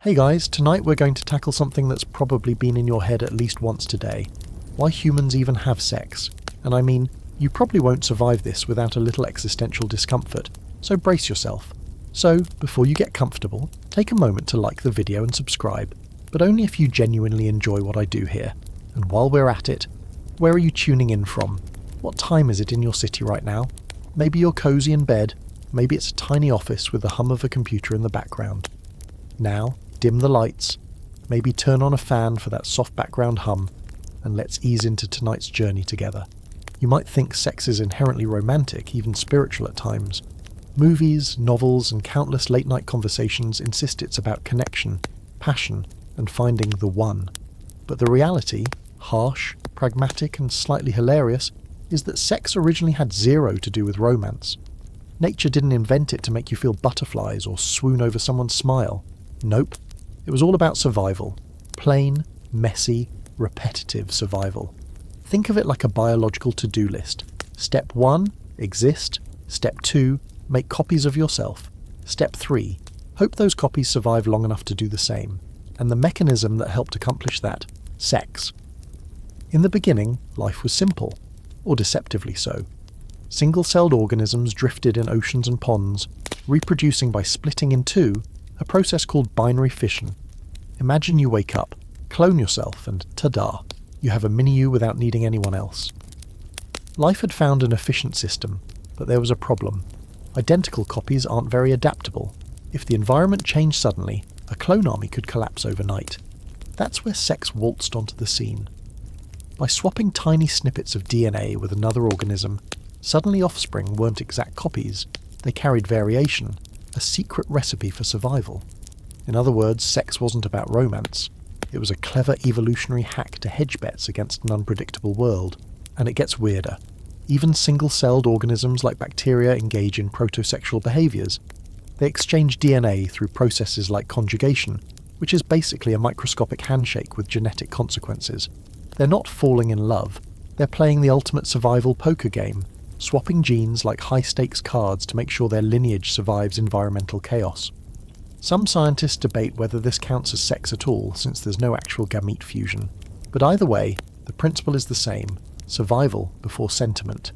Hey guys, tonight we're going to tackle something that's probably been in your head at least once today. Why humans even have sex. And I mean, you probably won't survive this without a little existential discomfort, so brace yourself. So, before you get comfortable, take a moment to like the video and subscribe, but only if you genuinely enjoy what I do here. And while we're at it, where are you tuning in from? What time is it in your city right now? Maybe you're cozy in bed, maybe it's a tiny office with the hum of a computer in the background. Now, dim the lights, maybe turn on a fan for that soft background hum, and let's ease into tonight's journey together. You might think sex is inherently romantic, even spiritual at times. Movies, novels, and countless late-night conversations insist it's about connection, passion, and finding the one. But the reality, harsh, pragmatic, and slightly hilarious, is that sex originally had zero to do with romance. Nature didn't invent it to make you feel butterflies or swoon over someone's smile. Nope. It was all about survival. Plain, messy, repetitive survival. Think of it like a biological to-do list. Step 1, exist. Step 2, make copies of yourself. Step 3, hope those copies survive long enough to do the same. And the mechanism that helped accomplish that, sex. In the beginning, life was simple, or deceptively so. Single-celled organisms drifted in oceans and ponds, reproducing by splitting in two, a process called binary fission. Imagine you wake up, clone yourself, and ta-da, you have a mini-you without needing anyone else. Life had found an efficient system, but there was a problem. Identical copies aren't very adaptable. If the environment changed suddenly, a clone army could collapse overnight. That's where sex waltzed onto the scene. By swapping tiny snippets of DNA with another organism, suddenly offspring weren't exact copies, they carried variation, a secret recipe for survival. In other words, sex wasn't about romance. It was a clever evolutionary hack to hedge bets against an unpredictable world. And it gets weirder. Even single-celled organisms like bacteria engage in protosexual behaviours. They exchange DNA through processes like conjugation, which is basically a microscopic handshake with genetic consequences. They're not falling in love. They're playing the ultimate survival poker game, swapping genes like high-stakes cards to make sure their lineage survives environmental chaos. Some scientists debate whether this counts as sex at all, since there's no actual gamete fusion. But either way, the principle is the same: survival before sentiment.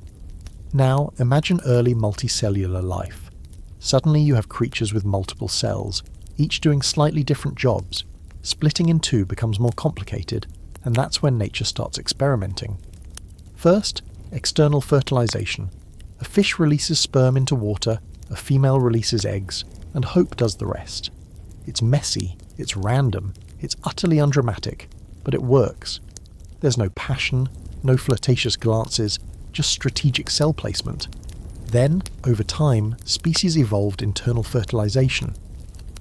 Now, imagine early multicellular life. Suddenly you have creatures with multiple cells, each doing slightly different jobs. Splitting in two becomes more complicated, and that's when nature starts experimenting. First, external fertilization. A fish releases sperm into water, a female releases eggs, and hope does the rest. It's messy, it's random, it's utterly undramatic, but it works. There's no passion, no flirtatious glances, just strategic cell placement. Then, over time, species evolved internal fertilization.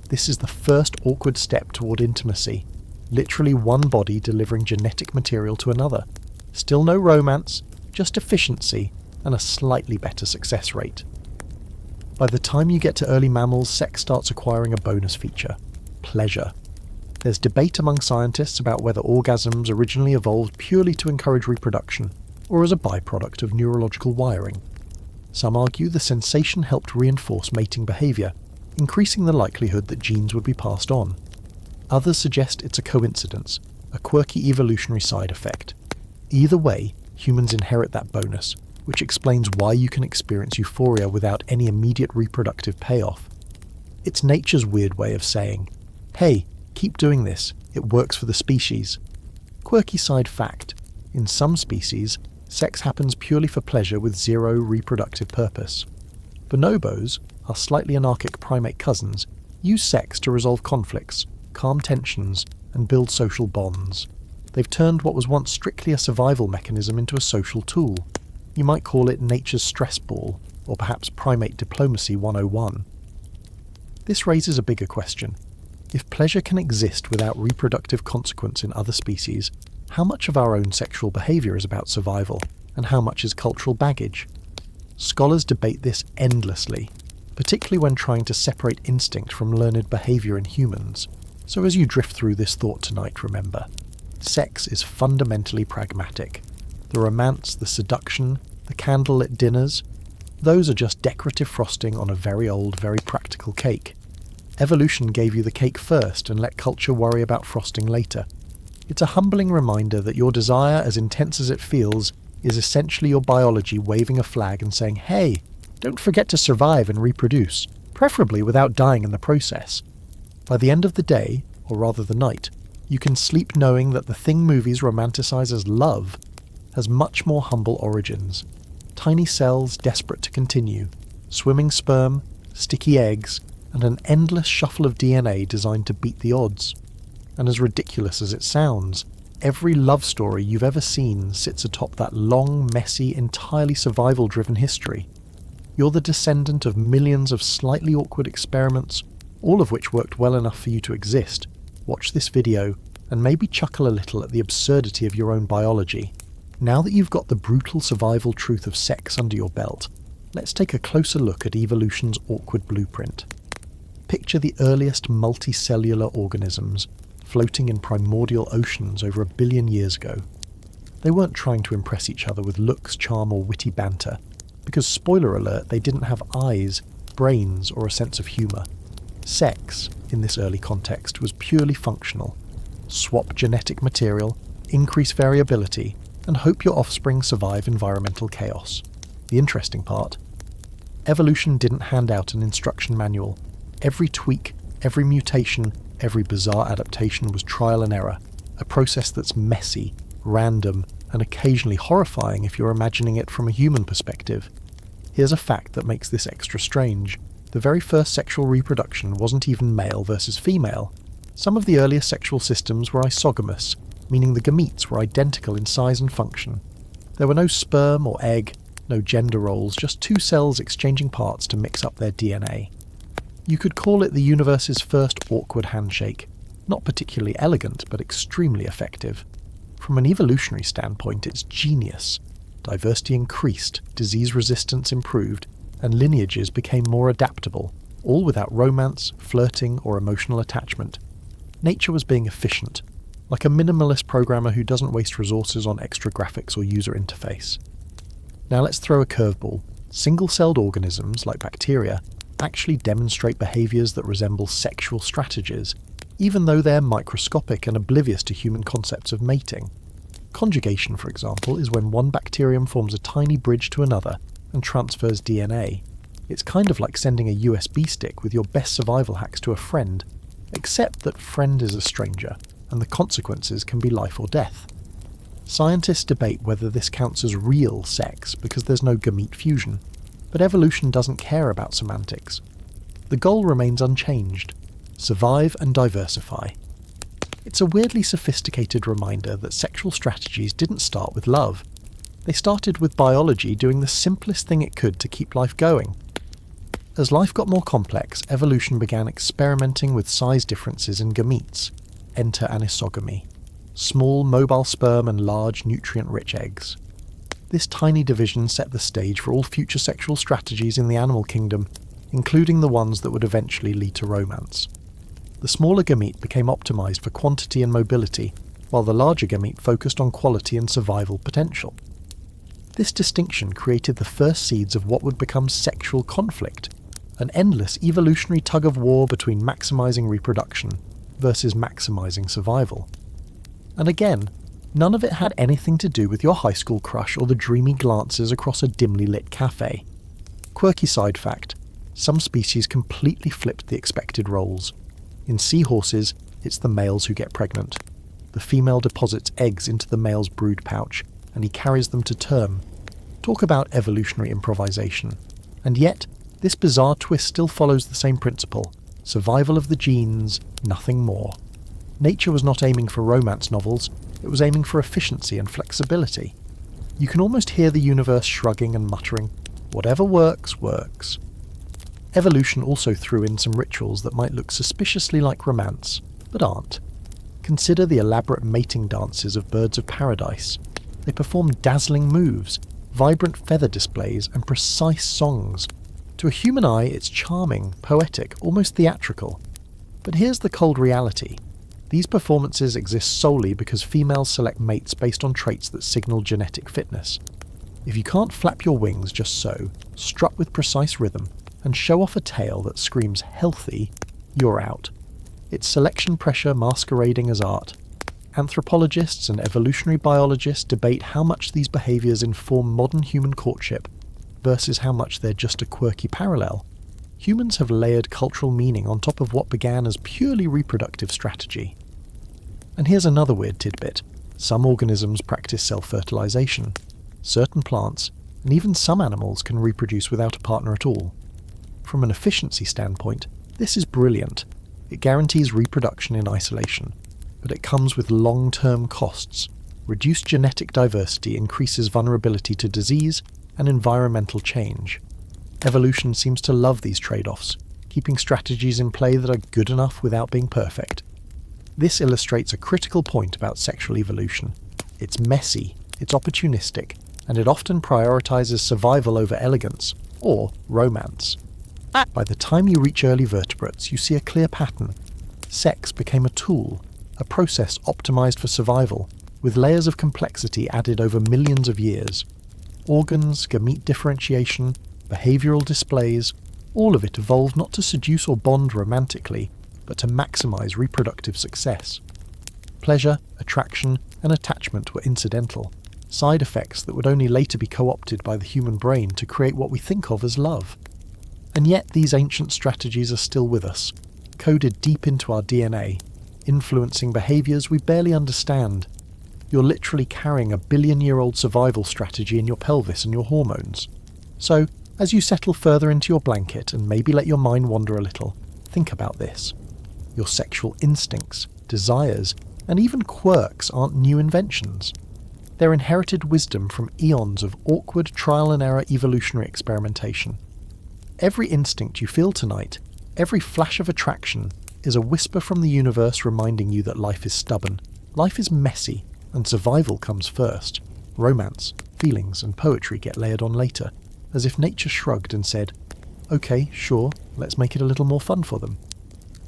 This is the first awkward step toward intimacy, literally one body delivering genetic material to another. Still no romance, just efficiency and a slightly better success rate. By the time you get to early mammals, sex starts acquiring a bonus feature: pleasure. There's debate among scientists about whether orgasms originally evolved purely to encourage reproduction, or as a byproduct of neurological wiring. Some argue the sensation helped reinforce mating behaviour, increasing the likelihood that genes would be passed on. Others suggest it's a coincidence, a quirky evolutionary side effect. Either way, humans inherit that bonus, which explains why you can experience euphoria without any immediate reproductive payoff. It's nature's weird way of saying, hey, keep doing this, it works for the species. Quirky side fact: in some species, sex happens purely for pleasure with zero reproductive purpose. Bonobos, our slightly anarchic primate cousins, use sex to resolve conflicts, calm tensions, and build social bonds. They've turned what was once strictly a survival mechanism into a social tool. You might call it nature's stress ball, or perhaps primate diplomacy 101. This raises a bigger question. If pleasure can exist without reproductive consequence in other species, how much of our own sexual behaviour is about survival, and how much is cultural baggage? Scholars debate this endlessly, particularly when trying to separate instinct from learned behaviour in humans. So as you drift through this thought tonight, remember, sex is fundamentally pragmatic. The romance, the seduction, the candlelit dinners, those are just decorative frosting on a very old, very practical cake. Evolution gave you the cake first and let culture worry about frosting later. It's a humbling reminder that your desire, as intense as it feels, is essentially your biology waving a flag and saying, hey, don't forget to survive and reproduce, preferably without dying in the process. By the end of the day, or rather the night, you can sleep knowing that the thing movies romanticize as love has much more humble origins. Tiny cells desperate to continue, swimming sperm, sticky eggs, and an endless shuffle of DNA designed to beat the odds. And as ridiculous as it sounds, every love story you've ever seen sits atop that long, messy, entirely survival-driven history. You're the descendant of millions of slightly awkward experiments, all of which worked well enough for you to exist. Watch this video, and maybe chuckle a little at the absurdity of your own biology. Now that you've got the brutal survival truth of sex under your belt, let's take a closer look at evolution's awkward blueprint. Picture the earliest multicellular organisms, floating in primordial oceans over 1 billion years ago. They weren't trying to impress each other with looks, charm, or witty banter, because, spoiler alert, they didn't have eyes, brains, or a sense of humour. Sex, in this early context, was purely functional. Swap genetic material, increase variability, and hope your offspring survive environmental chaos. The interesting part: evolution didn't hand out an instruction manual. Every tweak, every mutation, every bizarre adaptation was trial and error, a process that's messy, random, and occasionally horrifying if you're imagining it from a human perspective. Here's a fact that makes this extra strange. The very first sexual reproduction wasn't even male versus female. Some of the earliest sexual systems were isogamous, meaning the gametes were identical in size and function. There were no sperm or egg, no gender roles, just two cells exchanging parts to mix up their DNA. You could call it the universe's first awkward handshake. Not particularly elegant, but extremely effective. From an evolutionary standpoint, it's genius. Diversity increased, disease resistance improved, and lineages became more adaptable, all without romance, flirting, or emotional attachment. Nature was being efficient, like a minimalist programmer who doesn't waste resources on extra graphics or user interface. Now let's throw a curveball. Single-celled organisms, like bacteria, actually demonstrate behaviours that resemble sexual strategies, even though they're microscopic and oblivious to human concepts of mating. Conjugation, for example, is when one bacterium forms a tiny bridge to another and transfers DNA. It's kind of like sending a USB stick with your best survival hacks to a friend, except that friend is a stranger, and the consequences can be life or death. Scientists debate whether this counts as real sex because there's no gamete fusion, but evolution doesn't care about semantics. The goal remains unchanged: survive and diversify. It's a weirdly sophisticated reminder that sexual strategies didn't start with love. They started with biology doing the simplest thing it could to keep life going. As life got more complex, evolution began experimenting with size differences in gametes. Enter anisogamy. Small, mobile sperm and large, nutrient-rich eggs. This tiny division set the stage for all future sexual strategies in the animal kingdom, including the ones that would eventually lead to romance. The smaller gamete became optimized for quantity and mobility, while the larger gamete focused on quality and survival potential. This distinction created the first seeds of what would become sexual conflict, an endless evolutionary tug-of-war between maximizing reproduction versus maximizing survival. And again, none of it had anything to do with your high school crush or the dreamy glances across a dimly lit cafe. Quirky side fact: some species completely flipped the expected roles. In seahorses, it's the males who get pregnant. The female deposits eggs into the male's brood pouch, and he carries them to term. Talk about evolutionary improvisation. And yet, this bizarre twist still follows the same principle: survival of the genes, nothing more. Nature was not aiming for romance novels, it was aiming for efficiency and flexibility. You can almost hear the universe shrugging and muttering, whatever works, works. Evolution also threw in some rituals that might look suspiciously like romance, but aren't. Consider the elaborate mating dances of birds of paradise. They perform dazzling moves, vibrant feather displays, and precise songs. To a human eye, it's charming, poetic, almost theatrical. But here's the cold reality. These performances exist solely because females select mates based on traits that signal genetic fitness. If you can't flap your wings just so, strut with precise rhythm, and show off a tail that screams healthy, you're out. It's selection pressure masquerading as art. Anthropologists and evolutionary biologists debate how much these behaviours inform modern human courtship versus how much they're just a quirky parallel. Humans have layered cultural meaning on top of what began as purely reproductive strategy. And here's another weird tidbit. Some organisms practice self-fertilization. Certain plants, and even some animals, can reproduce without a partner at all. From an efficiency standpoint, this is brilliant. It guarantees reproduction in isolation, but it comes with long-term costs. Reduced genetic diversity increases vulnerability to disease and environmental change. Evolution seems to love these trade-offs, keeping strategies in play that are good enough without being perfect. This illustrates a critical point about sexual evolution. It's messy, it's opportunistic, and it often prioritizes survival over elegance, or romance. By the time you reach early vertebrates, you see a clear pattern. Sex became a tool, a process optimized for survival, with layers of complexity added over millions of years. Organs, gamete differentiation, behavioral displays, all of it evolved not to seduce or bond romantically, but to maximize reproductive success. Pleasure, attraction, and attachment were incidental, side effects that would only later be co-opted by the human brain to create what we think of as love. And yet these ancient strategies are still with us, coded deep into our DNA, influencing behaviors we barely understand. You're literally carrying a billion-year-old survival strategy in your pelvis and your hormones. So, as you settle further into your blanket and maybe let your mind wander a little, think about this. Your sexual instincts, desires, and even quirks aren't new inventions. They're inherited wisdom from eons of awkward trial-and-error evolutionary experimentation. Every instinct you feel tonight, every flash of attraction, is a whisper from the universe reminding you that life is stubborn, life is messy, and survival comes first. Romance, feelings, and poetry get layered on later, as if nature shrugged and said, "Okay, sure, let's make it a little more fun for them."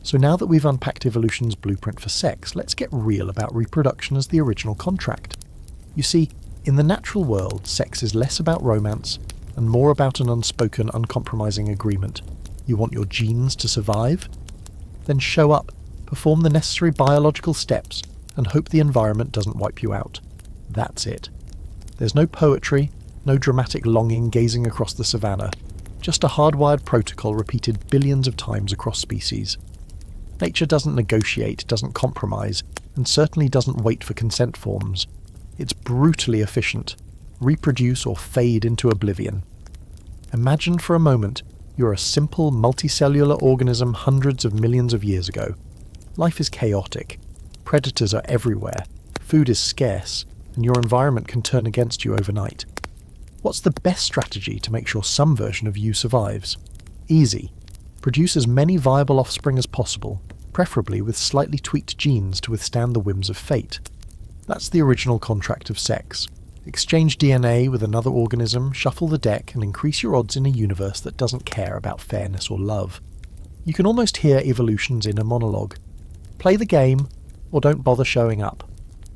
So now that we've unpacked evolution's blueprint for sex, let's get real about reproduction as the original contract. You see, in the natural world, sex is less about romance and more about an unspoken, uncompromising agreement. You want your genes to survive? Then show up, perform the necessary biological steps, and hope the environment doesn't wipe you out. That's it. There's no poetry, no dramatic longing gazing across the savannah, just a hardwired protocol repeated billions of times across species. Nature doesn't negotiate, doesn't compromise, and certainly doesn't wait for consent forms. It's brutally efficient. Reproduce or fade into oblivion. Imagine for a moment you're a simple multicellular organism hundreds of millions of years ago. Life is chaotic. Predators are everywhere. Food is scarce, and your environment can turn against you overnight. What's the best strategy to make sure some version of you survives? Easy. Produce as many viable offspring as possible, preferably with slightly tweaked genes to withstand the whims of fate. That's the original contract of sex. Exchange DNA with another organism, shuffle the deck, and increase your odds in a universe that doesn't care about fairness or love. You can almost hear evolution's inner monologue. Play the game, or don't bother showing up.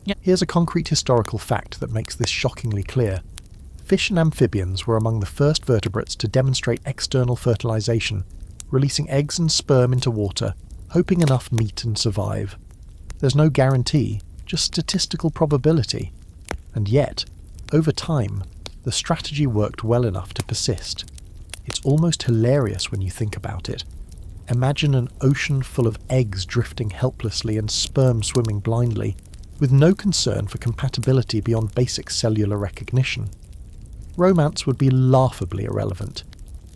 Yep. Here's a concrete historical fact that makes this shockingly clear. Fish and amphibians were among the first vertebrates to demonstrate external fertilization, releasing eggs and sperm into water, hoping enough meet and survive. There's no guarantee, just statistical probability. And yet, over time, the strategy worked well enough to persist. It's almost hilarious when you think about it. Imagine an ocean full of eggs drifting helplessly and sperm swimming blindly, with no concern for compatibility beyond basic cellular recognition. Romance would be laughably irrelevant.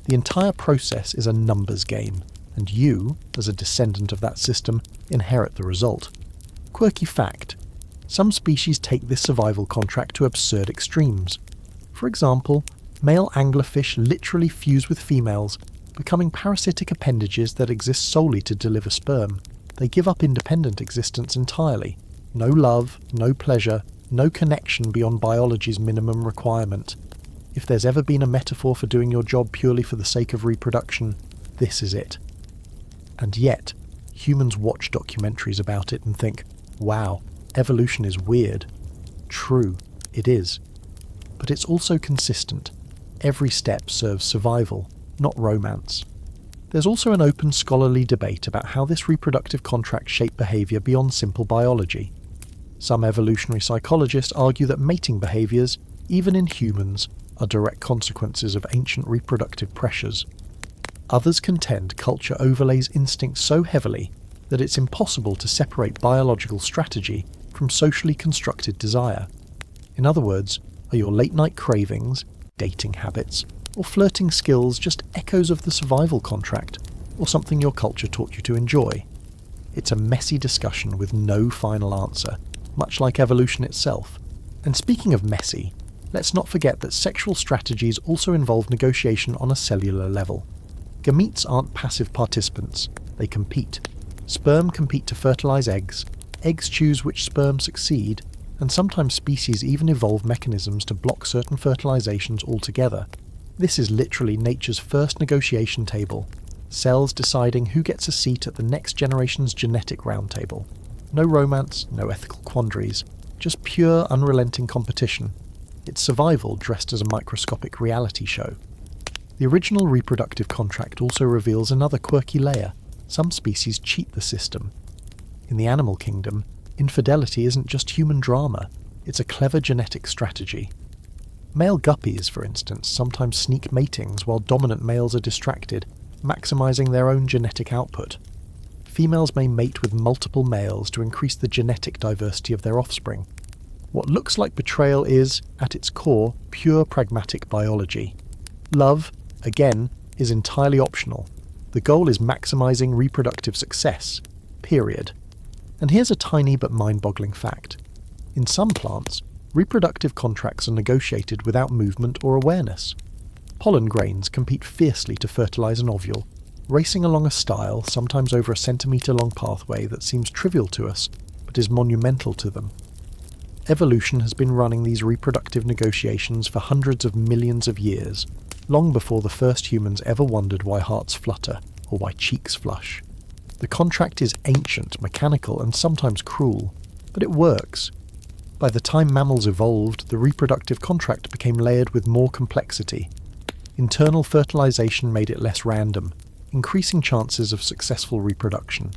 The entire process is a numbers game, and you, as a descendant of that system, inherit the result. Quirky fact. Some species take this survival contract to absurd extremes. For example, male anglerfish literally fuse with females, becoming parasitic appendages that exist solely to deliver sperm. They give up independent existence entirely. No love, no pleasure, no connection beyond biology's minimum requirement. If there's ever been a metaphor for doing your job purely for the sake of reproduction, this is it. And yet, humans watch documentaries about it and think, wow, evolution is weird. True, it is. But it's also consistent. Every step serves survival, not romance. There's also an open scholarly debate about how this reproductive contract shaped behaviour beyond simple biology. Some evolutionary psychologists argue that mating behaviours, even in humans, are direct consequences of ancient reproductive pressures. Others contend culture overlays instinct so heavily that it's impossible to separate biological strategy from socially constructed desire. In other words, are your late-night cravings, dating habits, or flirting skills just echoes of the survival contract, or something your culture taught you to enjoy? It's a messy discussion with no final answer, much like evolution itself. And speaking of messy, let's not forget that sexual strategies also involve negotiation on a cellular level. Gametes aren't passive participants, they compete. Sperm compete to fertilize eggs, eggs choose which sperm succeed, and sometimes species even evolve mechanisms to block certain fertilizations altogether. This is literally nature's first negotiation table, cells deciding who gets a seat at the next generation's genetic roundtable. No romance, no ethical quandaries, just pure, unrelenting competition. It's survival dressed as a microscopic reality show. The original reproductive contract also reveals another quirky layer. Some species cheat the system. In the animal kingdom, infidelity isn't just human drama, it's a clever genetic strategy. Male guppies, for instance, sometimes sneak matings while dominant males are distracted, maximizing their own genetic output. Females may mate with multiple males to increase the genetic diversity of their offspring. What looks like betrayal is, at its core, pure pragmatic biology. Love, again, is entirely optional. The goal is maximizing reproductive success, period. And here's a tiny but mind-boggling fact. In some plants, reproductive contracts are negotiated without movement or awareness. Pollen grains compete fiercely to fertilize an ovule, racing along a stile, sometimes over a centimetre-long pathway that seems trivial to us, but is monumental to them. Evolution has been running these reproductive negotiations for hundreds of millions of years, long before the first humans ever wondered why hearts flutter or why cheeks flush. The contract is ancient, mechanical, and sometimes cruel, but it works. By the time mammals evolved, the reproductive contract became layered with more complexity. Internal fertilization made it less random, increasing chances of successful reproduction.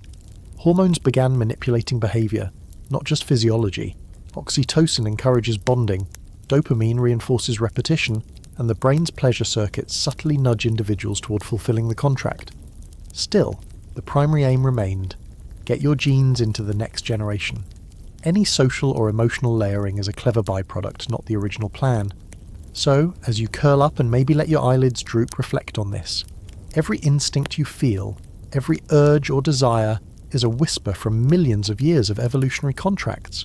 Hormones began manipulating behavior, not just physiology. Oxytocin encourages bonding, dopamine reinforces repetition, and the brain's pleasure circuits subtly nudge individuals toward fulfilling the contract. Still, the primary aim remained: get your genes into the next generation. Any social or emotional layering is a clever byproduct, not the original plan. So, as you curl up and maybe let your eyelids droop, reflect on this. Every instinct you feel, every urge or desire, is a whisper from millions of years of evolutionary contracts.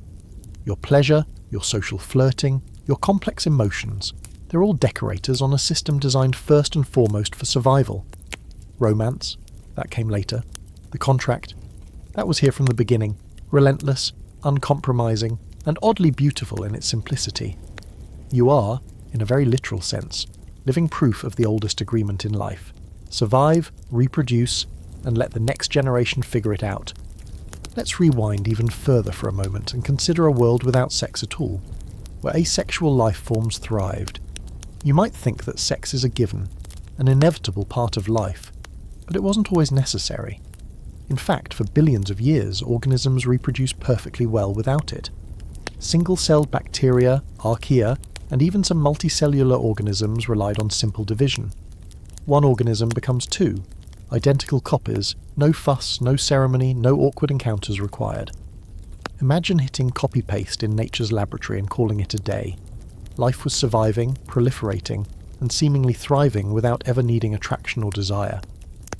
Your pleasure, your social flirting, your complex emotions, they're all decorators on a system designed first and foremost for survival. Romance, that came later. The contract, that was here from the beginning, relentless, uncompromising, and oddly beautiful in its simplicity. You are, in a very literal sense, living proof of the oldest agreement in life. Survive, reproduce, and let the next generation figure it out. Let's rewind even further for a moment and consider a world without sex at all, where asexual life forms thrived. You might think that sex is a given, an inevitable part of life, but it wasn't always necessary. In fact, for billions of years, organisms reproduced perfectly well without it. Single-celled bacteria, archaea, and even some multicellular organisms relied on simple division. One organism becomes two, identical copies, no fuss, no ceremony, no awkward encounters required. Imagine hitting copy-paste in nature's laboratory and calling it a day. Life was surviving, proliferating, and seemingly thriving without ever needing attraction or desire.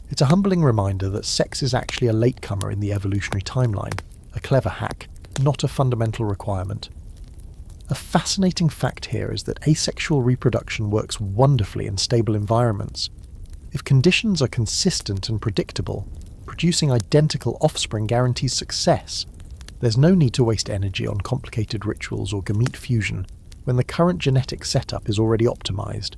It's a humbling reminder that sex is actually a latecomer in the evolutionary timeline, a clever hack, not a fundamental requirement. A fascinating fact here is that asexual reproduction works wonderfully in stable environments. If conditions are consistent and predictable, producing identical offspring guarantees success. There's no need to waste energy on complicated rituals or gamete fusion when the current genetic setup is already optimized.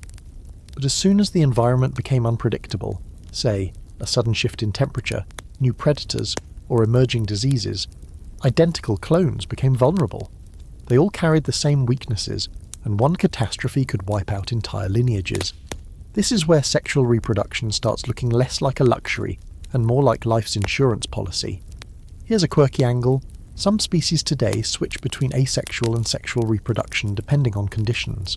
But as soon as the environment became unpredictable, say, a sudden shift in temperature, new predators, or emerging diseases, identical clones became vulnerable. They all carried the same weaknesses, and one catastrophe could wipe out entire lineages. This is where sexual reproduction starts looking less like a luxury and more like life's insurance policy. Here's a quirky angle. Some species today switch between asexual and sexual reproduction depending on conditions.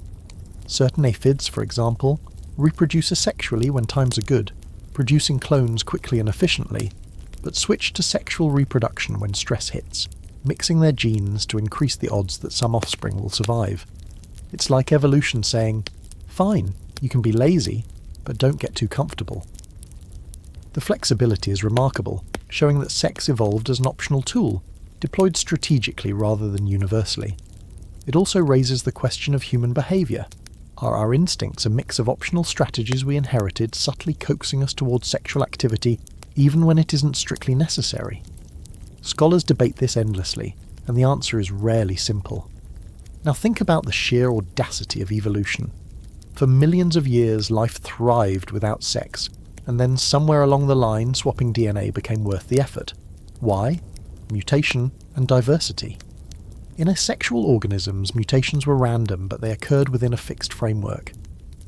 Certain aphids, for example, reproduce asexually when times are good, producing clones quickly and efficiently, but switch to sexual reproduction when stress hits, mixing their genes to increase the odds that some offspring will survive. It's like evolution saying, fine, you can be lazy, but don't get too comfortable. The flexibility is remarkable, showing that sex evolved as an optional tool, deployed strategically rather than universally. It also raises the question of human behaviour. Are our instincts a mix of optional strategies we inherited subtly coaxing us towards sexual activity even when it isn't strictly necessary? Scholars debate this endlessly, and the answer is rarely simple. Now think about the sheer audacity of evolution. For millions of years, life thrived without sex, and then somewhere along the line, swapping DNA became worth the effort. Why? Mutation and diversity. In asexual organisms, mutations were random, but they occurred within a fixed framework.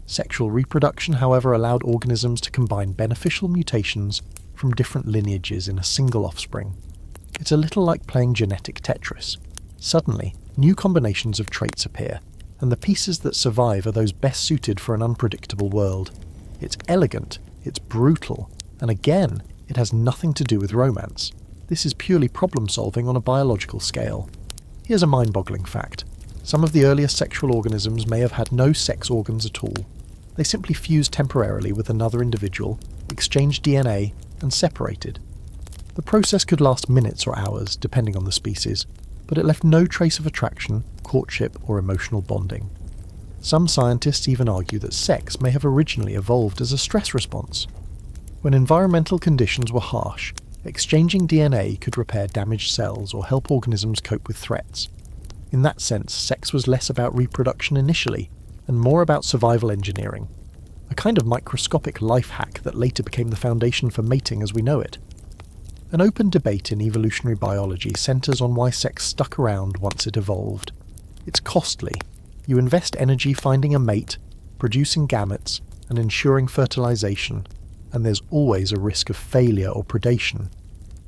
Sexual reproduction, however, allowed organisms to combine beneficial mutations from different lineages in a single offspring. It's a little like playing genetic Tetris. Suddenly, new combinations of traits appear, and the pieces that survive are those best suited for an unpredictable world. It's elegant, it's brutal, and again, it has nothing to do with romance. This is purely problem-solving on a biological scale. Here's a mind-boggling fact. Some of the earliest sexual organisms may have had no sex organs at all. They simply fused temporarily with another individual, exchanged DNA, and separated. The process could last minutes or hours, depending on the species, but it left no trace of attraction, courtship, or emotional bonding. Some scientists even argue that sex may have originally evolved as a stress response. When environmental conditions were harsh, exchanging DNA could repair damaged cells or help organisms cope with threats. In that sense, sex was less about reproduction initially, and more about survival engineering, a kind of microscopic life hack that later became the foundation for mating as we know it. An open debate in evolutionary biology centres on why sex stuck around once it evolved. It's costly. You invest energy finding a mate, producing gametes, and ensuring fertilization, and there's always a risk of failure or predation.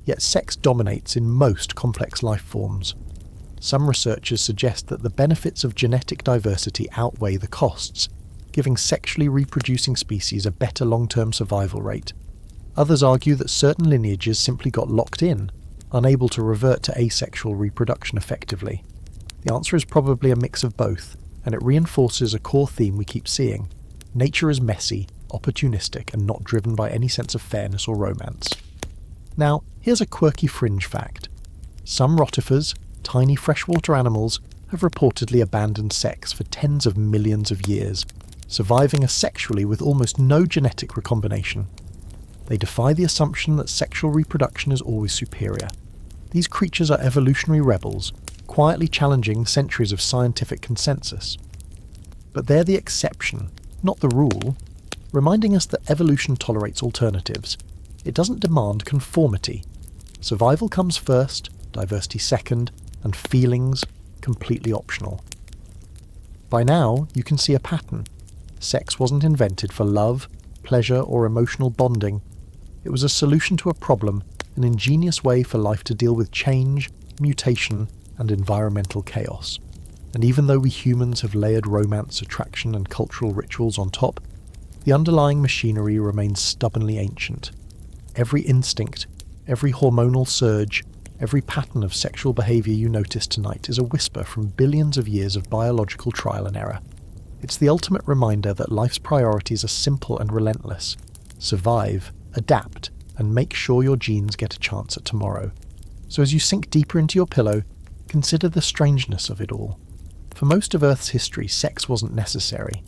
Yet sex dominates in most complex life forms. Some researchers suggest that the benefits of genetic diversity outweigh the costs, giving sexually reproducing species a better long-term survival rate. Others argue that certain lineages simply got locked in, unable to revert to asexual reproduction effectively. The answer is probably a mix of both, and it reinforces a core theme we keep seeing. Nature is messy, opportunistic, and not driven by any sense of fairness or romance. Now, here's a quirky fringe fact. Some rotifers, tiny freshwater animals, have reportedly abandoned sex for tens of millions of years, surviving asexually with almost no genetic recombination. They defy the assumption that sexual reproduction is always superior. These creatures are evolutionary rebels, quietly challenging centuries of scientific consensus. But they're the exception, not the rule, reminding us that evolution tolerates alternatives. It doesn't demand conformity. Survival comes first, diversity second, and feelings completely optional. By now, you can see a pattern. Sex wasn't invented for love, pleasure, or emotional bonding. It was a solution to a problem, an ingenious way for life to deal with change, mutation, and environmental chaos. And even though we humans have layered romance, attraction, and cultural rituals on top, the underlying machinery remains stubbornly ancient. Every instinct, every hormonal surge, every pattern of sexual behaviour you notice tonight is a whisper from billions of years of biological trial and error. It's the ultimate reminder that life's priorities are simple and relentless. Survive, adapt, and make sure your genes get a chance at tomorrow. So as you sink deeper into your pillow, consider the strangeness of it all. For most of Earth's history, sex wasn't necessary.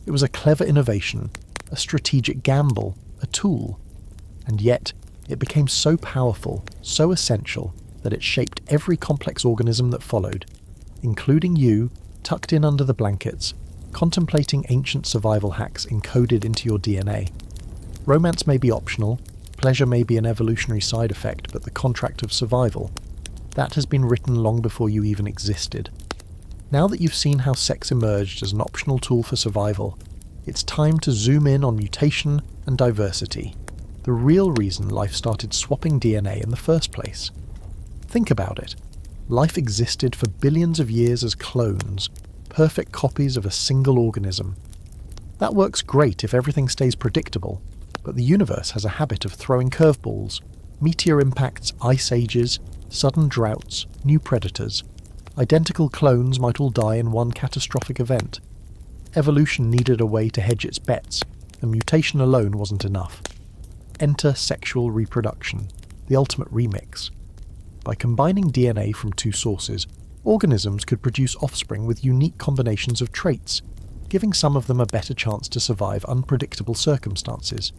It was a clever innovation, a strategic gamble, a tool. And yet, it became so powerful, so essential, that it shaped every complex organism that followed, including you, tucked in under the blankets, contemplating ancient survival hacks encoded into your DNA. Romance may be optional, pleasure may be an evolutionary side effect, but the contract of survival, that has been written long before you even existed. Now that you've seen how sex emerged as an optional tool for survival, It's time to zoom in on mutation and diversity, the real reason life started swapping DNA in the first place. Think about it. Life existed for billions of years as clones, perfect copies of a single organism. That works great if everything stays predictable, but the universe has a habit of throwing curveballs: meteor impacts, ice ages, sudden droughts, new predators. Identical clones might all die in one catastrophic event. Evolution needed a way to hedge its bets, and mutation alone wasn't enough. Enter sexual reproduction, the ultimate remix. By combining DNA from two sources, organisms could produce offspring with unique combinations of traits, giving some of them a better chance to survive unpredictable circumstances.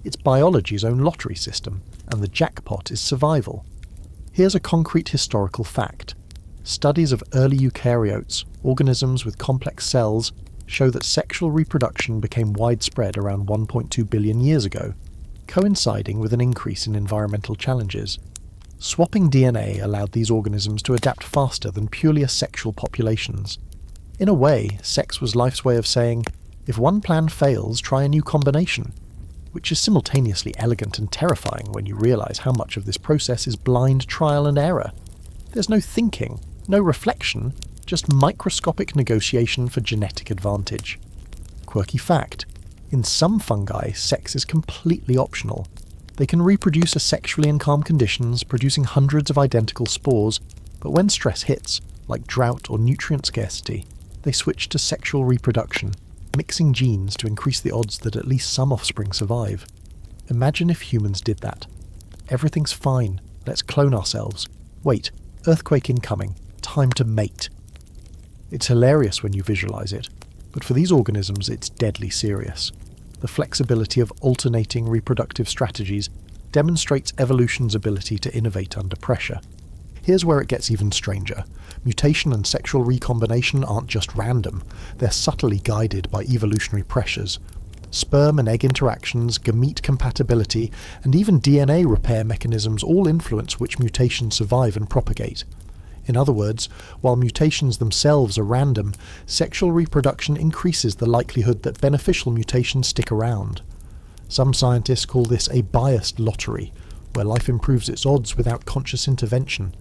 It's biology's own lottery system, and the jackpot is survival. Here's a concrete historical fact. Studies of early eukaryotes, organisms with complex cells, show that sexual reproduction became widespread around 1.2 billion years ago, coinciding with an increase in environmental challenges. Swapping DNA allowed these organisms to adapt faster than purely asexual populations. In a way, sex was life's way of saying, if one plan fails, try a new combination, which is simultaneously elegant and terrifying when you realize how much of this process is blind trial and error. There's no thinking, no reflection, just microscopic negotiation for genetic advantage. Quirky fact: in some fungi, sex is completely optional. They can reproduce asexually in calm conditions, producing hundreds of identical spores, but when stress hits, like drought or nutrient scarcity, they switch to sexual reproduction, mixing genes to increase the odds that at least some offspring survive. Imagine if humans did that. Everything's fine, let's clone ourselves. Wait, earthquake incoming, time to mate. It's hilarious when you visualize it, but for these organisms it's deadly serious. The flexibility of alternating reproductive strategies demonstrates evolution's ability to innovate under pressure. Here's where it gets even stranger. Mutation and sexual recombination aren't just random, they're subtly guided by evolutionary pressures. Sperm and egg interactions, gamete compatibility, and even DNA repair mechanisms all influence which mutations survive and propagate. In other words, while mutations themselves are random, sexual reproduction increases the likelihood that beneficial mutations stick around. Some scientists call this a biased lottery, where life improves its odds without conscious intervention.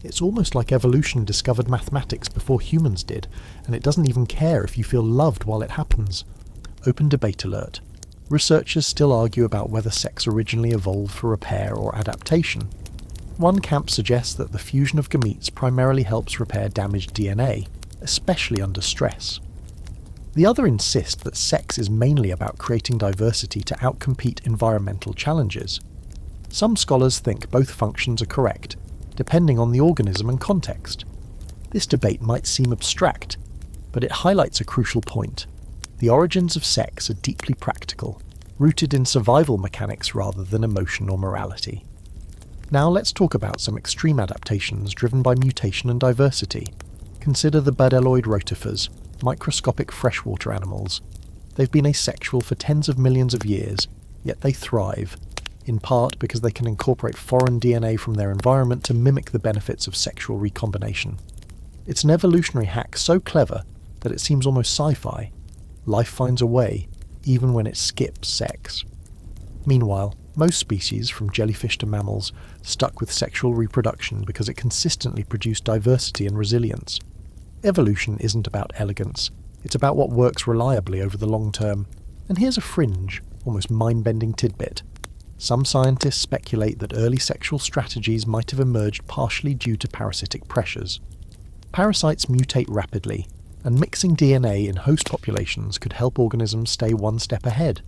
It's almost like evolution discovered mathematics before humans did, and it doesn't even care if you feel loved while it happens. Open debate alert. Researchers still argue about whether sex originally evolved for repair or adaptation. One camp suggests that the fusion of gametes primarily helps repair damaged DNA, especially under stress. The other insist that sex is mainly about creating diversity to outcompete environmental challenges. Some scholars think both functions are correct, depending on the organism and context. This debate might seem abstract, but it highlights a crucial point. The origins of sex are deeply practical, rooted in survival mechanics rather than emotion or morality. Now let's talk about some extreme adaptations driven by mutation and diversity. Consider the bdelloid rotifers, microscopic freshwater animals. They've been asexual for tens of millions of years, yet they thrive, in part because they can incorporate foreign DNA from their environment to mimic the benefits of sexual recombination. It's an evolutionary hack so clever that it seems almost sci-fi. Life finds a way, even when it skips sex. Meanwhile, most species, from jellyfish to mammals, stuck with sexual reproduction because it consistently produced diversity and resilience. Evolution isn't about elegance, it's about what works reliably over the long term. And here's a fringe, almost mind-bending tidbit. Some scientists speculate that early sexual strategies might have emerged partially due to parasitic pressures. Parasites mutate rapidly, and mixing DNA in host populations could help organisms stay one step ahead.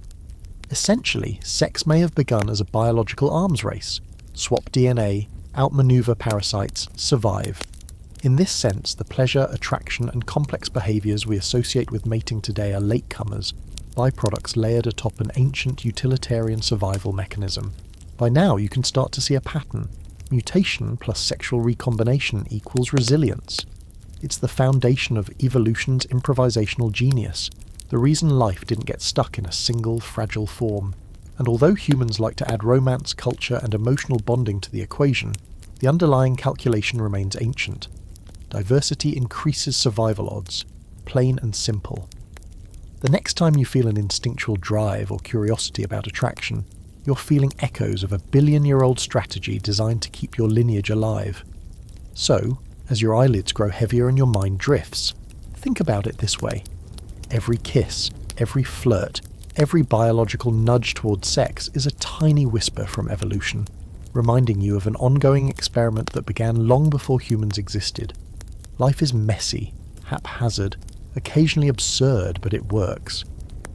Essentially, sex may have begun as a biological arms race. Swap DNA, outmaneuver parasites, survive. In this sense, the pleasure, attraction, and complex behaviours we associate with mating today are latecomers, byproducts layered atop an ancient utilitarian survival mechanism. By now, you can start to see a pattern. Mutation plus sexual recombination equals resilience. It's the foundation of evolution's improvisational genius, the reason life didn't get stuck in a single, fragile form. And although humans like to add romance, culture, and emotional bonding to the equation, the underlying calculation remains ancient. Diversity increases survival odds. Plain and simple. The next time you feel an instinctual drive or curiosity about attraction, you're feeling echoes of a billion-year-old strategy designed to keep your lineage alive. So, as your eyelids grow heavier and your mind drifts, think about it this way. Every kiss, every flirt, every biological nudge towards sex is a tiny whisper from evolution, reminding you of an ongoing experiment that began long before humans existed. Life is messy, haphazard, occasionally absurd, but it works.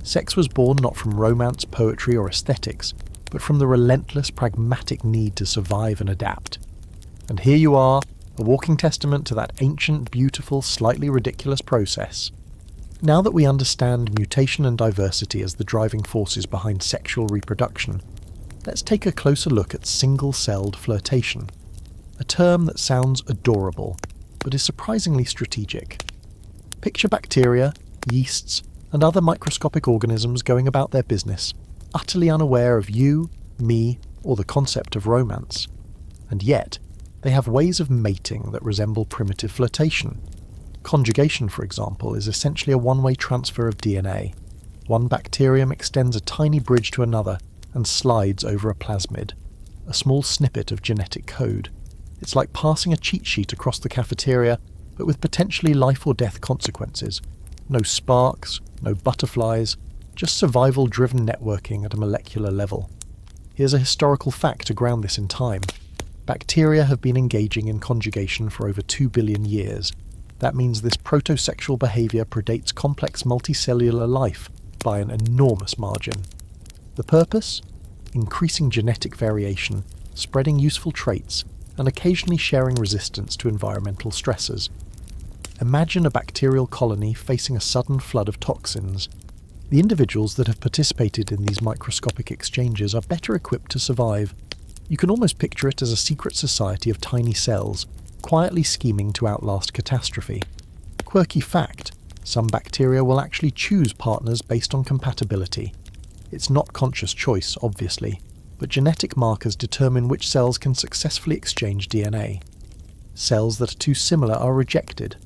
Sex was born not from romance, poetry, or aesthetics, but from the relentless, pragmatic need to survive and adapt. And here you are, a walking testament to that ancient, beautiful, slightly ridiculous process. Now that we understand mutation and diversity as the driving forces behind sexual reproduction, let's take a closer look at single-celled flirtation, a term that sounds adorable, but is surprisingly strategic. Picture bacteria, yeasts, and other microscopic organisms going about their business, utterly unaware of you, me, or the concept of romance. And yet, they have ways of mating that resemble primitive flirtation. Conjugation, for example, is essentially a one-way transfer of DNA. One bacterium extends a tiny bridge to another and slides over a plasmid, a small snippet of genetic code. It's like passing a cheat sheet across the cafeteria, but with potentially life or death consequences. No sparks, no butterflies, just survival-driven networking at a molecular level. Here's a historical fact to ground this in time. Bacteria have been engaging in conjugation for over 2 billion years. That means this protosexual behavior predates complex multicellular life by an enormous margin. The purpose? Increasing genetic variation, spreading useful traits, and occasionally sharing resistance to environmental stressors. Imagine a bacterial colony facing a sudden flood of toxins. The individuals that have participated in these microscopic exchanges are better equipped to survive. You can almost picture it as a secret society of tiny cells, quietly scheming to outlast catastrophe. Quirky fact, some bacteria will actually choose partners based on compatibility. It's not conscious choice, obviously, but genetic markers determine which cells can successfully exchange DNA. Cells that are too similar are rejected.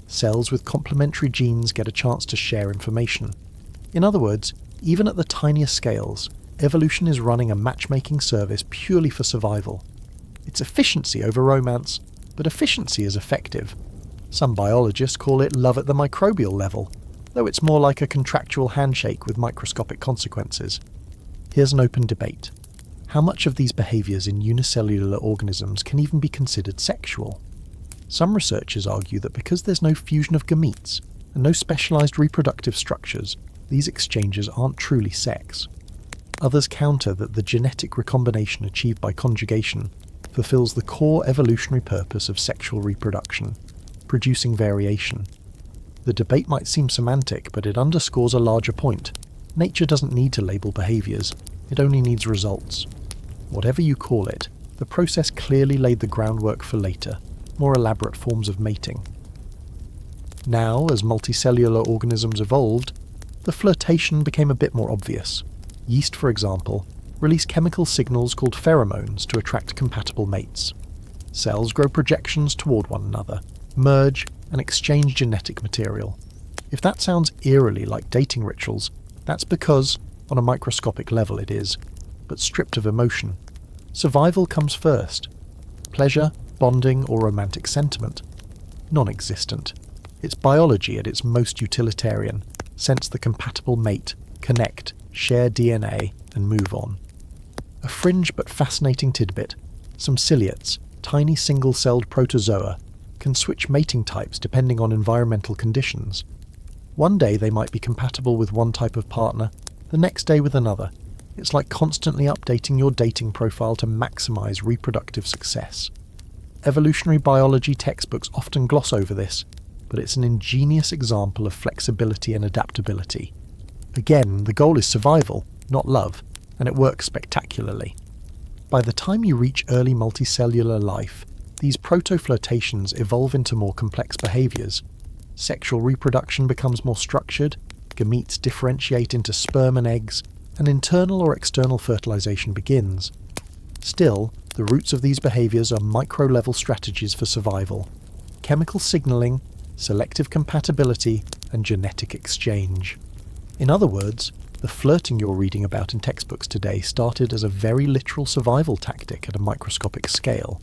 Cells with complementary genes get a chance to share information. In other words, even at the tiniest scales, evolution is running a matchmaking service purely for survival. It's efficiency over romance, but efficiency is effective. Some biologists call it love at the microbial level, though it's more like a contractual handshake with microscopic consequences. Here's an open debate. How much of these behaviours in unicellular organisms can even be considered sexual? Some researchers argue that because there's no fusion of gametes and no specialised reproductive structures, these exchanges aren't truly sex. Others counter that the genetic recombination achieved by conjugation fulfills the core evolutionary purpose of sexual reproduction, producing variation. The debate might seem semantic, but it underscores a larger point. Nature doesn't need to label behaviours, it only needs results. Whatever you call it, the process clearly laid the groundwork for later, more elaborate forms of mating. Now, as multicellular organisms evolved, the flirtation became a bit more obvious. Yeast, for example, release chemical signals called pheromones to attract compatible mates. Cells grow projections toward one another, merge, and exchange genetic material. If that sounds eerily like dating rituals, that's because, on a microscopic level it is, but stripped of emotion. Survival comes first. Pleasure, bonding, or romantic sentiment? Non-existent. It's biology at its most utilitarian. Sense the compatible mate, connect, share DNA, and move on. A fringe but fascinating tidbit. Some ciliates, tiny single-celled protozoa, can switch mating types depending on environmental conditions. One day they might be compatible with one type of partner, the next day with another. It's like constantly updating your dating profile to maximize reproductive success. Evolutionary biology textbooks often gloss over this, but it's an ingenious example of flexibility and adaptability. Again, the goal is survival, not love, and it works spectacularly. By the time you reach early multicellular life, these proto-flirtations evolve into more complex behaviours. Sexual reproduction becomes more structured, gametes differentiate into sperm and eggs, and internal or external fertilization begins. Still, the roots of these behaviours are micro-level strategies for survival: chemical signalling, selective compatibility, and genetic exchange. In other words, the flirting you're reading about in textbooks today started as a very literal survival tactic at a microscopic scale.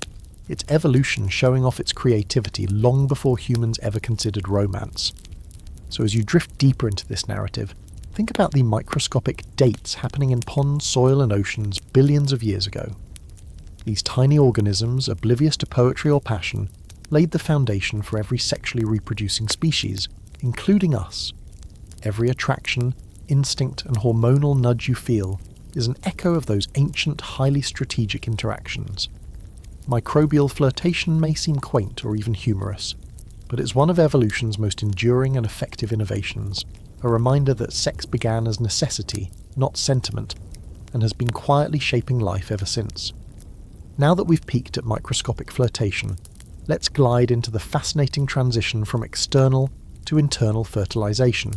Its evolution showing off its creativity long before humans ever considered romance. So as you drift deeper into this narrative, think about the microscopic dates happening in ponds, soil and oceans billions of years ago. These tiny organisms, oblivious to poetry or passion, laid the foundation for every sexually reproducing species, including us. Every attraction, instinct and hormonal nudge you feel is an echo of those ancient, highly strategic interactions. Microbial flirtation may seem quaint or even humorous, but it's one of evolution's most enduring and effective innovations, a reminder that sex began as necessity, not sentiment, and has been quietly shaping life ever since. Now that we've peeked at microscopic flirtation, let's glide into the fascinating transition from external to internal fertilization,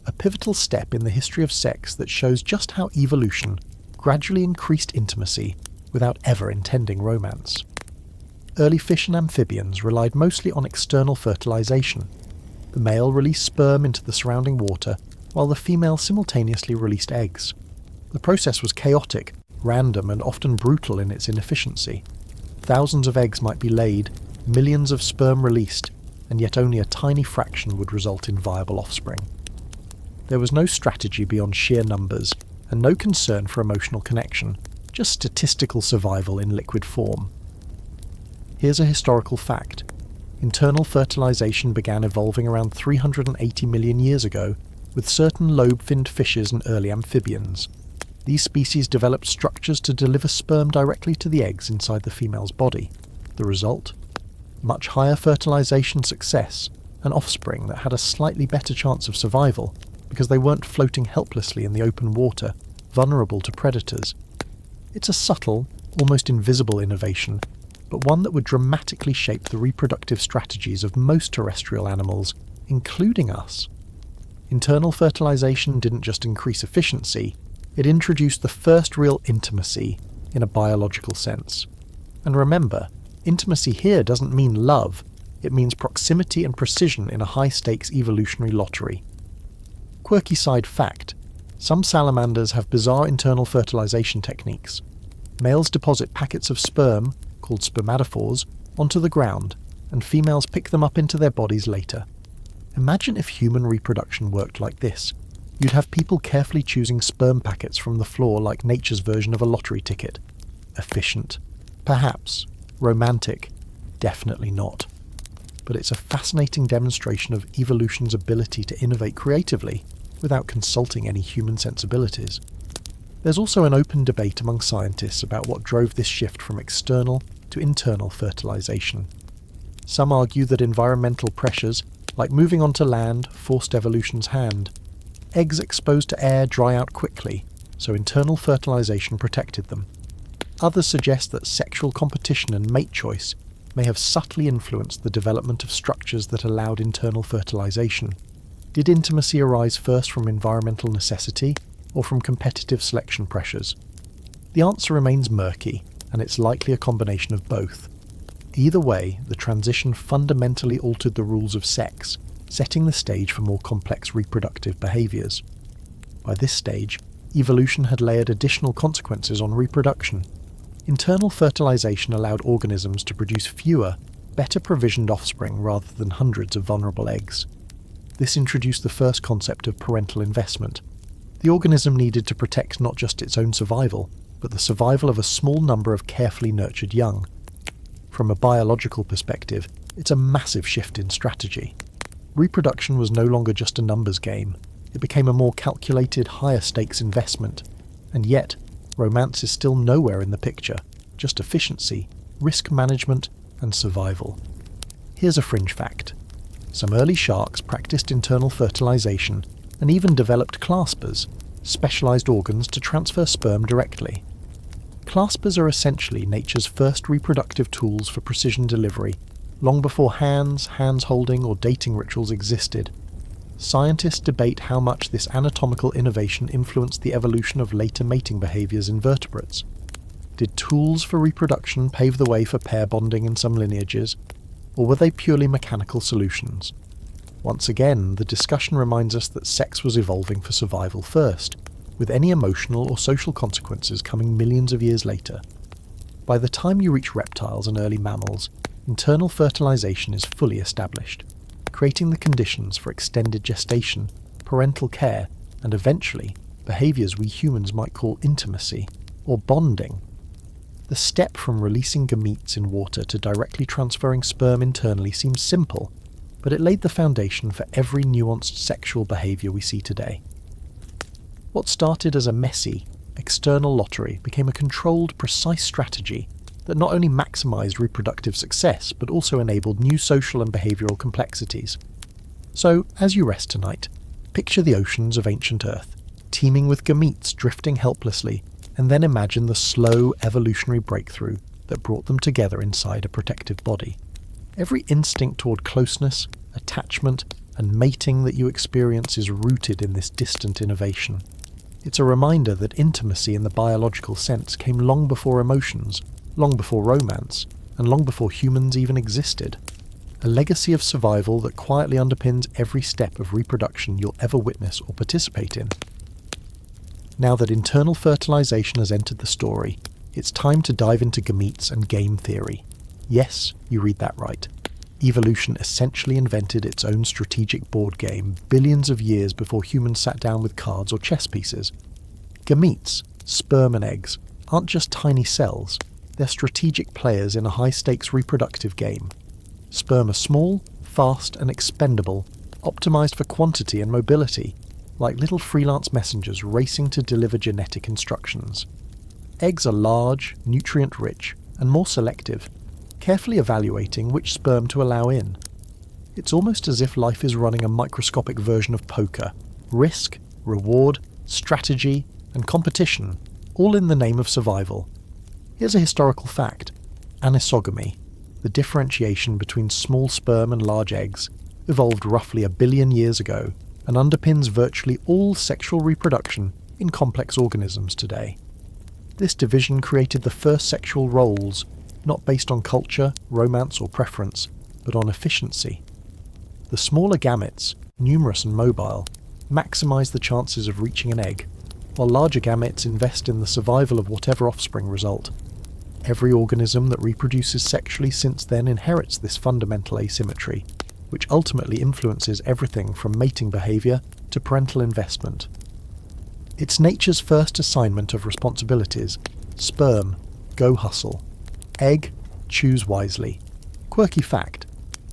a pivotal step in the history of sex that shows just how evolution gradually increased intimacy without ever intending romance. Early fish and amphibians relied mostly on external fertilization. The male released sperm into the surrounding water, while the female simultaneously released eggs. The process was chaotic, random, and often brutal in its inefficiency. Thousands of eggs might be laid, millions of sperm released, and yet only a tiny fraction would result in viable offspring. There was no strategy beyond sheer numbers, and no concern for emotional connection, just statistical survival in liquid form. Here's a historical fact. Internal fertilization began evolving around 380 million years ago, with certain lobe-finned fishes and early amphibians. These species developed structures to deliver sperm directly to the eggs inside the female's body. The result? Much higher fertilization success, and offspring that had a slightly better chance of survival, because they weren't floating helplessly in the open water, vulnerable to predators. It's a subtle, almost invisible innovation, but one that would dramatically shape the reproductive strategies of most terrestrial animals, including us. Internal fertilization didn't just increase efficiency, it introduced the first real intimacy in a biological sense. And remember, intimacy here doesn't mean love, it means proximity and precision in a high-stakes evolutionary lottery. Quirky side fact, some salamanders have bizarre internal fertilization techniques. Males deposit packets of sperm, called spermatophores, onto the ground, and females pick them up into their bodies later. Imagine if human reproduction worked like this. You'd have people carefully choosing sperm packets from the floor like nature's version of a lottery ticket. Efficient? Perhaps. Romantic? Definitely not. But it's a fascinating demonstration of evolution's ability to innovate creatively without consulting any human sensibilities. There's also an open debate among scientists about what drove this shift from external to internal fertilization. Some argue that environmental pressures, like moving onto land, forced evolution's hand. Eggs exposed to air dry out quickly, so internal fertilization protected them. Others suggest that sexual competition and mate choice may have subtly influenced the development of structures that allowed internal fertilization. Did intimacy arise first from environmental necessity, or from competitive selection pressures? The answer remains murky, and it's likely a combination of both. Either way, the transition fundamentally altered the rules of sex, setting the stage for more complex reproductive behaviors. By this stage, evolution had layered additional consequences on reproduction. Internal fertilization allowed organisms to produce fewer, better provisioned offspring rather than hundreds of vulnerable eggs. This introduced the first concept of parental investment. The organism needed to protect not just its own survival, but the survival of a small number of carefully nurtured young. From a biological perspective, it's a massive shift in strategy. Reproduction was no longer just a numbers game. It became a more calculated, higher-stakes investment. And yet, romance is still nowhere in the picture, just efficiency, risk management, and survival. Here's a fringe fact. Some early sharks practiced internal fertilization and even developed claspers, specialized organs to transfer sperm directly. Claspers are essentially nature's first reproductive tools for precision delivery, long before hands-holding, or dating rituals existed. Scientists debate how much this anatomical innovation influenced the evolution of later mating behaviors in vertebrates. Did tools for reproduction pave the way for pair bonding in some lineages, or were they purely mechanical solutions? Once again, the discussion reminds us that sex was evolving for survival first, with any emotional or social consequences coming millions of years later. By the time you reach reptiles and early mammals, internal fertilization is fully established, creating the conditions for extended gestation, parental care, and eventually, behaviours we humans might call intimacy, or bonding. The step from releasing gametes in water to directly transferring sperm internally seems simple, but it laid the foundation for every nuanced sexual behaviour we see today. What started as a messy, external lottery became a controlled, precise strategy that not only maximised reproductive success, but also enabled new social and behavioural complexities. So, as you rest tonight, picture the oceans of ancient Earth, teeming with gametes drifting helplessly, and then imagine the slow evolutionary breakthrough that brought them together inside a protective body. Every instinct toward closeness, attachment, and mating that you experience is rooted in this distant innovation. It's a reminder that intimacy in the biological sense came long before emotions, long before romance, and long before humans even existed. A legacy of survival that quietly underpins every step of reproduction you'll ever witness or participate in. Now that internal fertilization has entered the story, it's time to dive into gametes and game theory. Yes, you read that right. Evolution essentially invented its own strategic board game billions of years before humans sat down with cards or chess pieces. Gametes, sperm and eggs, aren't just tiny cells, they're strategic players in a high-stakes reproductive game. Sperm are small, fast and expendable, optimized for quantity and mobility, like little freelance messengers racing to deliver genetic instructions. Eggs are large, nutrient-rich, and more selective, carefully evaluating which sperm to allow in. It's almost as if life is running a microscopic version of poker. Risk, reward, strategy, and competition, all in the name of survival. Here's a historical fact. Anisogamy, the differentiation between small sperm and large eggs, evolved roughly 1 billion years ago and underpins virtually all sexual reproduction in complex organisms today. This division created the first sexual roles, not based on culture, romance or preference, but on efficiency. The smaller gametes, numerous and mobile, maximize the chances of reaching an egg, while larger gametes invest in the survival of whatever offspring result. Every organism that reproduces sexually since then inherits this fundamental asymmetry, which ultimately influences everything from mating behaviour to parental investment. It's nature's first assignment of responsibilities: sperm, go hustle; egg, choose wisely. Quirky fact: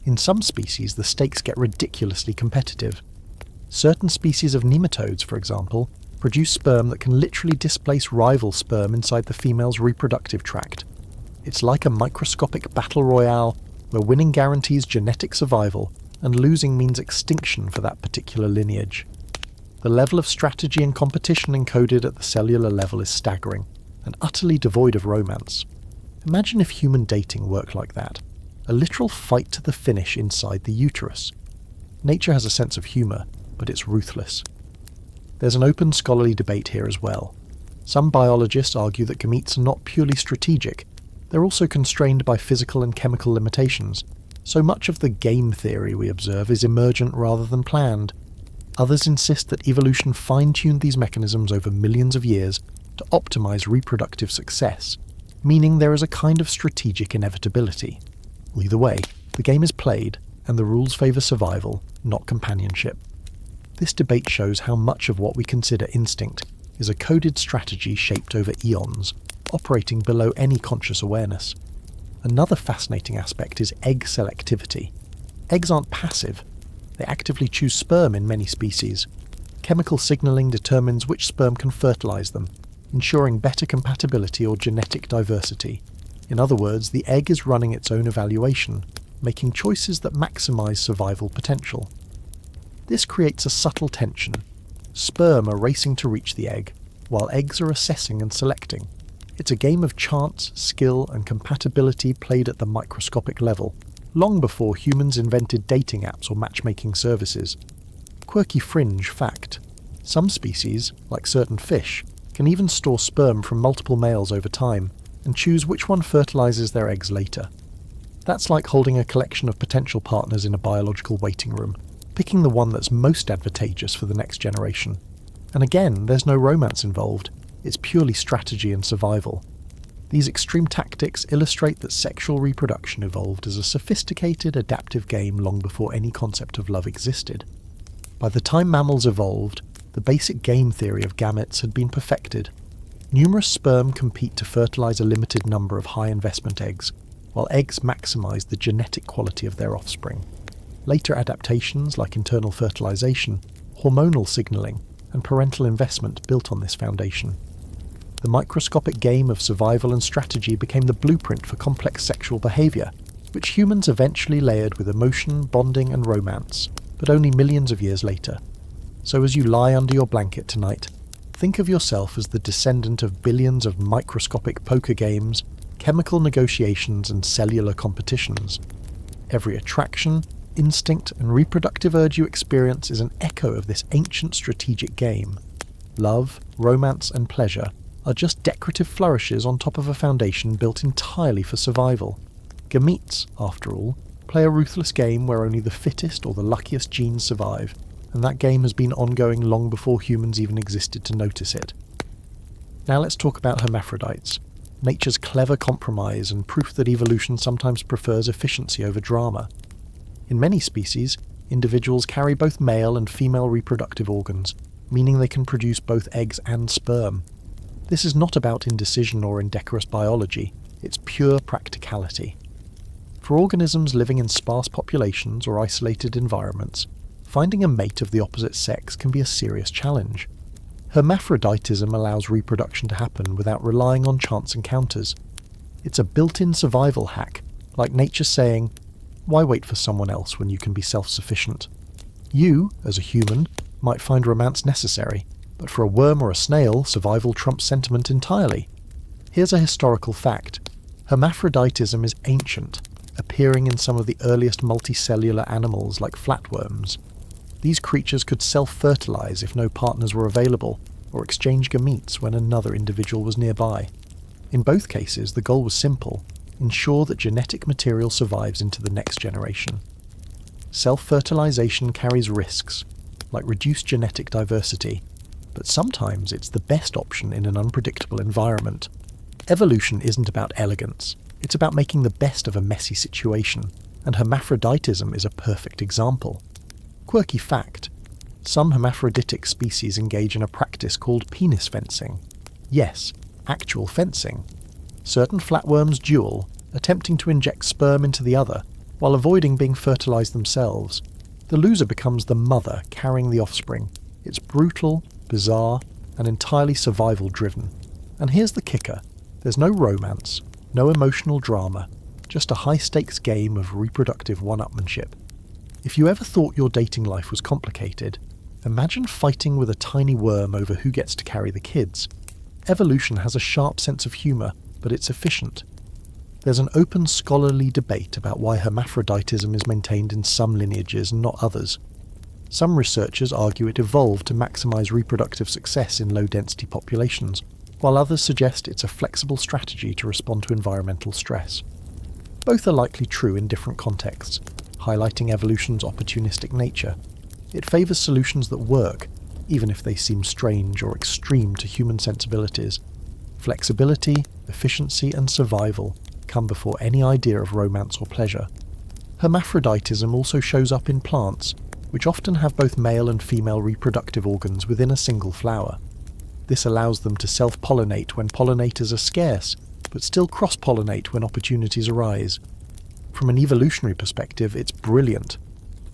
in some species the stakes get ridiculously competitive. Certain species of nematodes, for example, produce sperm that can literally displace rival sperm inside the female's reproductive tract. It's like a microscopic battle royale where winning guarantees genetic survival and losing means extinction for that particular lineage. The level of strategy and competition encoded at the cellular level is staggering and utterly devoid of romance. Imagine if human dating worked like that, a literal fight to the finish inside the uterus. Nature has a sense of humour, but it's ruthless. There's an open scholarly debate here as well. Some biologists argue that gametes are not purely strategic, they're also constrained by physical and chemical limitations, so much of the game theory we observe is emergent rather than planned. Others insist that evolution fine-tuned these mechanisms over millions of years to optimize reproductive success, meaning there is a kind of strategic inevitability. Either way, the game is played, and the rules favour survival, not companionship. This debate shows how much of what we consider instinct is a coded strategy shaped over eons, operating below any conscious awareness. Another fascinating aspect is egg selectivity. Eggs aren't passive. They actively choose sperm in many species. Chemical signalling determines which sperm can fertilize them, ensuring better compatibility or genetic diversity. In other words, the egg is running its own evaluation, making choices that maximize survival potential. This creates a subtle tension. Sperm are racing to reach the egg, while eggs are assessing and selecting. It's a game of chance, skill, and compatibility played at the microscopic level, long before humans invented dating apps or matchmaking services. Quirky fringe fact: some species, like certain fish, can even store sperm from multiple males over time, and choose which one fertilizes their eggs later. That's like holding a collection of potential partners in a biological waiting room, picking the one that's most advantageous for the next generation. And again, there's no romance involved, it's purely strategy and survival. These extreme tactics illustrate that sexual reproduction evolved as a sophisticated, adaptive game long before any concept of love existed. By the time mammals evolved, the basic game theory of gametes had been perfected. Numerous sperm compete to fertilize a limited number of high-investment eggs, while eggs maximize the genetic quality of their offspring. Later adaptations like internal fertilization, hormonal signaling, and parental investment built on this foundation. The microscopic game of survival and strategy became the blueprint for complex sexual behavior, which humans eventually layered with emotion, bonding, and romance, but only millions of years later. So as you lie under your blanket tonight, think of yourself as the descendant of billions of microscopic poker games, chemical negotiations, and cellular competitions. Every attraction, instinct, and reproductive urge you experience is an echo of this ancient strategic game. Love, romance, and pleasure are just decorative flourishes on top of a foundation built entirely for survival. Gametes, after all, play a ruthless game where only the fittest or the luckiest genes survive, and that game has been ongoing long before humans even existed to notice it. Now let's talk about hermaphrodites, nature's clever compromise and proof that evolution sometimes prefers efficiency over drama. In many species, individuals carry both male and female reproductive organs, meaning they can produce both eggs and sperm. This is not about indecision or indecorous biology, it's pure practicality. For organisms living in sparse populations or isolated environments, finding a mate of the opposite sex can be a serious challenge. Hermaphroditism allows reproduction to happen without relying on chance encounters. It's a built-in survival hack, like nature saying, why wait for someone else when you can be self-sufficient? You, as a human, might find romance necessary, but for a worm or a snail, survival trumps sentiment entirely. Here's a historical fact. Hermaphroditism is ancient, appearing in some of the earliest multicellular animals like flatworms. These creatures could self-fertilize if no partners were available, or exchange gametes when another individual was nearby. In both cases, the goal was simple: ensure that genetic material survives into the next generation. Self-fertilization carries risks, like reduced genetic diversity, but sometimes it's the best option in an unpredictable environment. Evolution isn't about elegance, it's about making the best of a messy situation, and hermaphroditism is a perfect example. Quirky fact: some hermaphroditic species engage in a practice called penis fencing. Yes, actual fencing. Certain flatworms duel, attempting to inject sperm into the other, while avoiding being fertilized themselves. The loser becomes the mother carrying the offspring. It's brutal, bizarre, and entirely survival-driven. And here's the kicker: there's no romance, no emotional drama, just a high-stakes game of reproductive one-upmanship. If you ever thought your dating life was complicated, imagine fighting with a tiny worm over who gets to carry the kids. Evolution has a sharp sense of humour, but it's efficient. There's an open scholarly debate about why hermaphroditism is maintained in some lineages and not others. Some researchers argue it evolved to maximise reproductive success in low-density populations, while others suggest it's a flexible strategy to respond to environmental stress. Both are likely true in different contexts, highlighting evolution's opportunistic nature. It favours solutions that work, even if they seem strange or extreme to human sensibilities. Flexibility, efficiency, and survival come before any idea of romance or pleasure. Hermaphroditism also shows up in plants, which often have both male and female reproductive organs within a single flower. This allows them to self-pollinate when pollinators are scarce, but still cross-pollinate when opportunities arise. From an evolutionary perspective, it's brilliant.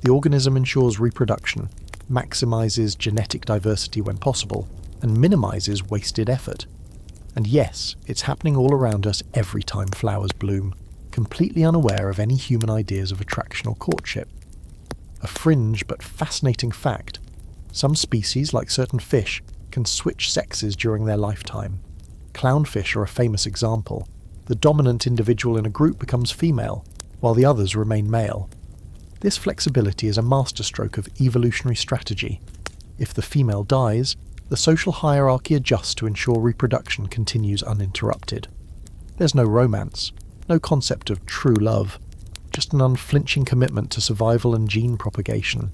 The organism ensures reproduction, maximizes genetic diversity when possible, and minimizes wasted effort. And yes, it's happening all around us every time flowers bloom, completely unaware of any human ideas of attraction or courtship. A fringe but fascinating fact: some species, like certain fish, can switch sexes during their lifetime. Clownfish are a famous example. The dominant individual in a group becomes female, while the others remain male. This flexibility is a masterstroke of evolutionary strategy. If the female dies, the social hierarchy adjusts to ensure reproduction continues uninterrupted. There's no romance, no concept of true love, just an unflinching commitment to survival and gene propagation.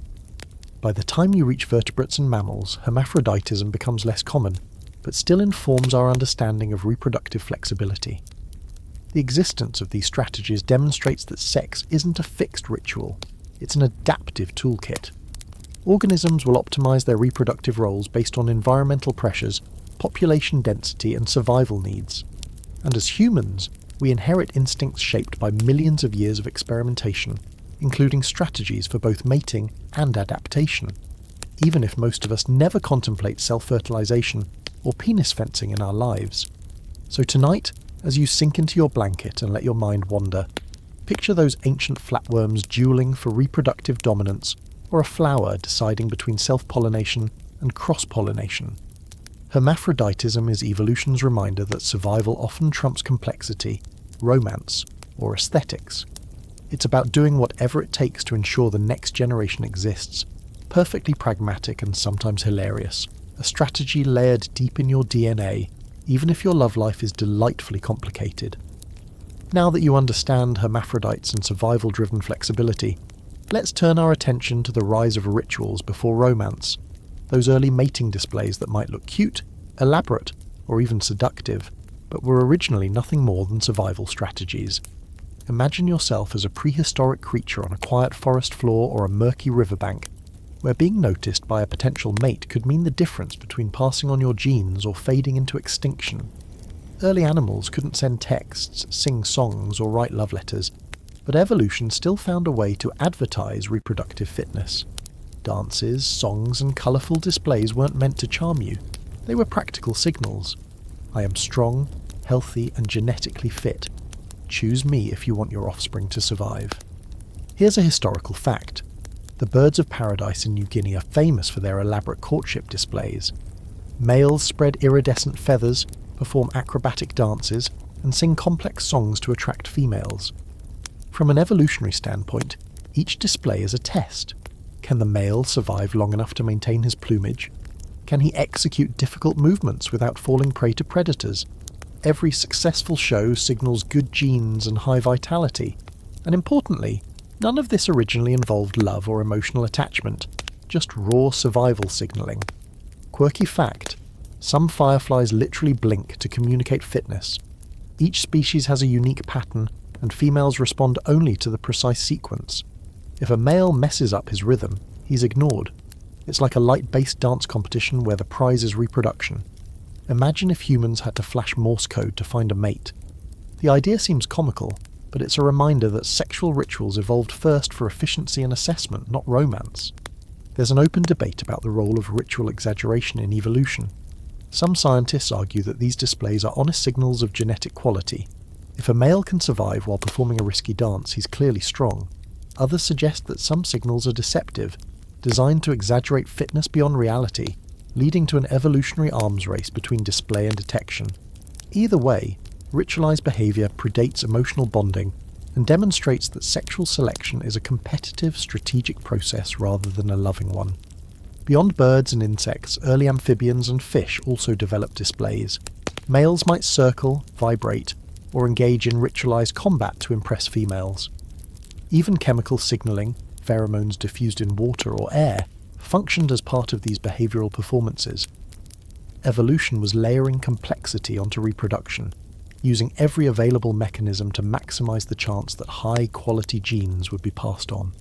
By the time you reach vertebrates and mammals, hermaphroditism becomes less common, but still informs our understanding of reproductive flexibility. The existence of these strategies demonstrates that sex isn't a fixed ritual, it's an adaptive toolkit. Organisms will optimize their reproductive roles based on environmental pressures, population density, and survival needs. And as humans, we inherit instincts shaped by millions of years of experimentation, including strategies for both mating and adaptation, even if most of us never contemplate self-fertilization or penis fencing in our lives. So tonight, as you sink into your blanket and let your mind wander, picture those ancient flatworms dueling for reproductive dominance, or a flower deciding between self-pollination and cross-pollination. Hermaphroditism is evolution's reminder that survival often trumps complexity, romance, or aesthetics. It's about doing whatever it takes to ensure the next generation exists, perfectly pragmatic and sometimes hilarious, a strategy layered deep in your DNA, even if your love life is delightfully complicated. Now that you understand hermaphrodites and survival-driven flexibility, let's turn our attention to the rise of rituals before romance, those early mating displays that might look cute, elaborate, or even seductive, but were originally nothing more than survival strategies. Imagine yourself as a prehistoric creature on a quiet forest floor or a murky riverbank, where being noticed by a potential mate could mean the difference between passing on your genes or fading into extinction. Early animals couldn't send texts, sing songs, or write love letters, but evolution still found a way to advertise reproductive fitness. Dances, songs, and colourful displays weren't meant to charm you. They were practical signals. I am strong, healthy, and genetically fit. Choose me if you want your offspring to survive. Here's a historical fact. The birds of paradise in New Guinea are famous for their elaborate courtship displays. Males spread iridescent feathers, perform acrobatic dances, and sing complex songs to attract females. From an evolutionary standpoint, each display is a test. Can the male survive long enough to maintain his plumage? Can he execute difficult movements without falling prey to predators? Every successful show signals good genes and high vitality. And importantly, none of this originally involved love or emotional attachment, just raw survival signaling. Quirky fact: some fireflies literally blink to communicate fitness. Each species has a unique pattern, and females respond only to the precise sequence. If a male messes up his rhythm, he's ignored. It's like a light-based dance competition where the prize is reproduction. Imagine if humans had to flash Morse code to find a mate. The idea seems comical, but it's a reminder that sexual rituals evolved first for efficiency and assessment, not romance. There's an open debate about the role of ritual exaggeration in evolution. Some scientists argue that these displays are honest signals of genetic quality. If a male can survive while performing a risky dance, he's clearly strong. Others suggest that some signals are deceptive, designed to exaggerate fitness beyond reality, leading to an evolutionary arms race between display and detection. Either way, ritualized behavior predates emotional bonding and demonstrates that sexual selection is a competitive, strategic process rather than a loving one. Beyond birds and insects, early amphibians and fish also developed displays. Males might circle, vibrate, or engage in ritualized combat to impress females. Even chemical signaling, pheromones diffused in water or air, functioned as part of these behavioral performances. Evolution was layering complexity onto reproduction, using every available mechanism to maximize the chance that high-quality genes would be passed on.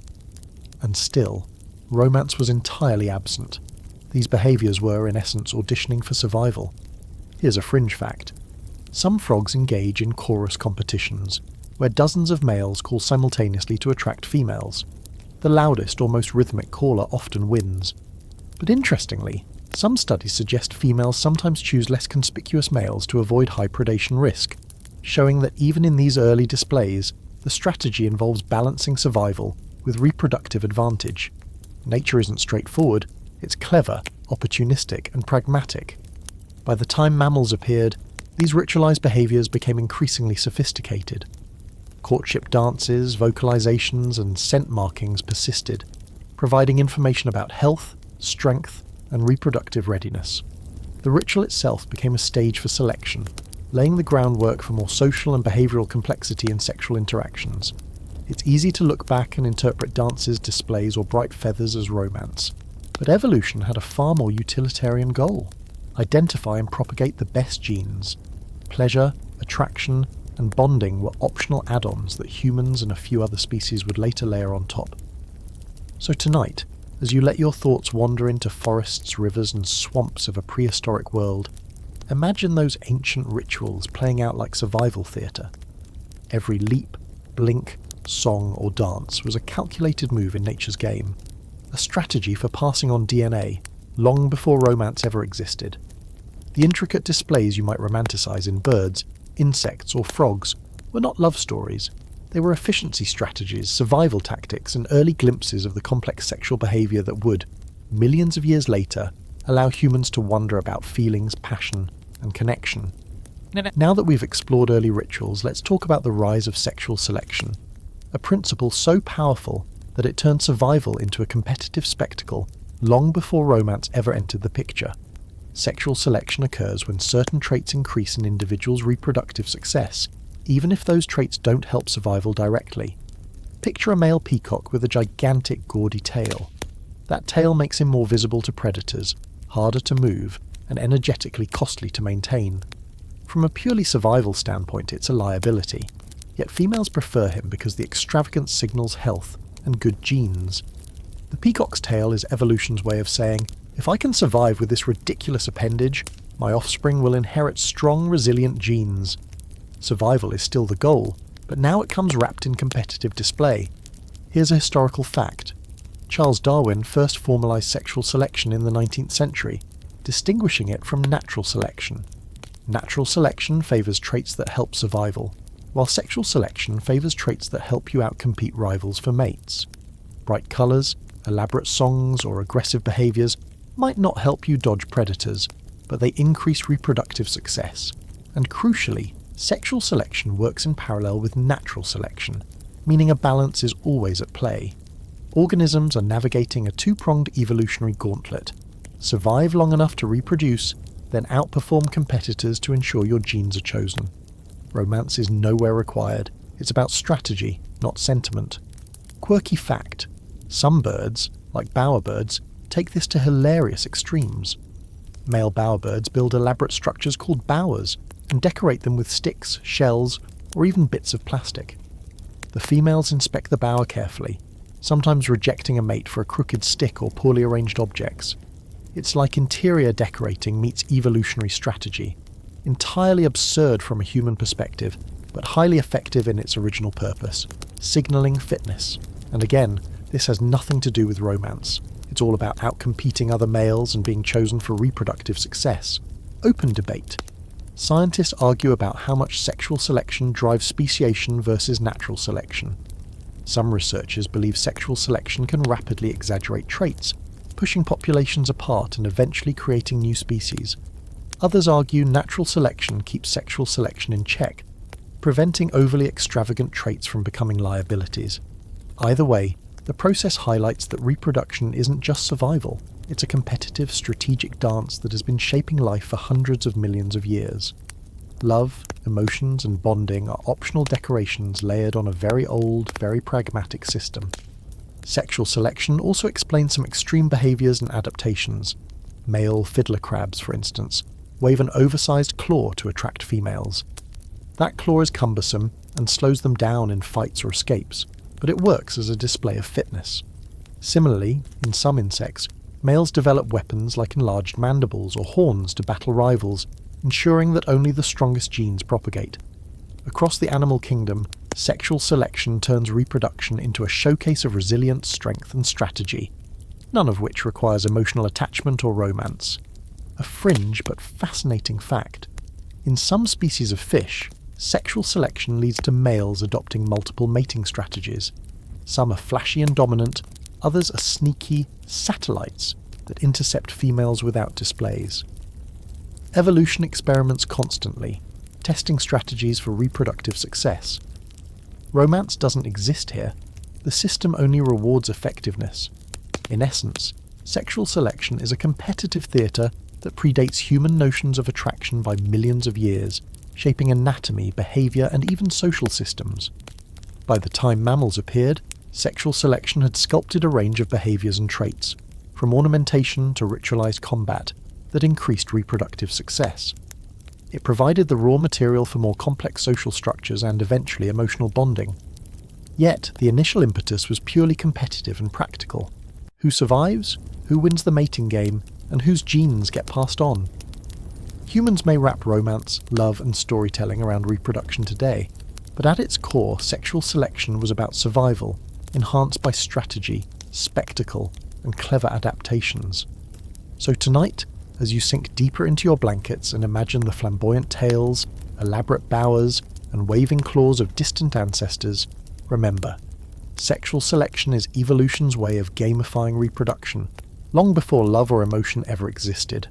And still, romance was entirely absent. These behaviors were, in essence, auditioning for survival. Here's a fringe fact. Some frogs engage in chorus competitions, where dozens of males call simultaneously to attract females. The loudest or most rhythmic caller often wins. But interestingly, some studies suggest females sometimes choose less conspicuous males to avoid high predation risk, showing that even in these early displays, the strategy involves balancing survival with reproductive advantage. Nature isn't straightforward, it's clever, opportunistic, and pragmatic. By the time mammals appeared, these ritualized behaviors became increasingly sophisticated. Courtship dances, vocalizations, and scent markings persisted, providing information about health, strength, and reproductive readiness. The ritual itself became a stage for selection, laying the groundwork for more social and behavioral complexity in sexual interactions. It's easy to look back and interpret dances, displays, or bright feathers as romance, But evolution had a far more utilitarian goal: identify and propagate the best genes. Pleasure, attraction, and bonding were optional add-ons that humans and a few other species would later layer on top. So tonight, as you let your thoughts wander into forests, rivers, and swamps of a prehistoric world, imagine those ancient rituals playing out like survival theatre. Every leap, blink, song, or dance was a calculated move in nature's game, a strategy for passing on DNA long before romance ever existed. The intricate displays you might romanticize in birds, insects, or frogs were not love stories. They were efficiency strategies, survival tactics, and early glimpses of the complex sexual behavior that would, millions of years later, allow humans to wonder about feelings, passion, and connection. Now that we've explored early rituals, let's talk about the rise of sexual selection, a principle so powerful that it turned survival into a competitive spectacle long before romance ever entered the picture. Sexual selection occurs when certain traits increase an individual's reproductive success, even if those traits don't help survival directly. Picture a male peacock with a gigantic, gaudy tail. That tail makes him more visible to predators, harder to move, and energetically costly to maintain. From a purely survival standpoint, it's a liability. Yet females prefer him because the extravagance signals health and good genes. The peacock's tail is evolution's way of saying, if I can survive with this ridiculous appendage, my offspring will inherit strong, resilient genes. Survival is still the goal, but now it comes wrapped in competitive display. Here's a historical fact. Charles Darwin first formalized sexual selection in the 19th century, distinguishing it from natural selection. Natural selection favors traits that help survival, while sexual selection favors traits that help you outcompete rivals for mates. Bright colors, elaborate songs, or aggressive behaviors might not help you dodge predators, but they increase reproductive success. And crucially, sexual selection works in parallel with natural selection, meaning a balance is always at play. Organisms are navigating a two-pronged evolutionary gauntlet. Survive long enough to reproduce, then outperform competitors to ensure your genes are chosen. Romance is nowhere required. It's about strategy, not sentiment. Quirky fact: some birds, like bowerbirds, take this to hilarious extremes. Male bowerbirds build elaborate structures called bowers and decorate them with sticks, shells, or even bits of plastic. The females inspect the bower carefully, sometimes rejecting a mate for a crooked stick or poorly arranged objects. It's like interior decorating meets evolutionary strategy, entirely absurd from a human perspective, but highly effective in its original purpose, signaling fitness. And again, this has nothing to do with romance. It's all about outcompeting other males and being chosen for reproductive success. Open debate. Scientists argue about how much sexual selection drives speciation versus natural selection. Some researchers believe sexual selection can rapidly exaggerate traits, pushing populations apart and eventually creating new species. Others argue natural selection keeps sexual selection in check, preventing overly extravagant traits from becoming liabilities. Either way, the process highlights that reproduction isn't just survival, it's a competitive, strategic dance that has been shaping life for hundreds of millions of years. Love, emotions, and bonding are optional decorations layered on a very old, very pragmatic system. Sexual selection also explains some extreme behaviors and adaptations. Male fiddler crabs, for instance, wave an oversized claw to attract females. That claw is cumbersome and slows them down in fights or escapes, but it works as a display of fitness. Similarly, in some insects, males develop weapons like enlarged mandibles or horns to battle rivals, ensuring that only the strongest genes propagate. Across the animal kingdom, sexual selection turns reproduction into a showcase of resilience, strength, and strategy, none of which requires emotional attachment or romance. A fringe but fascinating fact: in some species of fish, sexual selection leads to males adopting multiple mating strategies. Some are flashy and dominant, others are sneaky satellites that intercept females without displays. Evolution experiments constantly, testing strategies for reproductive success. Romance doesn't exist here. The system only rewards effectiveness. In essence, sexual selection is a competitive theatre that predates human notions of attraction by millions of years, shaping anatomy, behaviour, and even social systems. By the time mammals appeared, sexual selection had sculpted a range of behaviours and traits, from ornamentation to ritualized combat, that increased reproductive success. It provided the raw material for more complex social structures and eventually emotional bonding. Yet, the initial impetus was purely competitive and practical. Who survives, who wins the mating game, and whose genes get passed on. Humans may wrap romance, love, and storytelling around reproduction today, but at its core, sexual selection was about survival, enhanced by strategy, spectacle, and clever adaptations. So tonight, as you sink deeper into your blankets and imagine the flamboyant tails, elaborate bowers, and waving claws of distant ancestors, remember, sexual selection is evolution's way of gamifying reproduction, long before love or emotion ever existed.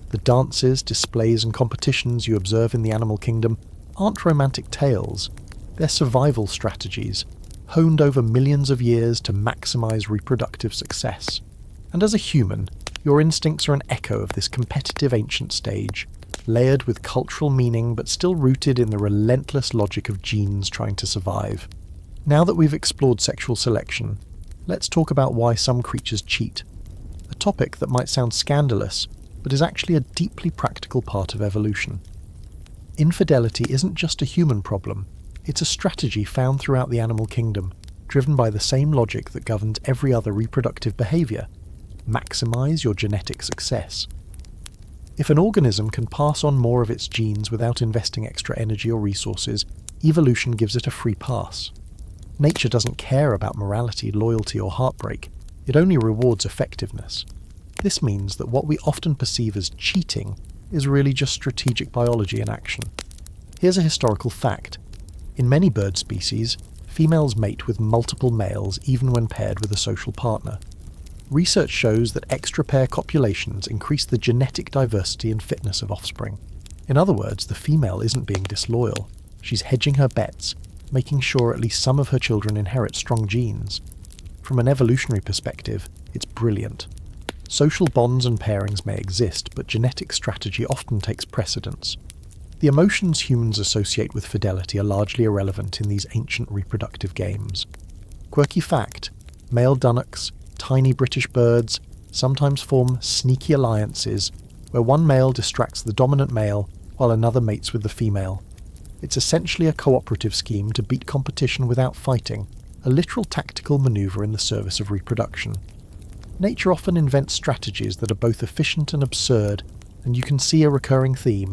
The dances, displays, and competitions you observe in the animal kingdom aren't romantic tales, they're survival strategies, honed over millions of years to maximize reproductive success. And as a human, your instincts are an echo of this competitive ancient stage, layered with cultural meaning but still rooted in the relentless logic of genes trying to survive. Now that we've explored sexual selection, let's talk about why some creatures cheat. A topic that might sound scandalous, but is actually a deeply practical part of evolution. Infidelity isn't just a human problem, it's a strategy found throughout the animal kingdom, driven by the same logic that governs every other reproductive behaviour: maximize your genetic success. If an organism can pass on more of its genes without investing extra energy or resources, evolution gives it a free pass. Nature doesn't care about morality, loyalty, or heartbreak. It only rewards effectiveness. This means that what we often perceive as cheating is really just strategic biology in action. Here's a historical fact. In many bird species, females mate with multiple males even when paired with a social partner. Research shows that extra-pair copulations increase the genetic diversity and fitness of offspring. In other words, the female isn't being disloyal. She's hedging her bets, making sure at least some of her children inherit strong genes. From an evolutionary perspective, it's brilliant. Social bonds and pairings may exist, but genetic strategy often takes precedence. The emotions humans associate with fidelity are largely irrelevant in these ancient reproductive games. Quirky fact: male dunnocks, tiny British birds, sometimes form sneaky alliances where one male distracts the dominant male while another mates with the female. It's essentially a cooperative scheme to beat competition without fighting, a literal tactical maneuver in the service of reproduction. Nature often invents strategies that are both efficient and absurd, and you can see a recurring theme.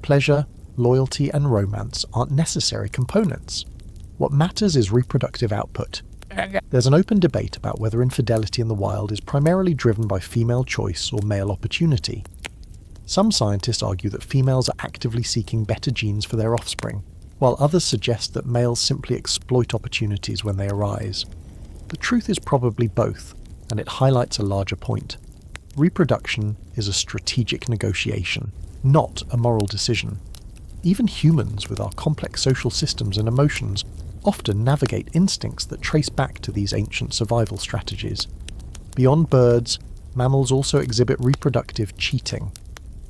Pleasure, loyalty, and romance aren't necessary components. What matters is reproductive output. There's an open debate about whether infidelity in the wild is primarily driven by female choice or male opportunity. Some scientists argue that females are actively seeking better genes for their offspring, while others suggest that males simply exploit opportunities when they arise. The truth is probably both, and it highlights a larger point. Reproduction is a strategic negotiation, not a moral decision. Even humans, with our complex social systems and emotions, often navigate instincts that trace back to these ancient survival strategies. Beyond birds, mammals also exhibit reproductive cheating.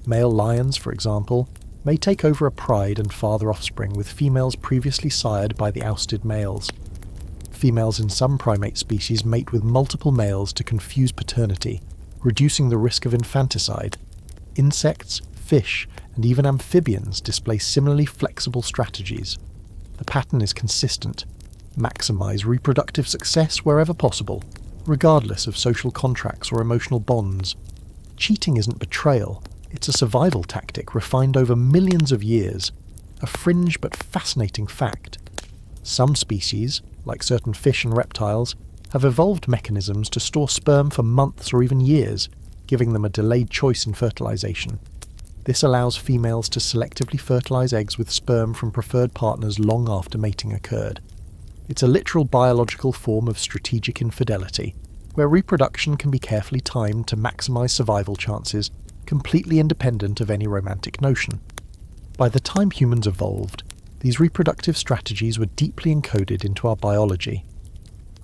Male lions, for example, may take over a pride and father offspring with females previously sired by the ousted males. Females in some primate species mate with multiple males to confuse paternity, reducing the risk of infanticide. Insects, fish, and even amphibians display similarly flexible strategies. The pattern is consistent: maximize reproductive success wherever possible, regardless of social contracts or emotional bonds. Cheating isn't betrayal, it's a survival tactic refined over millions of years, a fringe but fascinating fact. Some species, like certain fish and reptiles, have evolved mechanisms to store sperm for months or even years, giving them a delayed choice in fertilization. This allows females to selectively fertilize eggs with sperm from preferred partners long after mating occurred. It's a literal biological form of strategic infidelity, where reproduction can be carefully timed to maximize survival chances, completely independent of any romantic notion. By the time humans evolved, these reproductive strategies were deeply encoded into our biology.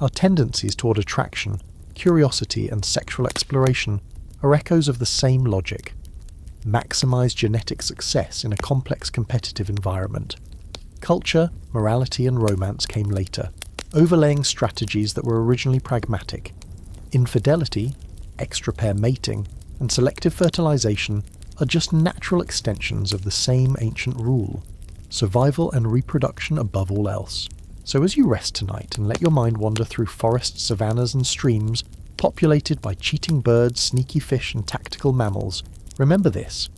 Our tendencies toward attraction, curiosity, and sexual exploration are echoes of the same logic. Maximize genetic success in a complex competitive environment. Culture, morality, and romance came later, overlaying strategies that were originally pragmatic. Infidelity, extra-pair mating, and selective fertilization are just natural extensions of the same ancient rule: survival and reproduction above all else. So as you rest tonight and let your mind wander through forests, savannas and streams populated by cheating birds, sneaky fish and tactical mammals, remember this: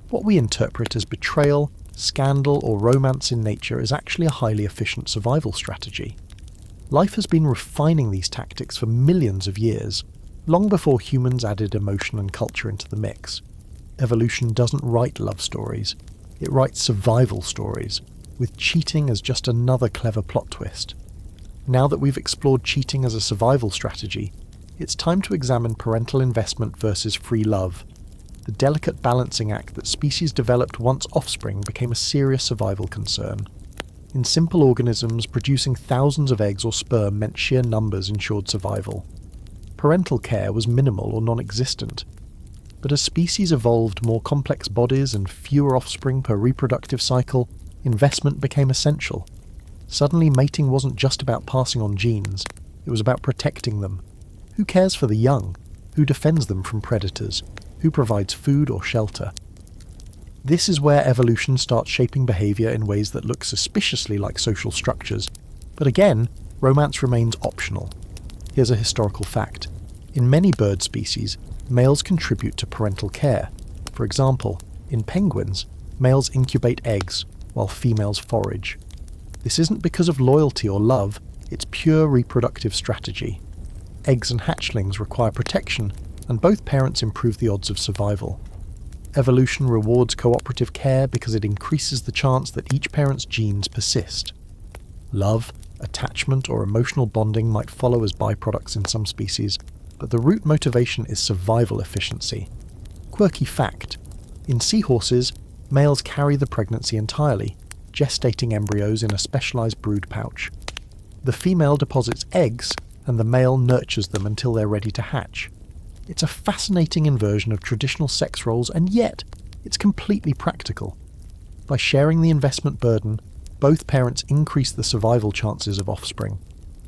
what we interpret as betrayal, scandal or romance in nature is actually a highly efficient survival strategy. Life has been refining these tactics for millions of years, long before humans added emotion and culture into the mix. Evolution doesn't write love stories, it writes survival stories, with cheating as just another clever plot twist. Now that we've explored cheating as a survival strategy, it's time to examine parental investment versus free love, the delicate balancing act that species developed once offspring became a serious survival concern. In simple organisms, producing thousands of eggs or sperm meant sheer numbers ensured survival. Parental care was minimal or non-existent. But as species evolved more complex bodies and fewer offspring per reproductive cycle, investment became essential. Suddenly, mating wasn't just about passing on genes, it was about protecting them. Who cares for the young? Who defends them from predators? Who provides food or shelter? This is where evolution starts shaping behaviour in ways that look suspiciously like social structures. But again, romance remains optional. Here's a historical fact. In many bird species, males contribute to parental care. For example, in penguins, males incubate eggs, while females forage. This isn't because of loyalty or love, it's pure reproductive strategy. Eggs and hatchlings require protection, and both parents improve the odds of survival. Evolution rewards cooperative care because it increases the chance that each parent's genes persist. Love, attachment, or emotional bonding might follow as byproducts in some species, but the root motivation is survival efficiency. Quirky fact: in seahorses, males carry the pregnancy entirely, gestating embryos in a specialized brood pouch. The female deposits eggs, and the male nurtures them until they're ready to hatch. It's a fascinating inversion of traditional sex roles, and yet it's completely practical. By sharing the investment burden, both parents increase the survival chances of offspring.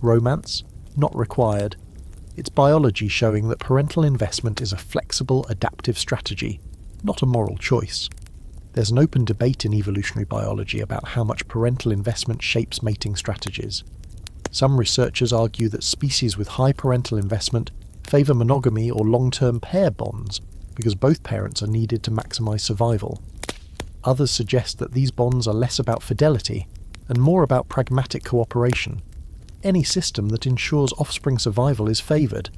Romance? Not required. It's biology showing that parental investment is a flexible, adaptive strategy, not a moral choice. There's an open debate in evolutionary biology about how much parental investment shapes mating strategies. Some researchers argue that species with high parental investment favour monogamy or long-term pair bonds because both parents are needed to maximise survival. Others suggest that these bonds are less about fidelity and more about pragmatic cooperation. Any system that ensures offspring survival is favoured.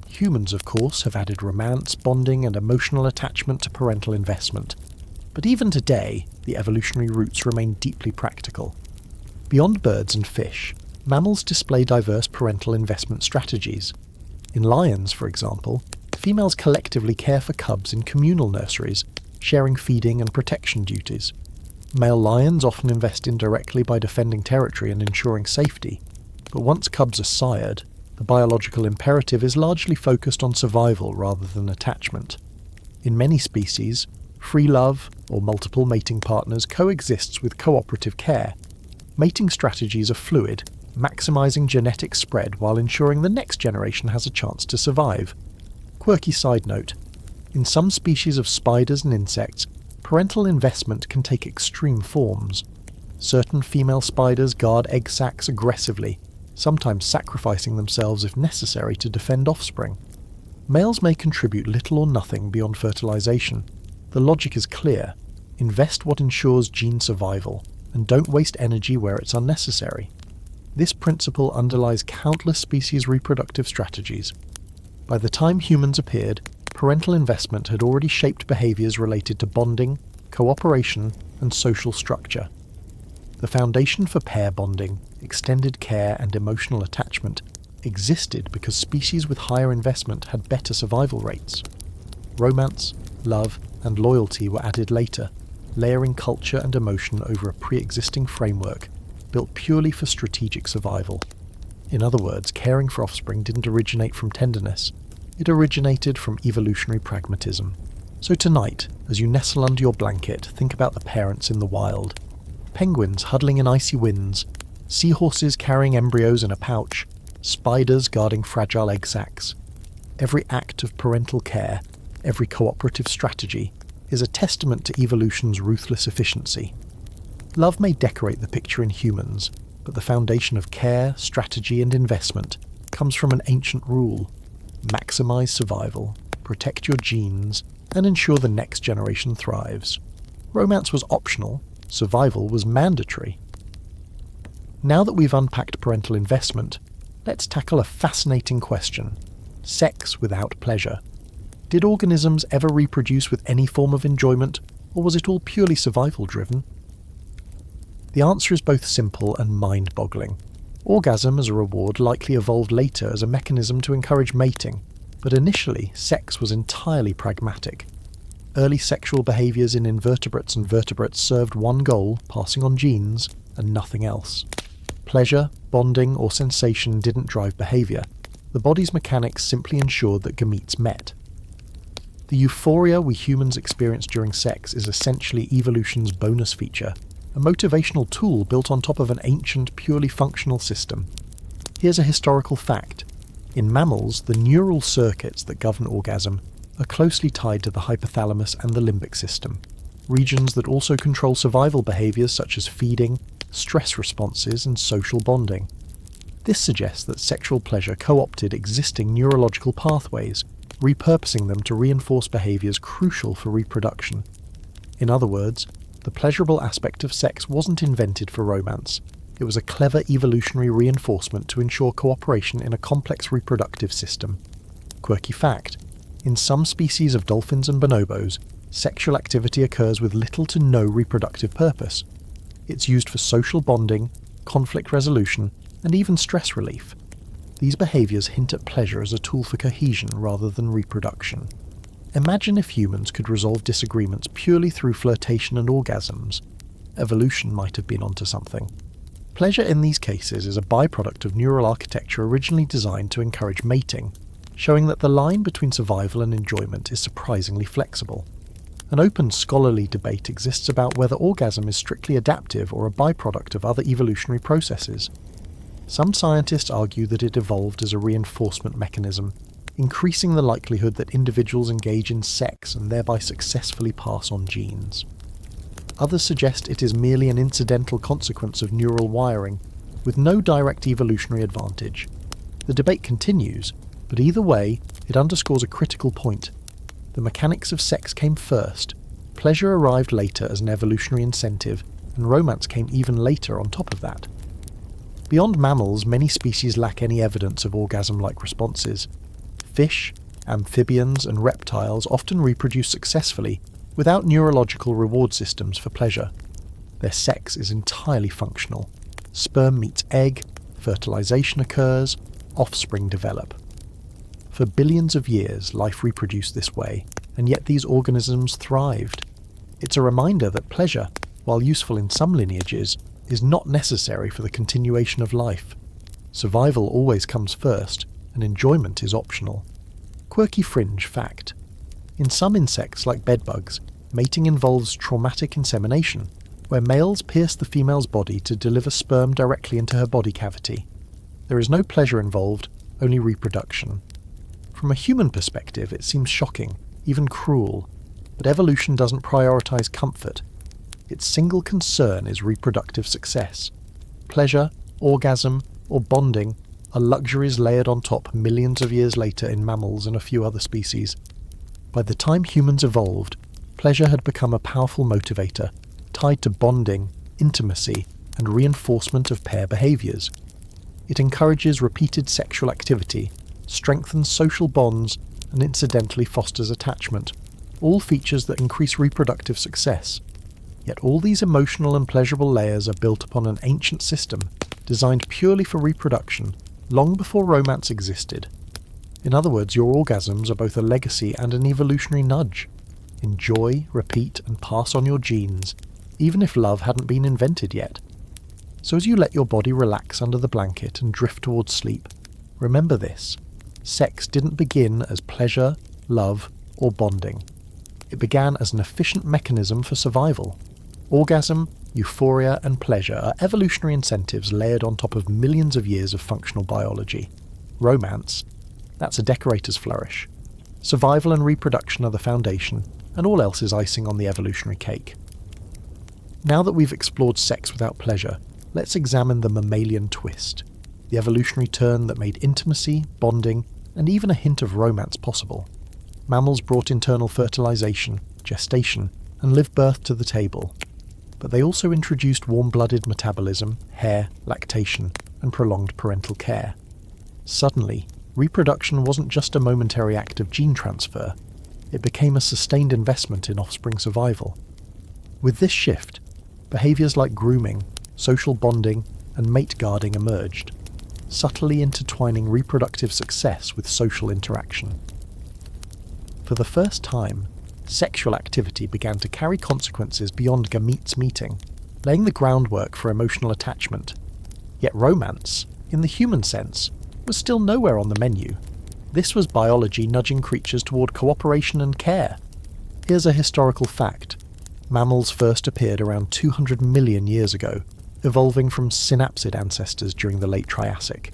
Humans, of course, have added romance, bonding and emotional attachment to parental investment. But even today, the evolutionary roots remain deeply practical. Beyond birds and fish, mammals display diverse parental investment strategies. In lions, for example, females collectively care for cubs in communal nurseries, sharing feeding and protection duties. Male lions often invest indirectly by defending territory and ensuring safety, but once cubs are sired, the biological imperative is largely focused on survival rather than attachment. In many species, free love, or multiple mating partners, coexists with cooperative care. Mating strategies are fluid, maximising genetic spread while ensuring the next generation has a chance to survive. Quirky side note: in some species of spiders and insects, parental investment can take extreme forms. Certain female spiders guard egg sacs aggressively, sometimes sacrificing themselves if necessary to defend offspring. Males may contribute little or nothing beyond fertilization. The logic is clear: invest what ensures gene survival, and don't waste energy where it's unnecessary. This principle underlies countless species' reproductive strategies. By the time humans appeared, parental investment had already shaped behaviours related to bonding, cooperation, and social structure. The foundation for pair bonding, extended care, and emotional attachment existed because species with higher investment had better survival rates. Romance, love, and loyalty were added later, layering culture and emotion over a pre-existing framework built purely for strategic survival. In other words, caring for offspring didn't originate from tenderness, it originated from evolutionary pragmatism. So tonight, as you nestle under your blanket, think about the parents in the wild. Penguins huddling in icy winds, seahorses carrying embryos in a pouch, spiders guarding fragile egg sacs. Every act of parental care, every cooperative strategy, is a testament to evolution's ruthless efficiency. Love may decorate the picture in humans, but the foundation of care, strategy, and investment comes from an ancient rule: maximize survival, protect your genes, and ensure the next generation thrives. Romance was optional, survival was mandatory. Now that we've unpacked parental investment, let's tackle a fascinating question: sex without pleasure. Did organisms ever reproduce with any form of enjoyment, or was it all purely survival-driven? The answer is both simple and mind-boggling. Orgasm as a reward likely evolved later as a mechanism to encourage mating, but initially sex was entirely pragmatic. Early sexual behaviours in invertebrates and vertebrates served one goal, passing on genes, and nothing else. Pleasure, bonding, or sensation didn't drive behaviour. The body's mechanics simply ensured that gametes met. The euphoria we humans experience during sex is essentially evolution's bonus feature, a motivational tool built on top of an ancient, purely functional system. Here's a historical fact. In mammals, the neural circuits that govern orgasm are closely tied to the hypothalamus and the limbic system, regions that also control survival behaviours such as feeding, stress responses, and social bonding. This suggests that sexual pleasure co-opted existing neurological pathways, repurposing them to reinforce behaviours crucial for reproduction. In other words, the pleasurable aspect of sex wasn't invented for romance. It was a clever evolutionary reinforcement to ensure cooperation in a complex reproductive system. Quirky fact: in some species of dolphins and bonobos, sexual activity occurs with little to no reproductive purpose. It's used for social bonding, conflict resolution, and even stress relief. These behaviours hint at pleasure as a tool for cohesion rather than reproduction. Imagine if humans could resolve disagreements purely through flirtation and orgasms. Evolution might have been onto something. Pleasure in these cases is a byproduct of neural architecture originally designed to encourage mating, showing that the line between survival and enjoyment is surprisingly flexible. An open scholarly debate exists about whether orgasm is strictly adaptive or a byproduct of other evolutionary processes. Some scientists argue that it evolved as a reinforcement mechanism, increasing the likelihood that individuals engage in sex and thereby successfully pass on genes. Others suggest it is merely an incidental consequence of neural wiring, with no direct evolutionary advantage. The debate continues, but either way, it underscores a critical point. The mechanics of sex came first, pleasure arrived later as an evolutionary incentive, and romance came even later on top of that. Beyond mammals, many species lack any evidence of orgasm-like responses. Fish, amphibians, and reptiles often reproduce successfully without neurological reward systems for pleasure. Their sex is entirely functional. Sperm meets egg, fertilization occurs, offspring develop. For billions of years, life reproduced this way, and yet these organisms thrived. It's a reminder that pleasure, while useful in some lineages, is not necessary for the continuation of life. Survival always comes first, and enjoyment is optional. Quirky fringe fact: in some insects like bedbugs, mating involves traumatic insemination, where males pierce the female's body to deliver sperm directly into her body cavity. There is no pleasure involved, only reproduction. From a human perspective, it seems shocking, even cruel, but evolution doesn't prioritize comfort. Its single concern is reproductive success. Pleasure, orgasm, or bonding are luxuries layered on top millions of years later in mammals and a few other species. By the time humans evolved, pleasure had become a powerful motivator, tied to bonding, intimacy, and reinforcement of pair behaviors. It encourages repeated sexual activity, strengthens social bonds, and incidentally fosters attachment, all features that increase reproductive success. Yet all these emotional and pleasurable layers are built upon an ancient system designed purely for reproduction, long before romance existed. In other words, your orgasms are both a legacy and an evolutionary nudge. Enjoy, repeat, and pass on your genes, even if love hadn't been invented yet. So as you let your body relax under the blanket and drift towards sleep, remember this: sex didn't begin as pleasure, love, or bonding. It began as an efficient mechanism for survival. Orgasm, euphoria, and pleasure are evolutionary incentives layered on top of millions of years of functional biology. Romance, That's a decorator's flourish. Survival and reproduction are the foundation, and all else is icing on the evolutionary cake. Now that we've explored sex without pleasure, let's examine the mammalian twist, the evolutionary turn that made intimacy, bonding, and even a hint of romance possible. Mammals brought internal fertilization, gestation, and live birth to the table. But they also introduced warm-blooded metabolism, hair, lactation, and prolonged parental care. Suddenly, reproduction wasn't just a momentary act of gene transfer, it became a sustained investment in offspring survival. With this shift, behaviors like grooming, social bonding, and mate guarding emerged, subtly intertwining reproductive success with social interaction. For the first time, sexual activity began to carry consequences beyond gametes meeting, laying the groundwork for emotional attachment. Yet romance, in the human sense, was still nowhere on the menu. This was biology nudging creatures toward cooperation and care. Here's a historical fact. Mammals first appeared around 200 million years ago, evolving from synapsid ancestors during the late Triassic.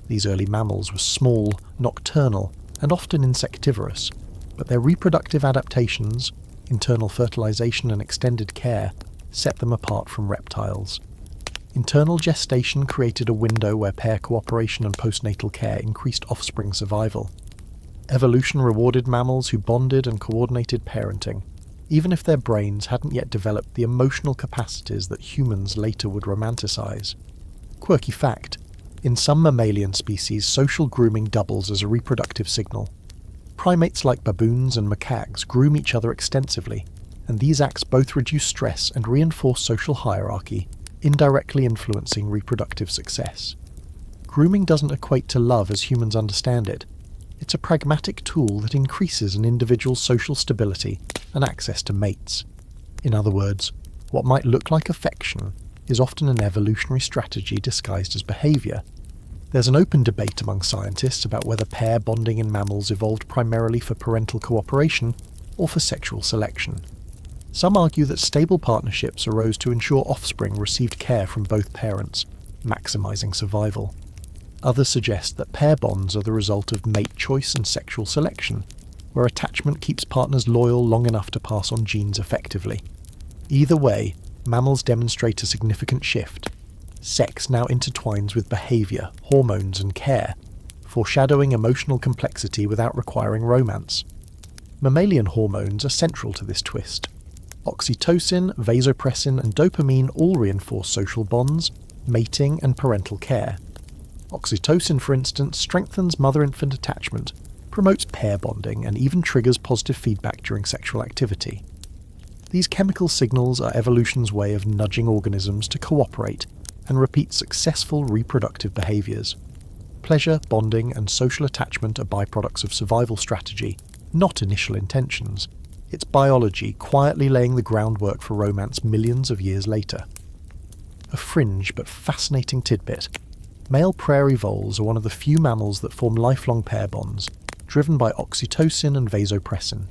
These early mammals were small, nocturnal, and often insectivorous, but their reproductive adaptations, internal fertilization and extended care, set them apart from reptiles. Internal gestation created a window where pair cooperation and postnatal care increased offspring survival. Evolution rewarded mammals who bonded and coordinated parenting, even if their brains hadn't yet developed the emotional capacities that humans later would romanticize. Quirky fact: in some mammalian species, social grooming doubles as a reproductive signal. Primates like baboons and macaques groom each other extensively, and these acts both reduce stress and reinforce social hierarchy, indirectly influencing reproductive success. Grooming doesn't equate to love as humans understand it. It's a pragmatic tool that increases an individual's social stability and access to mates. In other words, what might look like affection is often an evolutionary strategy disguised as behavior. There's an open debate among scientists about whether pair bonding in mammals evolved primarily for parental cooperation or for sexual selection. Some argue that stable partnerships arose to ensure offspring received care from both parents, maximizing survival. Others suggest that pair bonds are the result of mate choice and sexual selection, where attachment keeps partners loyal long enough to pass on genes effectively. Either way, mammals demonstrate a significant shift. Sex now intertwines with behavior, hormones, and care, foreshadowing emotional complexity without requiring romance. Mammalian hormones are central to this twist. Oxytocin, vasopressin, and dopamine all reinforce social bonds, mating, and parental care. Oxytocin, for instance, strengthens mother-infant attachment, promotes pair bonding, and even triggers positive feedback during sexual activity. These chemical signals are evolution's way of nudging organisms to cooperate and repeat successful reproductive behaviors. Pleasure, bonding, and social attachment are byproducts of survival strategy, not initial intentions. It's biology quietly laying the groundwork for romance millions of years later. A fringe but fascinating tidbit. Male prairie voles are one of the few mammals that form lifelong pair bonds, driven by oxytocin and vasopressin.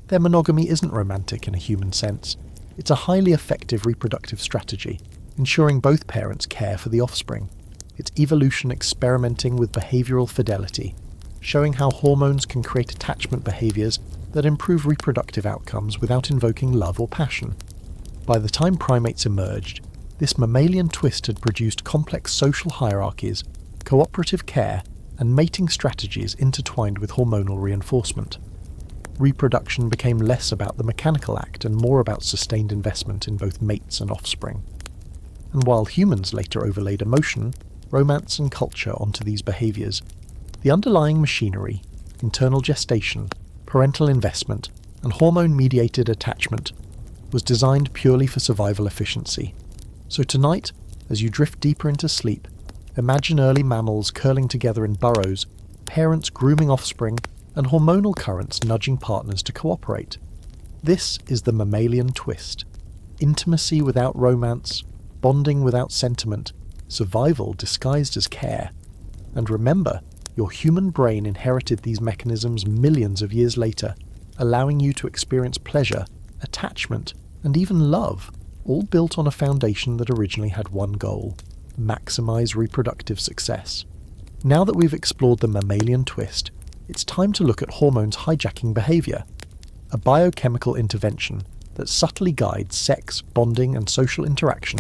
Their monogamy isn't romantic in a human sense. It's a highly effective reproductive strategy, ensuring both parents care for the offspring. It's evolution experimenting with behavioral fidelity, showing how hormones can create attachment behaviors that improve reproductive outcomes without invoking love or passion. By the time primates emerged, this mammalian twist had produced complex social hierarchies, cooperative care, and mating strategies intertwined with hormonal reinforcement. Reproduction became less about the mechanical act and more about sustained investment in both mates and offspring. And while humans later overlaid emotion, romance, and culture onto these behaviors, the underlying machinery, internal gestation, parental investment, and hormone-mediated attachment, was designed purely for survival efficiency. So tonight, as you drift deeper into sleep, imagine early mammals curling together in burrows, parents grooming offspring, and hormonal currents nudging partners to cooperate. This is the mammalian twist. Intimacy without romance, bonding without sentiment, survival disguised as care. And remember, your human brain inherited these mechanisms millions of years later, allowing you to experience pleasure, attachment, and even love, all built on a foundation that originally had one goal: maximize reproductive success. Now that we've explored the mammalian twist, it's time to look at hormones hijacking behaviour, a biochemical intervention that subtly guides sex, bonding and social interaction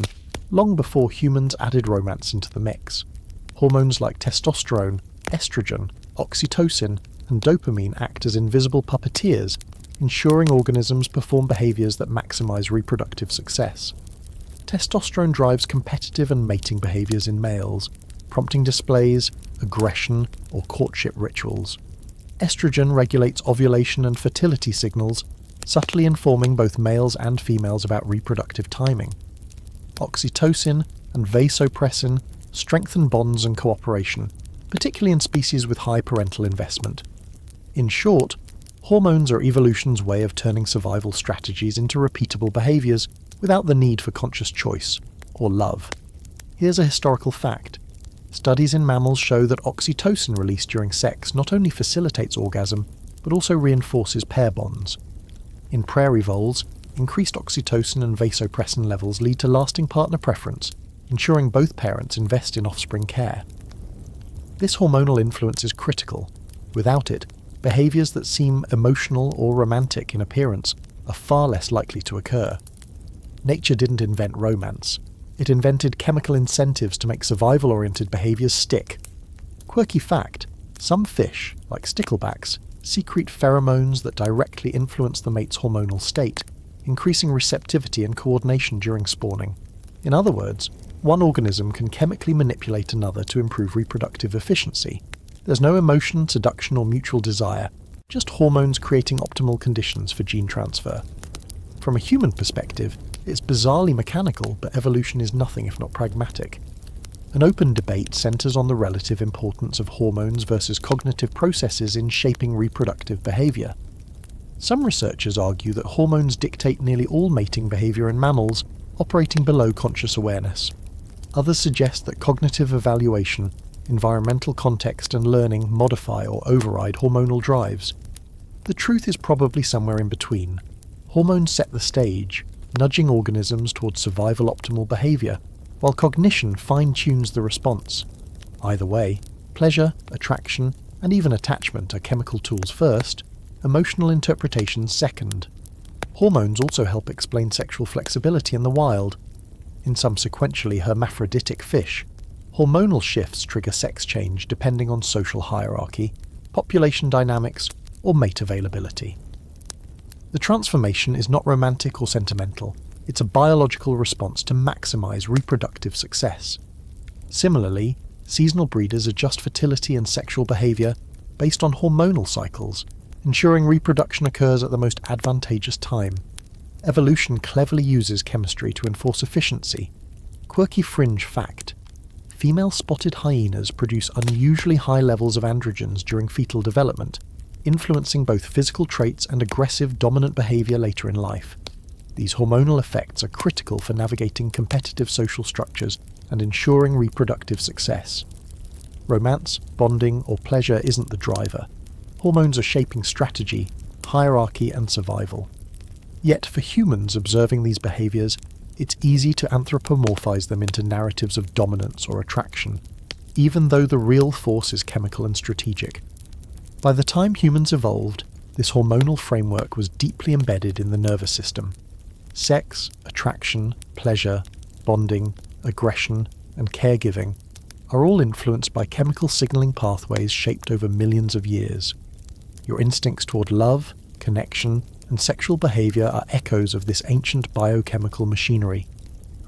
long before humans added romance into the mix. Hormones like testosterone, estrogen, oxytocin and dopamine act as invisible puppeteers, ensuring organisms perform behaviours that maximise reproductive success. Testosterone drives competitive and mating behaviours in males, prompting displays, aggression or courtship rituals. Estrogen regulates ovulation and fertility signals, subtly informing both males and females about reproductive timing. Oxytocin and vasopressin strengthen bonds and cooperation, particularly in species with high parental investment. In short, hormones are evolution's way of turning survival strategies into repeatable behaviours without the need for conscious choice or love. Here's a historical fact. Studies in mammals show that oxytocin released during sex not only facilitates orgasm, but also reinforces pair bonds. In prairie voles, increased oxytocin and vasopressin levels lead to lasting partner preference, ensuring both parents invest in offspring care. This hormonal influence is critical. Without it, behaviours that seem emotional or romantic in appearance are far less likely to occur. Nature didn't invent romance. It invented chemical incentives to make survival-oriented behaviours stick. Quirky fact, some fish, like sticklebacks, secrete pheromones that directly influence the mate's hormonal state, increasing receptivity and coordination during spawning. In other words, one organism can chemically manipulate another to improve reproductive efficiency. There's no emotion, seduction or mutual desire, just hormones creating optimal conditions for gene transfer. From a human perspective, it's bizarrely mechanical, but evolution is nothing if not pragmatic. An open debate centres on the relative importance of hormones versus cognitive processes in shaping reproductive behaviour. Some researchers argue that hormones dictate nearly all mating behaviour in mammals, operating below conscious awareness. Others suggest that cognitive evaluation, environmental context and learning modify or override hormonal drives. The truth is probably somewhere in between. Hormones set the stage, nudging organisms towards survival-optimal behaviour, while cognition fine-tunes the response. Either way, pleasure, attraction, and even attachment are chemical tools first, emotional interpretations second. Hormones also help explain sexual flexibility in the wild. In some sequentially hermaphroditic fish, hormonal shifts trigger sex change depending on social hierarchy, population dynamics, or mate availability. The transformation is not romantic or sentimental, it's a biological response to maximise reproductive success. Similarly, seasonal breeders adjust fertility and sexual behaviour based on hormonal cycles, ensuring reproduction occurs at the most advantageous time. Evolution cleverly uses chemistry to enforce efficiency. Quirky fringe fact: female spotted hyenas produce unusually high levels of androgens during fetal development, influencing both physical traits and aggressive dominant behaviour later in life. These hormonal effects are critical for navigating competitive social structures and ensuring reproductive success. Romance, bonding, or pleasure isn't the driver. Hormones are shaping strategy, hierarchy, and survival. Yet for humans observing these behaviours, it's easy to anthropomorphise them into narratives of dominance or attraction, even though the real force is chemical and strategic. By the time humans evolved, this hormonal framework was deeply embedded in the nervous system. Sex, attraction, pleasure, bonding, aggression, and caregiving are all influenced by chemical signalling pathways shaped over millions of years. Your instincts toward love, connection, and sexual behaviour are echoes of this ancient biochemical machinery,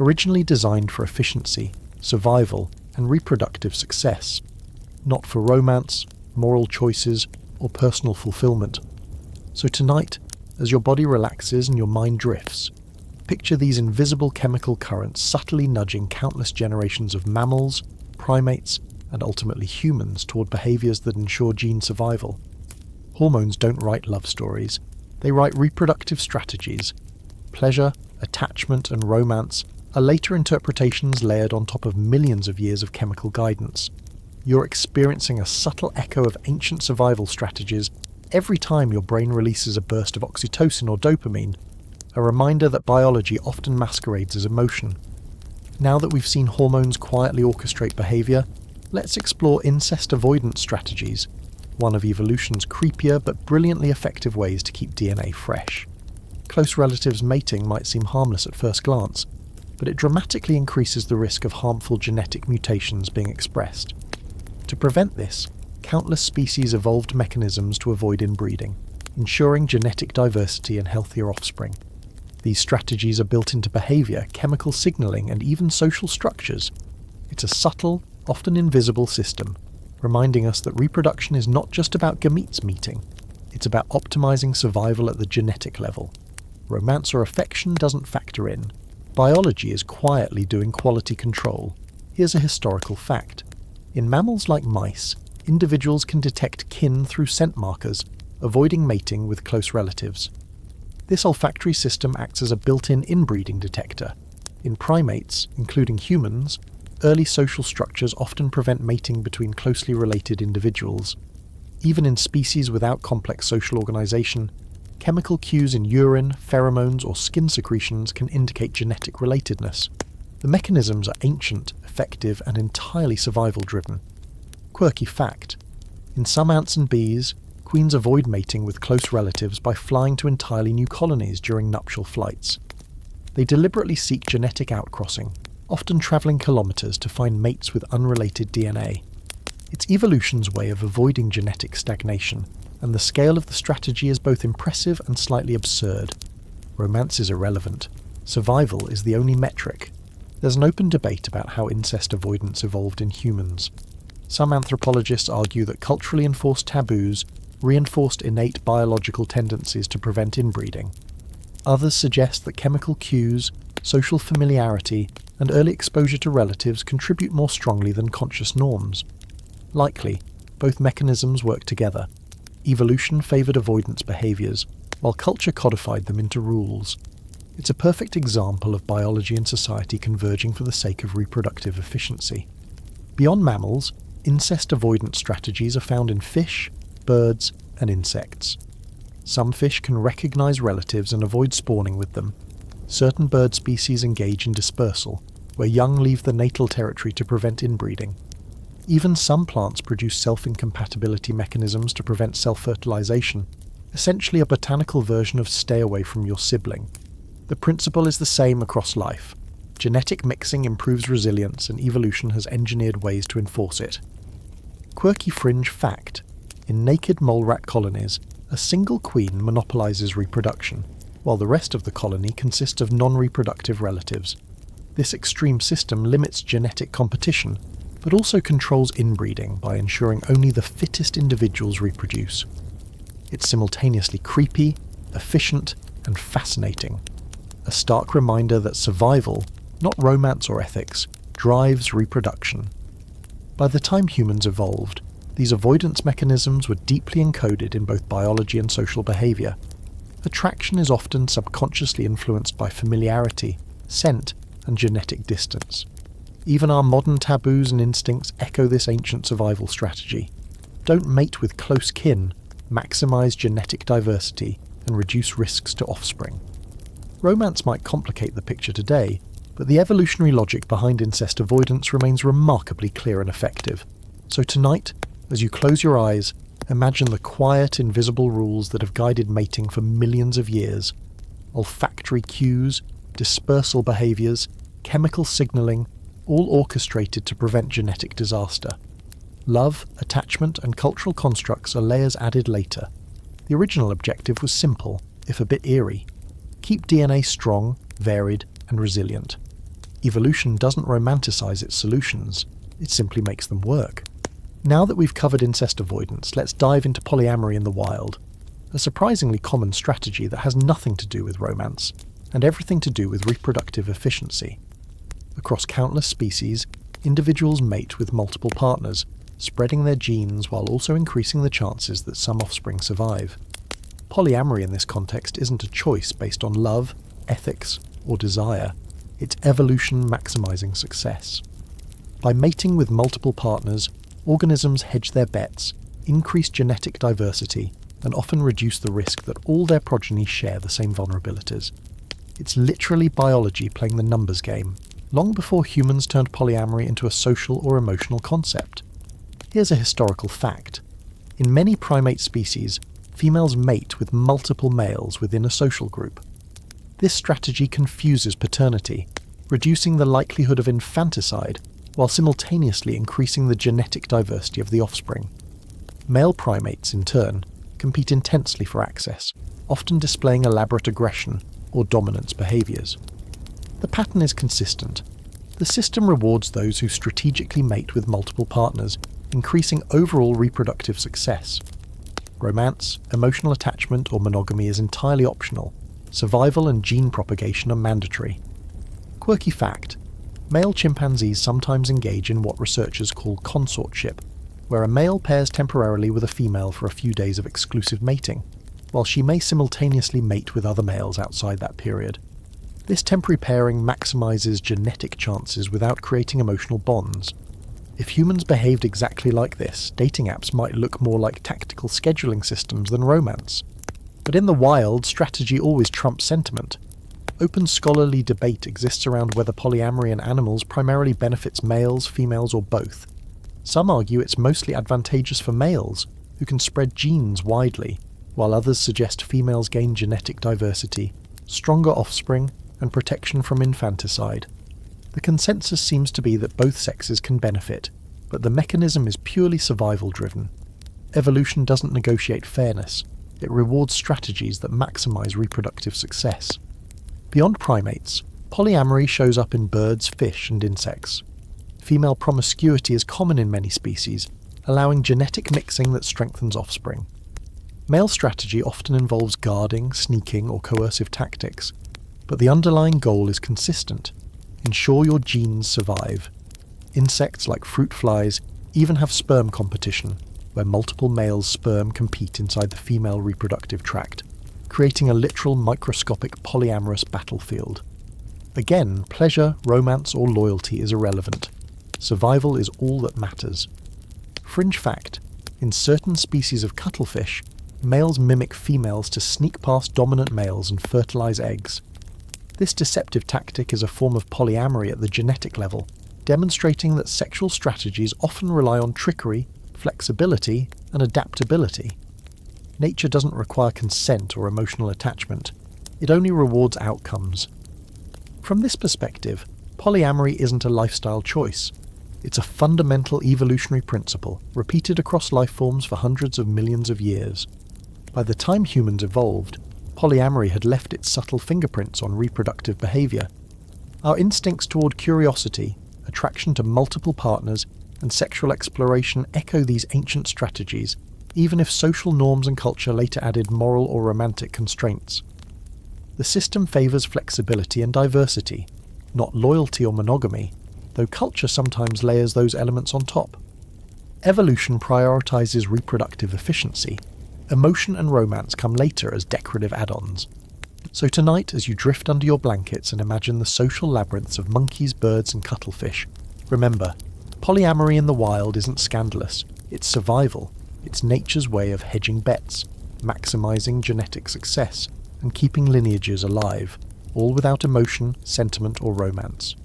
originally designed for efficiency, survival, and reproductive success, not for romance, moral choices, or personal fulfillment. So tonight, as your body relaxes and your mind drifts, picture these invisible chemical currents subtly nudging countless generations of mammals, primates, and ultimately humans toward behaviours that ensure gene survival. Hormones don't write love stories, they write reproductive strategies. Pleasure, attachment, and romance are later interpretations layered on top of millions of years of chemical guidance. You're experiencing a subtle echo of ancient survival strategies every time your brain releases a burst of oxytocin or dopamine, a reminder that biology often masquerades as emotion. Now that we've seen hormones quietly orchestrate behaviour, let's explore incest avoidance strategies, one of evolution's creepier but brilliantly effective ways to keep DNA fresh. Close relatives mating might seem harmless at first glance, but it dramatically increases the risk of harmful genetic mutations being expressed. To prevent this, countless species evolved mechanisms to avoid inbreeding, ensuring genetic diversity and healthier offspring. These strategies are built into behaviour, chemical signalling, and even social structures. It's a subtle, often invisible system, reminding us that reproduction is not just about gametes meeting, it's about optimising survival at the genetic level. Romance or affection doesn't factor in. Biology is quietly doing quality control. Here's a historical fact. In mammals like mice, individuals can detect kin through scent markers, avoiding mating with close relatives. This olfactory system acts as a built-in inbreeding detector. In primates, including humans, early social structures often prevent mating between closely related individuals. Even in species without complex social organization, chemical cues in urine, pheromones, or skin secretions can indicate genetic relatedness. The mechanisms are ancient, effective, and entirely survival-driven. Quirky fact: in some ants and bees, queens avoid mating with close relatives by flying to entirely new colonies during nuptial flights. They deliberately seek genetic outcrossing, often travelling kilometres to find mates with unrelated DNA. It's evolution's way of avoiding genetic stagnation, and the scale of the strategy is both impressive and slightly absurd. Romance is irrelevant. Survival is the only metric. There's an open debate about how incest avoidance evolved in humans. Some anthropologists argue that culturally enforced taboos reinforced innate biological tendencies to prevent inbreeding. Others suggest that chemical cues, social familiarity, and early exposure to relatives contribute more strongly than conscious norms. Likely, both mechanisms work together. Evolution favoured avoidance behaviours, while culture codified them into rules. It's a perfect example of biology and society converging for the sake of reproductive efficiency. Beyond mammals, incest avoidance strategies are found in fish, birds, and insects. Some fish can recognise relatives and avoid spawning with them. Certain bird species engage in dispersal, where young leave the natal territory to prevent inbreeding. Even some plants produce self-incompatibility mechanisms to prevent self-fertilization, essentially a botanical version of stay away from your sibling. The principle is the same across life. Genetic mixing improves resilience, and evolution has engineered ways to enforce it. Quirky fringe fact: in naked mole rat colonies, a single queen monopolizes reproduction, while the rest of the colony consists of non-reproductive relatives. This extreme system limits genetic competition, but also controls inbreeding by ensuring only the fittest individuals reproduce. It's simultaneously creepy, efficient, and fascinating. A stark reminder that survival, not romance or ethics, drives reproduction. By the time humans evolved, these avoidance mechanisms were deeply encoded in both biology and social behaviour. Attraction is often subconsciously influenced by familiarity, scent, and genetic distance. Even our modern taboos and instincts echo this ancient survival strategy. Don't mate with close kin, maximise genetic diversity, and reduce risks to offspring. Romance might complicate the picture today, but the evolutionary logic behind incest avoidance remains remarkably clear and effective. So tonight, as you close your eyes, imagine the quiet, invisible rules that have guided mating for millions of years. Olfactory cues, dispersal behaviours, chemical signalling, all orchestrated to prevent genetic disaster. Love, attachment, and cultural constructs are layers added later. The original objective was simple, if a bit eerie. Keep DNA strong, varied, and resilient. Evolution doesn't romanticize its solutions, it simply makes them work. Now that we've covered incest avoidance, let's dive into polyamory in the wild, a surprisingly common strategy that has nothing to do with romance, and everything to do with reproductive efficiency. Across countless species, individuals mate with multiple partners, spreading their genes while also increasing the chances that some offspring survive. Polyamory in this context isn't a choice based on love, ethics, or desire. It's evolution maximizing success. By mating with multiple partners, organisms hedge their bets, increase genetic diversity, and often reduce the risk that all their progeny share the same vulnerabilities. It's literally biology playing the numbers game. long before humans turned polyamory into a social or emotional concept. Here's a historical fact. In many primate species, females mate with multiple males within a social group. This strategy confuses paternity, reducing the likelihood of infanticide while simultaneously increasing the genetic diversity of the offspring. Male primates, in turn, compete intensely for access, often displaying elaborate aggression or dominance behaviours. The pattern is consistent. The system rewards those who strategically mate with multiple partners, increasing overall reproductive success. Romance, emotional attachment, or monogamy is entirely optional. Survival and gene propagation are mandatory. Quirky fact: male chimpanzees sometimes engage in what researchers call consortship, where a male pairs temporarily with a female for a few days of exclusive mating, while she may simultaneously mate with other males outside that period. This temporary pairing maximizes genetic chances without creating emotional bonds. If humans behaved exactly like this, dating apps might look more like tactical scheduling systems than romance. But in the wild, strategy always trumps sentiment. Open scholarly debate exists around whether polyamory in animals primarily benefits males, females, or both. Some argue it's mostly advantageous for males, who can spread genes widely, while others suggest females gain genetic diversity, stronger offspring, and protection from infanticide. The consensus seems to be that both sexes can benefit, but the mechanism is purely survival-driven. Evolution doesn't negotiate fairness, it rewards strategies that maximize reproductive success. Beyond primates, polyamory shows up in birds, fish, and insects. Female promiscuity is common in many species, allowing genetic mixing that strengthens offspring. Male strategy often involves guarding, sneaking, or coercive tactics, but the underlying goal is consistent: ensure your genes survive. Insects like fruit flies even have sperm competition, where multiple males' sperm compete inside the female reproductive tract, creating a literal microscopic polyamorous battlefield. Again, pleasure, romance, or loyalty is irrelevant. Survival is all that matters. Fringe fact: in certain species of cuttlefish, males mimic females to sneak past dominant males and fertilize eggs. This deceptive tactic is a form of polyamory at the genetic level, demonstrating that sexual strategies often rely on trickery, flexibility, and adaptability. Nature doesn't require consent or emotional attachment. It only rewards outcomes. From this perspective, polyamory isn't a lifestyle choice. It's a fundamental evolutionary principle, repeated across life forms for hundreds of millions of years. By the time humans evolved, polyamory had left its subtle fingerprints on reproductive behavior. Our instincts toward curiosity, attraction to multiple partners, and sexual exploration echo these ancient strategies, even if social norms and culture later added moral or romantic constraints. The system favors flexibility and diversity, not loyalty or monogamy, though culture sometimes layers those elements on top. Evolution prioritizes reproductive efficiency. Emotion and romance come later as decorative add-ons. So tonight, as you drift under your blankets and imagine the social labyrinths of monkeys, birds, and cuttlefish, remember, polyamory in the wild isn't scandalous. It's survival. It's nature's way of hedging bets, maximizing genetic success, and keeping lineages alive, all without emotion, sentiment, or romance.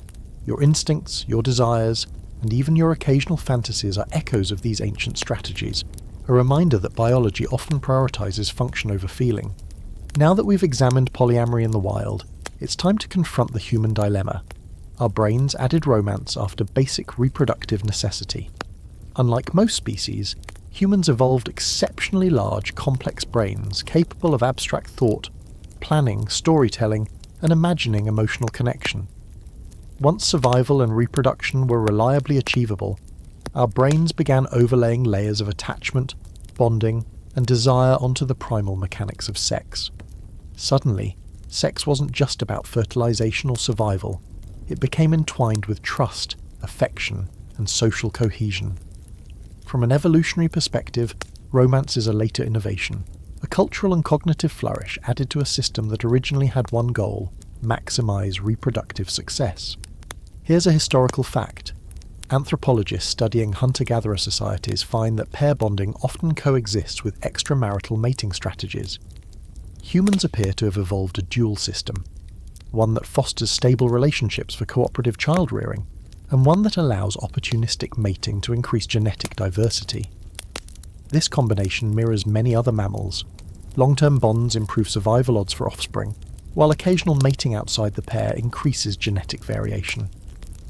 Your instincts, your desires, and even your occasional fantasies are echoes of these ancient strategies, a reminder that biology often prioritizes function over feeling. Now that we've examined polyamory in the wild, it's time to confront the human dilemma. Our brains added romance after basic reproductive necessity. Unlike most species, humans evolved exceptionally large, complex brains capable of abstract thought, planning, storytelling, and imagining emotional connection. Once survival and reproduction were reliably achievable, our brains began overlaying layers of attachment, bonding, and desire onto the primal mechanics of sex. Suddenly, sex wasn't just about fertilization or survival. It became entwined with trust, affection, and social cohesion. From an evolutionary perspective, romance is a later innovation, a cultural and cognitive flourish added to a system that originally had one goal: maximize reproductive success. Here's a historical fact. Anthropologists studying hunter-gatherer societies find that pair bonding often coexists with extramarital mating strategies. Humans appear to have evolved a dual system. one that fosters stable relationships for cooperative child rearing, and one that allows opportunistic mating to increase genetic diversity. This combination mirrors many other mammals. Long-term bonds improve survival odds for offspring, while occasional mating outside the pair increases genetic variation.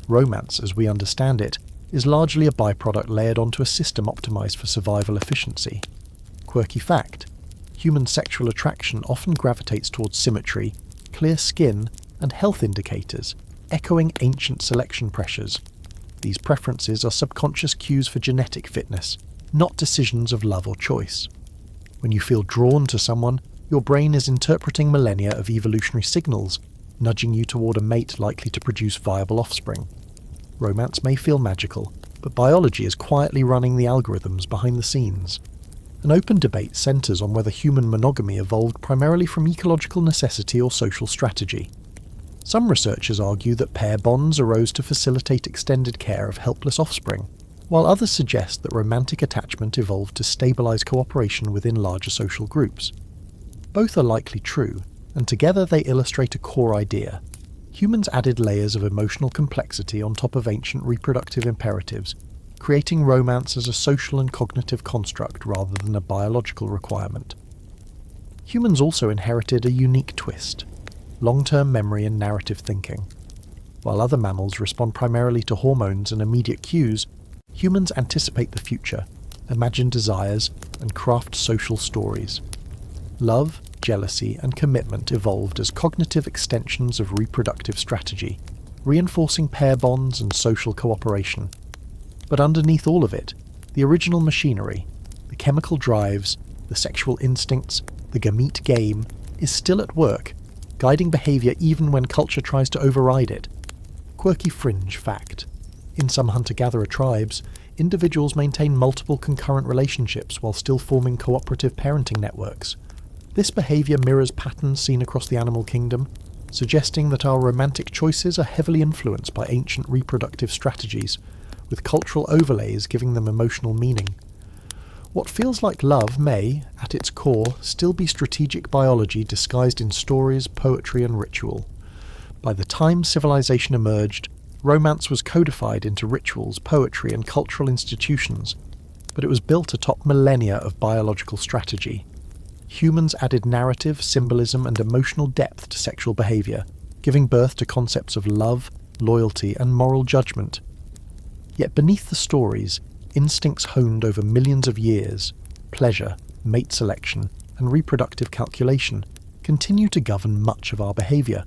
Romance, as we understand it, is largely a byproduct layered onto a system optimized for survival efficiency. Quirky fact: human sexual attraction often gravitates towards symmetry, clear skin, and health indicators, echoing ancient selection pressures. These preferences are subconscious cues for genetic fitness, not decisions of love or choice. When you feel drawn to someone, your brain is interpreting millennia of evolutionary signals, nudging you toward a mate likely to produce viable offspring. Romance may feel magical, but biology is quietly running the algorithms behind the scenes. An open debate centres on whether human monogamy evolved primarily from ecological necessity or social strategy. Some researchers argue that pair bonds arose to facilitate extended care of helpless offspring, while others suggest that romantic attachment evolved to stabilise cooperation within larger social groups. Both are likely true, and together they illustrate a core idea. Humans added layers of emotional complexity on top of ancient reproductive imperatives, creating romance as a social and cognitive construct rather than a biological requirement. Humans also inherited a unique twist: long-term memory and narrative thinking. While other mammals respond primarily to hormones and immediate cues, humans anticipate the future, imagine desires, and craft social stories. Love, jealousy, and commitment evolved as cognitive extensions of reproductive strategy, reinforcing pair bonds and social cooperation. But underneath all of it, the original machinery, the chemical drives, the sexual instincts, the gamete game, is still at work, guiding behaviour even when culture tries to override it. Quirky fringe fact: in some hunter-gatherer tribes, individuals maintain multiple concurrent relationships while still forming cooperative parenting networks. This behaviour mirrors patterns seen across the animal kingdom, suggesting that our romantic choices are heavily influenced by ancient reproductive strategies, with cultural overlays giving them emotional meaning. What feels like love may, at its core, still be strategic biology disguised in stories, poetry, and ritual. By the time civilization emerged, romance was codified into rituals, poetry, and cultural institutions, but it was built atop millennia of biological strategy. Humans added narrative, symbolism, and emotional depth to sexual behaviour, giving birth to concepts of love, loyalty, and moral judgment. Yet beneath the stories, instincts honed over millions of years, pleasure, mate selection, and reproductive calculation, continue to govern much of our behaviour.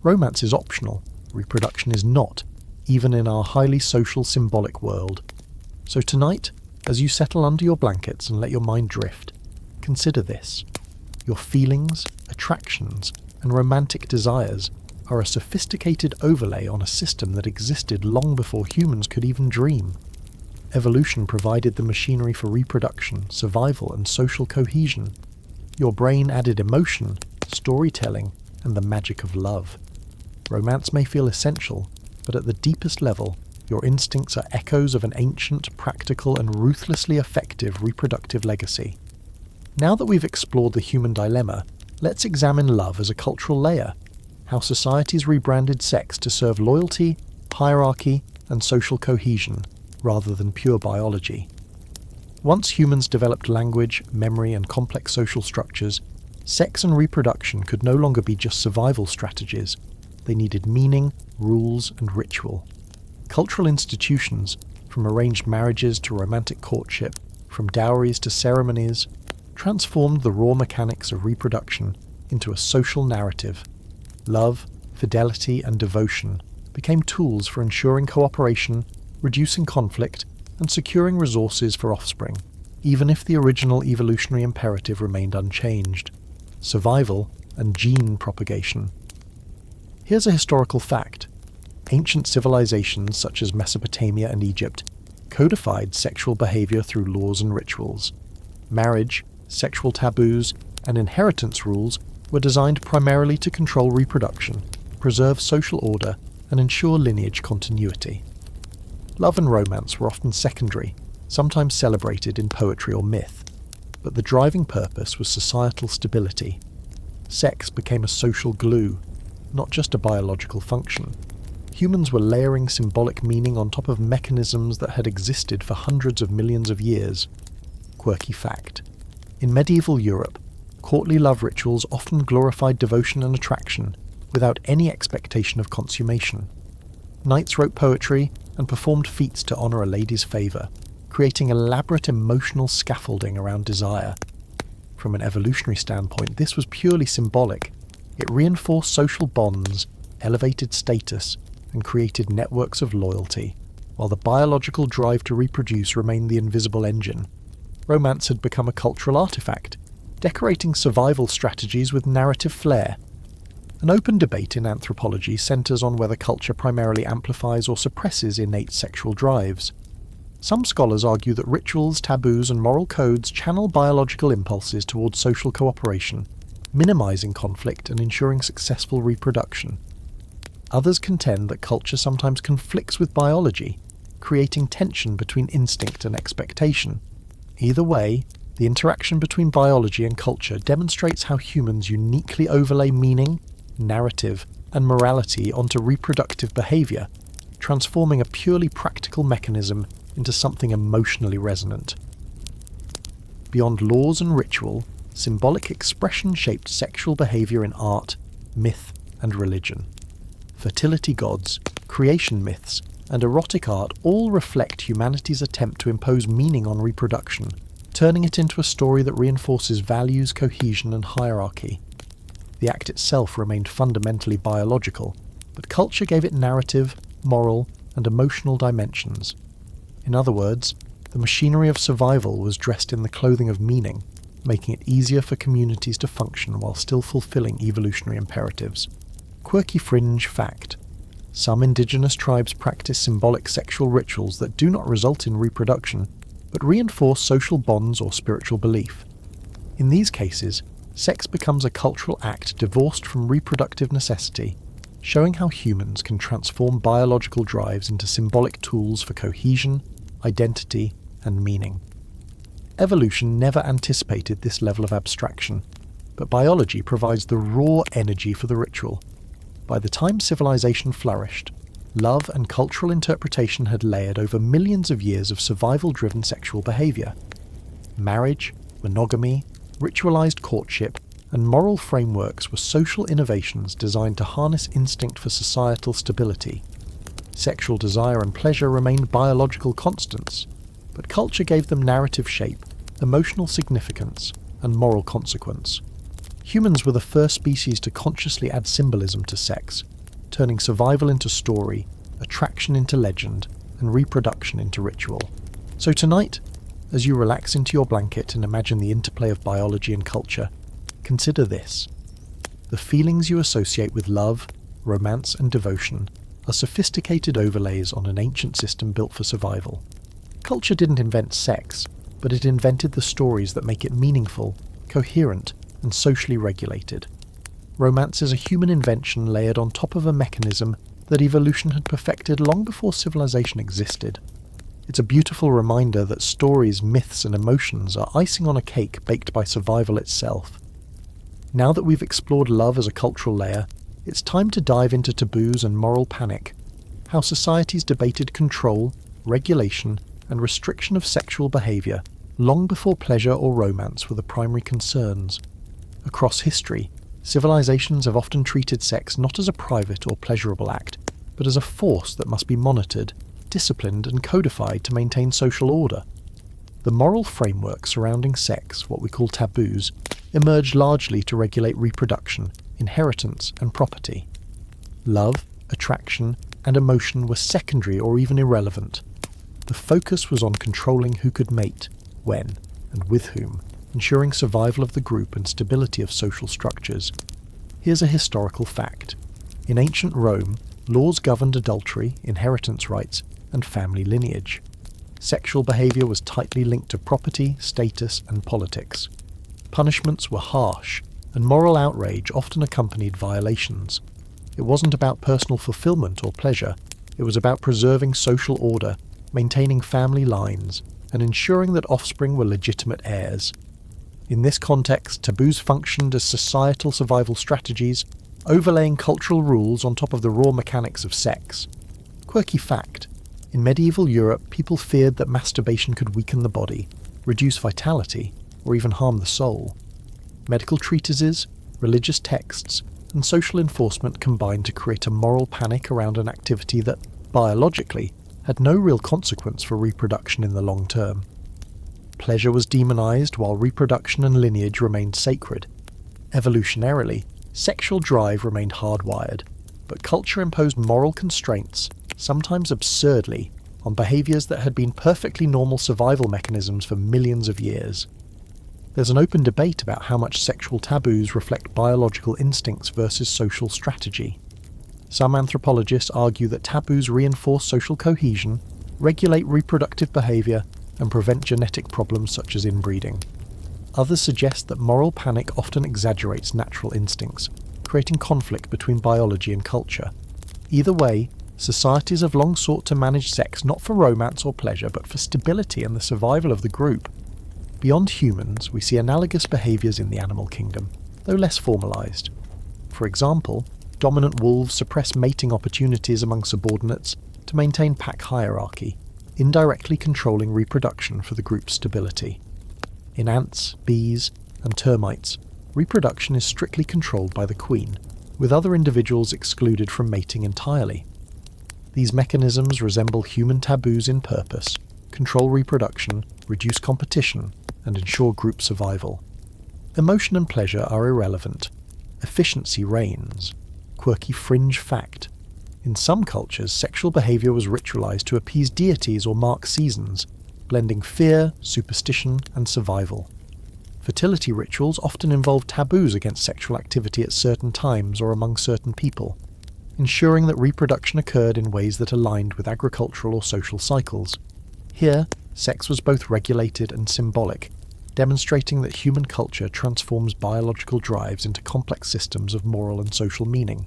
Romance is optional, reproduction is not, even in our highly social symbolic world. So tonight, as you settle under your blankets and let your mind drift, consider this: your feelings, attractions, and romantic desires are a sophisticated overlay on a system that existed long before humans could even dream. Evolution provided the machinery for reproduction, survival, and social cohesion. Your brain added emotion, storytelling, and the magic of love. Romance may feel essential, but at the deepest level, your instincts are echoes of an ancient, practical, and ruthlessly effective reproductive legacy. Now that we've explored the human dilemma, let's examine love as a cultural layer, how societies rebranded sex to serve loyalty, hierarchy, and social cohesion, rather than pure biology. Once humans developed language, memory, and complex social structures, sex and reproduction could no longer be just survival strategies. They needed meaning, rules, and ritual. Cultural institutions, from arranged marriages to romantic courtship, from dowries to ceremonies, transformed the raw mechanics of reproduction into a social narrative. Love, fidelity, and devotion became tools for ensuring cooperation, reducing conflict, and securing resources for offspring, even if the original evolutionary imperative remained unchanged: survival and gene propagation. Here's a historical fact. Ancient civilizations such as Mesopotamia and Egypt codified sexual behavior through laws and rituals. Marriage, sexual taboos, and inheritance rules were designed primarily to control reproduction, preserve social order, and ensure lineage continuity. Love and romance were often secondary, sometimes celebrated in poetry or myth, but the driving purpose was societal stability. Sex became a social glue. not just a biological function. Humans were layering symbolic meaning on top of mechanisms that had existed for hundreds of millions of years. Quirky fact. In medieval Europe, courtly love rituals often glorified devotion and attraction, without any expectation of consummation. Knights wrote poetry and performed feats to honour a lady's favour, creating elaborate emotional scaffolding around desire. From an evolutionary standpoint, this was purely symbolic. It reinforced social bonds, elevated status, and created networks of loyalty, while the biological drive to reproduce remained the invisible engine. Romance had become a cultural artifact, decorating survival strategies with narrative flair. An open debate in anthropology centres on whether culture primarily amplifies or suppresses innate sexual drives. Some scholars argue that rituals, taboos, and moral codes channel biological impulses towards social cooperation, minimising conflict and ensuring successful reproduction. Others contend that culture sometimes conflicts with biology, creating tension between instinct and expectation. Either way, the interaction between biology and culture demonstrates how humans uniquely overlay meaning, narrative, and morality onto reproductive behaviour, transforming a purely practical mechanism into something emotionally resonant. Beyond laws and ritual, symbolic expression shaped sexual behaviour in art, myth, and religion. Fertility gods, creation myths, and erotic art all reflect humanity's attempt to impose meaning on reproduction, turning it into a story that reinforces values, cohesion, and hierarchy. The act itself remained fundamentally biological, but culture gave it narrative, moral, and emotional dimensions. In other words, the machinery of survival was dressed in the clothing of meaning, making it easier for communities to function while still fulfilling evolutionary imperatives. Quirky fringe fact. Some indigenous tribes practice symbolic sexual rituals that do not result in reproduction, but reinforce social bonds or spiritual belief. In these cases, sex becomes a cultural act divorced from reproductive necessity, showing how humans can transform biological drives into symbolic tools for cohesion, identity, and meaning. Evolution never anticipated this level of abstraction, but biology provides the raw energy for the ritual. By the time civilization flourished, love and cultural interpretation had layered over millions of years of survival-driven sexual behaviour. Marriage, monogamy, ritualized courtship, and moral frameworks were social innovations designed to harness instinct for societal stability. Sexual desire and pleasure remained biological constants, but culture gave them narrative shape, emotional significance, and moral consequence. Humans were the first species to consciously add symbolism to sex, turning survival into story, attraction into legend, and reproduction into ritual. So tonight, as you relax into your blanket and imagine the interplay of biology and culture, consider this. The feelings you associate with love, romance, and devotion are sophisticated overlays on an ancient system built for survival. Culture didn't invent sex, but it invented the stories that make it meaningful, coherent, and socially regulated. Romance is a human invention layered on top of a mechanism that evolution had perfected long before civilization existed. It's a beautiful reminder that stories, myths, and emotions are icing on a cake baked by survival itself. Now that we've explored love as a cultural layer, it's time to dive into taboos and moral panic, how societies debated control, regulation, and restriction of sexual behaviour long before pleasure or romance were the primary concerns. Across history, civilizations have often treated sex not as a private or pleasurable act, but as a force that must be monitored, disciplined, and codified to maintain social order. The moral framework surrounding sex, what we call taboos, emerged largely to regulate reproduction, inheritance, and property. Love, attraction, and emotion were secondary or even irrelevant. The focus was on controlling who could mate, when, and with whom, ensuring survival of the group and stability of social structures. Here's a historical fact. In ancient Rome, laws governed adultery, inheritance rights, and family lineage. Sexual behaviour was tightly linked to property, status, and politics. Punishments were harsh, and moral outrage often accompanied violations. It wasn't about personal fulfillment or pleasure, it was about preserving social order, maintaining family lines, and ensuring that offspring were legitimate heirs. In this context, taboos functioned as societal survival strategies, overlaying cultural rules on top of the raw mechanics of sex. Quirky fact: in medieval Europe, people feared that masturbation could weaken the body, reduce vitality, or even harm the soul. Medical treatises, religious texts, and social enforcement combined to create a moral panic around an activity that, biologically, had no real consequence for reproduction in the long term. Pleasure was demonized while reproduction and lineage remained sacred. Evolutionarily, sexual drive remained hardwired, but culture imposed moral constraints, sometimes absurdly, on behaviors that had been perfectly normal survival mechanisms for millions of years. There's an open debate about how much sexual taboos reflect biological instincts versus social strategy. Some anthropologists argue that taboos reinforce social cohesion, regulate reproductive behavior, and prevent genetic problems such as inbreeding. Others suggest that moral panic often exaggerates natural instincts, creating conflict between biology and culture. Either way, societies have long sought to manage sex not for romance or pleasure, but for stability and the survival of the group. Beyond humans, we see analogous behaviours in the animal kingdom, though less formalised. For example, dominant wolves suppress mating opportunities among subordinates to maintain pack hierarchy, indirectly controlling reproduction for the group's stability. In ants, bees, and termites, reproduction is strictly controlled by the queen, with other individuals excluded from mating entirely. These mechanisms resemble human taboos in purpose: control reproduction, reduce competition, and ensure group survival. Emotion and pleasure are irrelevant. Efficiency reigns. Quirky fringe fact: in some cultures, sexual behavior was ritualized to appease deities or mark seasons, blending fear, superstition, and survival. Fertility rituals often involved taboos against sexual activity at certain times or among certain people, ensuring that reproduction occurred in ways that aligned with agricultural or social cycles. Here, sex was both regulated and symbolic, demonstrating that human culture transforms biological drives into complex systems of moral and social meaning.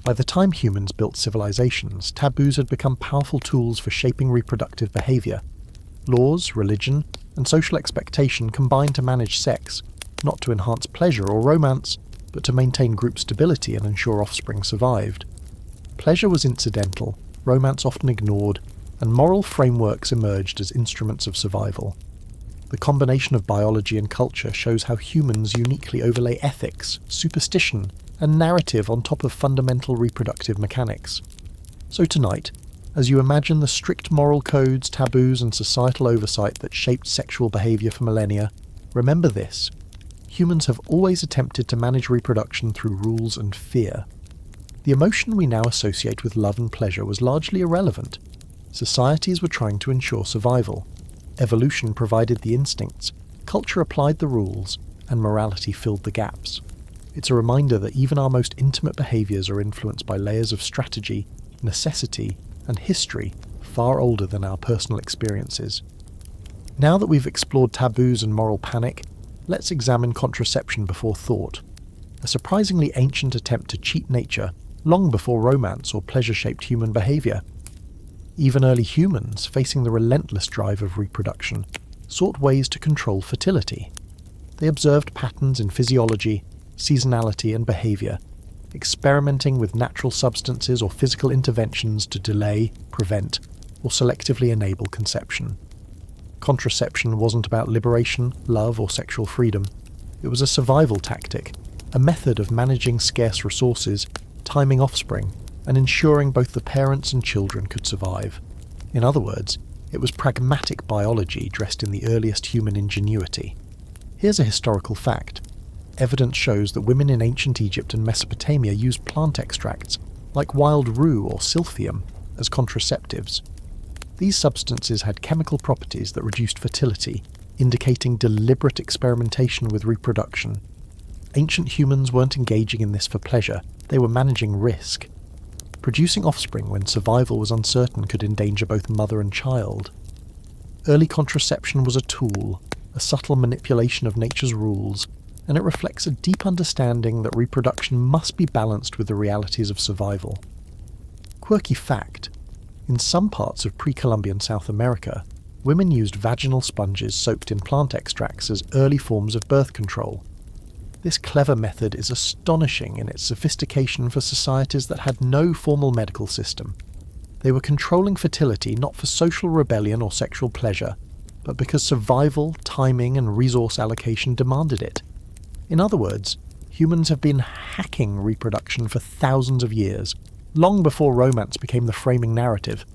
By the time humans built civilizations, taboos had become powerful tools for shaping reproductive behavior. Laws, religion, and social expectation combined to manage sex, not to enhance pleasure or romance, but to maintain group stability and ensure offspring survived. Pleasure was incidental, romance often ignored, and moral frameworks emerged as instruments of survival. The combination of biology and culture shows how humans uniquely overlay ethics, superstition, and narrative on top of fundamental reproductive mechanics. So tonight, as you imagine the strict moral codes, taboos, and societal oversight that shaped sexual behavior for millennia, remember this: humans have always attempted to manage reproduction through rules and fear. The emotion we now associate with love and pleasure was largely irrelevant. Societies were trying to ensure survival. Evolution provided the instincts, culture applied the rules, and morality filled the gaps. It's a reminder that even our most intimate behaviours are influenced by layers of strategy, necessity, and history far older than our personal experiences. Now that we've explored taboos and moral panic, let's examine contraception before thought, a surprisingly ancient attempt to cheat nature long before romance or pleasure-shaped human behaviour. Even early humans, facing the relentless drive of reproduction, sought ways to control fertility. They observed patterns in physiology, seasonality, and behaviour, experimenting with natural substances or physical interventions to delay, prevent, or selectively enable conception. Contraception wasn't about liberation, love, or sexual freedom. It was a survival tactic, a method of managing scarce resources, timing offspring, and ensuring both the parents and children could survive. In other words, it was pragmatic biology dressed in the earliest human ingenuity. Here's a historical fact. Evidence shows that women in ancient Egypt and Mesopotamia used plant extracts, like wild rue or silphium, as contraceptives. These substances had chemical properties that reduced fertility, indicating deliberate experimentation with reproduction. Ancient humans weren't engaging in this for pleasure, they were managing risk. Producing offspring when survival was uncertain could endanger both mother and child. Early contraception was a tool, a subtle manipulation of nature's rules, and it reflects a deep understanding that reproduction must be balanced with the realities of survival. Quirky fact: in some parts of pre-Columbian South America, women used vaginal sponges soaked in plant extracts as early forms of birth control. This clever method is astonishing in its sophistication for societies that had no formal medical system. They were controlling fertility not for social rebellion or sexual pleasure, but because survival, timing, and resource allocation demanded it. In other words, humans have been hacking reproduction for thousands of years, long before romance became the framing narrative.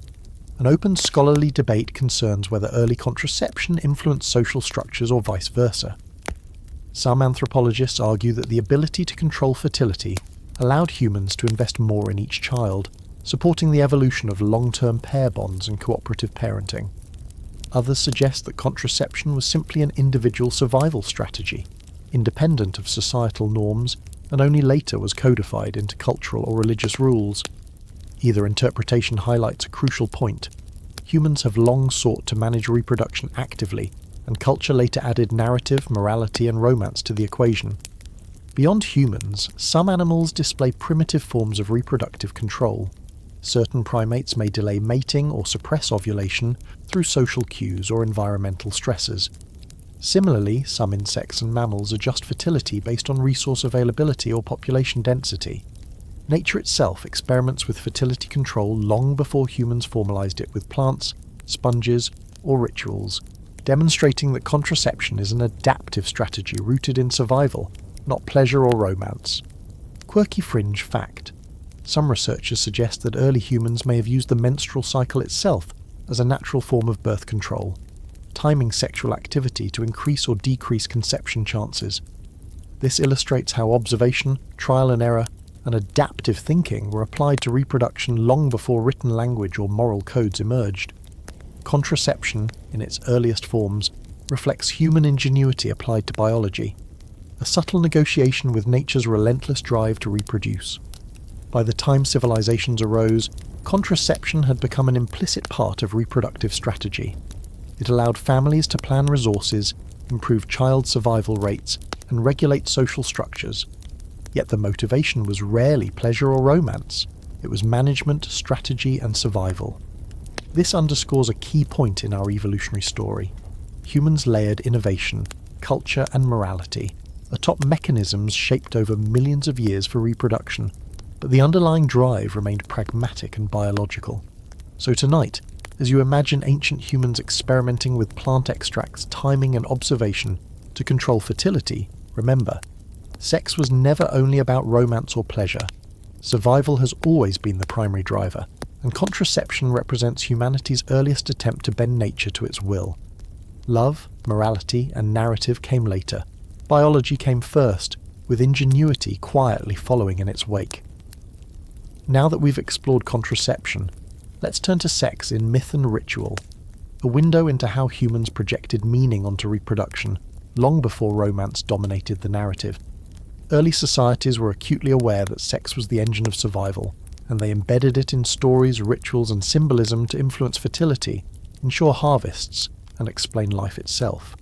An open scholarly debate concerns whether early contraception influenced social structures or vice versa. Some anthropologists argue that the ability to control fertility allowed humans to invest more in each child, supporting the evolution of long-term pair bonds and cooperative parenting. Others suggest that contraception was simply an individual survival strategy, independent of societal norms, and only later was codified into cultural or religious rules. Either interpretation highlights a crucial point. Humans have long sought to manage reproduction actively, and culture later added narrative, morality, and romance to the equation. Beyond humans, some animals display primitive forms of reproductive control. Certain primates may delay mating or suppress ovulation through social cues or environmental stresses. Similarly, some insects and mammals adjust fertility based on resource availability or population density. Nature itself experiments with fertility control long before humans formalized it with plants, sponges, or rituals, demonstrating that contraception is an adaptive strategy rooted in survival, not pleasure or romance. Quirky fringe fact. Some researchers suggest that early humans may have used the menstrual cycle itself as a natural form of birth control, timing sexual activity to increase or decrease conception chances. This illustrates how observation, trial and error, and adaptive thinking were applied to reproduction long before written language or moral codes emerged. Contraception, in its earliest forms, reflects human ingenuity applied to biology, a subtle negotiation with nature's relentless drive to reproduce. By the time civilizations arose, contraception had become an implicit part of reproductive strategy. It allowed families to plan resources, improve child survival rates, and regulate social structures. Yet the motivation was rarely pleasure or romance. It was management, strategy, and survival. This underscores a key point in our evolutionary story. Humans layered innovation, culture, and morality, atop mechanisms shaped over millions of years for reproduction, but the underlying drive remained pragmatic and biological. So tonight, as you imagine ancient humans experimenting with plant extracts, timing, and observation to control fertility, remember, sex was never only about romance or pleasure. Survival has always been the primary driver, and contraception represents humanity's earliest attempt to bend nature to its will. Love, morality, and narrative came later. Biology came first, with ingenuity quietly following in its wake. Now that we've explored contraception, let's turn to sex in myth and ritual, a window into how humans projected meaning onto reproduction, long before romance dominated the narrative. Early societies were acutely aware that sex was the engine of survival, and they embedded it in stories, rituals, and symbolism to influence fertility, ensure harvests, and explain life itself.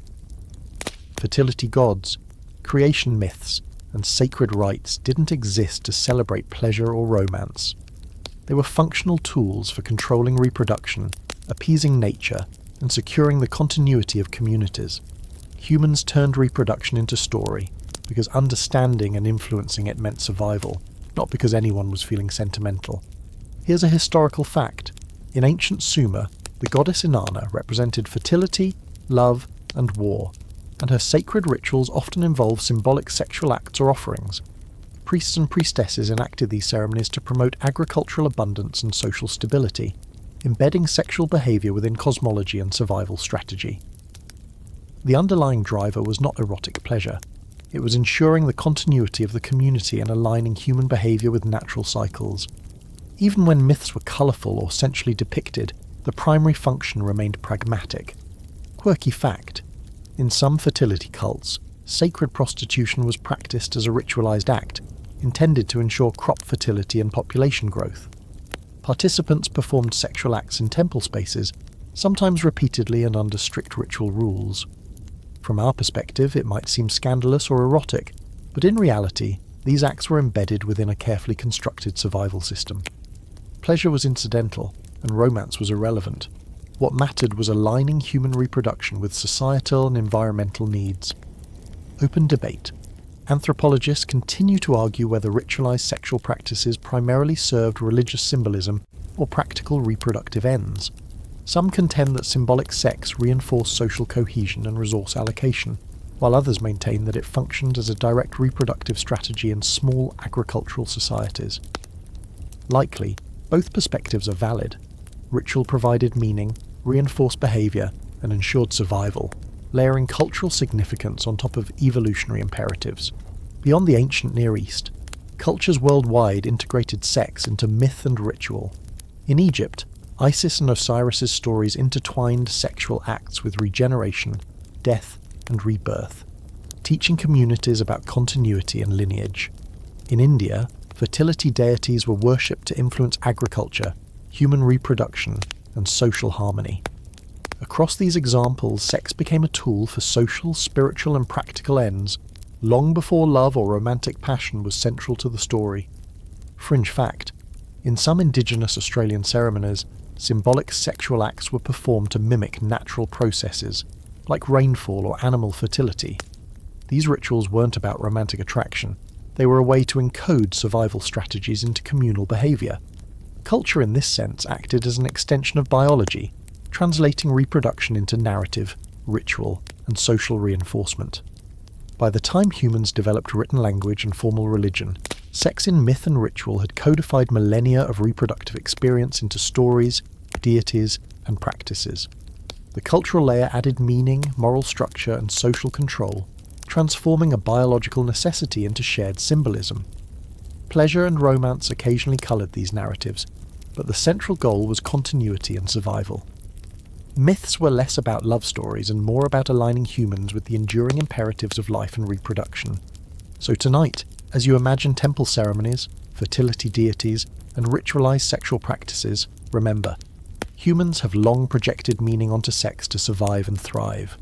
Fertility gods, creation myths, and sacred rites didn't exist to celebrate pleasure or romance. They were functional tools for controlling reproduction, appeasing nature, and securing the continuity of communities. Humans turned reproduction into story, because understanding and influencing it meant survival, not because anyone was feeling sentimental. Here's a historical fact. In ancient Sumer, the goddess Inanna represented fertility, love, and war, and her sacred rituals often involved symbolic sexual acts or offerings. Priests and priestesses enacted these ceremonies to promote agricultural abundance and social stability, embedding sexual behavior within cosmology and survival strategy. The underlying driver was not erotic pleasure. It was ensuring the continuity of the community and aligning human behavior with natural cycles. Even when myths were colourful or sensually depicted, the primary function remained pragmatic. Quirky fact: in some fertility cults, sacred prostitution was practiced as a ritualized act, intended to ensure crop fertility and population growth. Participants performed sexual acts in temple spaces, sometimes repeatedly and under strict ritual rules. From our perspective, it might seem scandalous or erotic, but in reality, these acts were embedded within a carefully constructed survival system. Pleasure was incidental, and romance was irrelevant. What mattered was aligning human reproduction with societal and environmental needs. Open debate. Anthropologists continue to argue whether ritualized sexual practices primarily served religious symbolism or practical reproductive ends. Some contend that symbolic sex reinforced social cohesion and resource allocation, while others maintain that it functioned as a direct reproductive strategy in small agricultural societies. Likely, both perspectives are valid. Ritual provided meaning, reinforced behavior, and ensured survival, layering cultural significance on top of evolutionary imperatives. Beyond the ancient Near East, cultures worldwide integrated sex into myth and ritual. In Egypt, Isis and Osiris's stories intertwined sexual acts with regeneration, death, and rebirth, teaching communities about continuity and lineage. In India, fertility deities were worshipped to influence agriculture, human reproduction, and social harmony. Across these examples, sex became a tool for social, spiritual, and practical ends, long before love or romantic passion was central to the story. Fringe fact: in some indigenous Australian ceremonies, symbolic sexual acts were performed to mimic natural processes, like rainfall or animal fertility. These rituals weren't about romantic attraction. They were a way to encode survival strategies into communal behaviour. Culture in this sense acted as an extension of biology, translating reproduction into narrative, ritual, and social reinforcement. By the time humans developed written language and formal religion, sex in myth and ritual had codified millennia of reproductive experience into stories, deities, and practices. The cultural layer added meaning, moral structure, and social control, transforming a biological necessity into shared symbolism. Pleasure and romance occasionally coloured these narratives, but the central goal was continuity and survival. Myths were less about love stories and more about aligning humans with the enduring imperatives of life and reproduction. So tonight, as you imagine temple ceremonies, fertility deities, and ritualized sexual practices, remember, humans have long projected meaning onto sex to survive and thrive.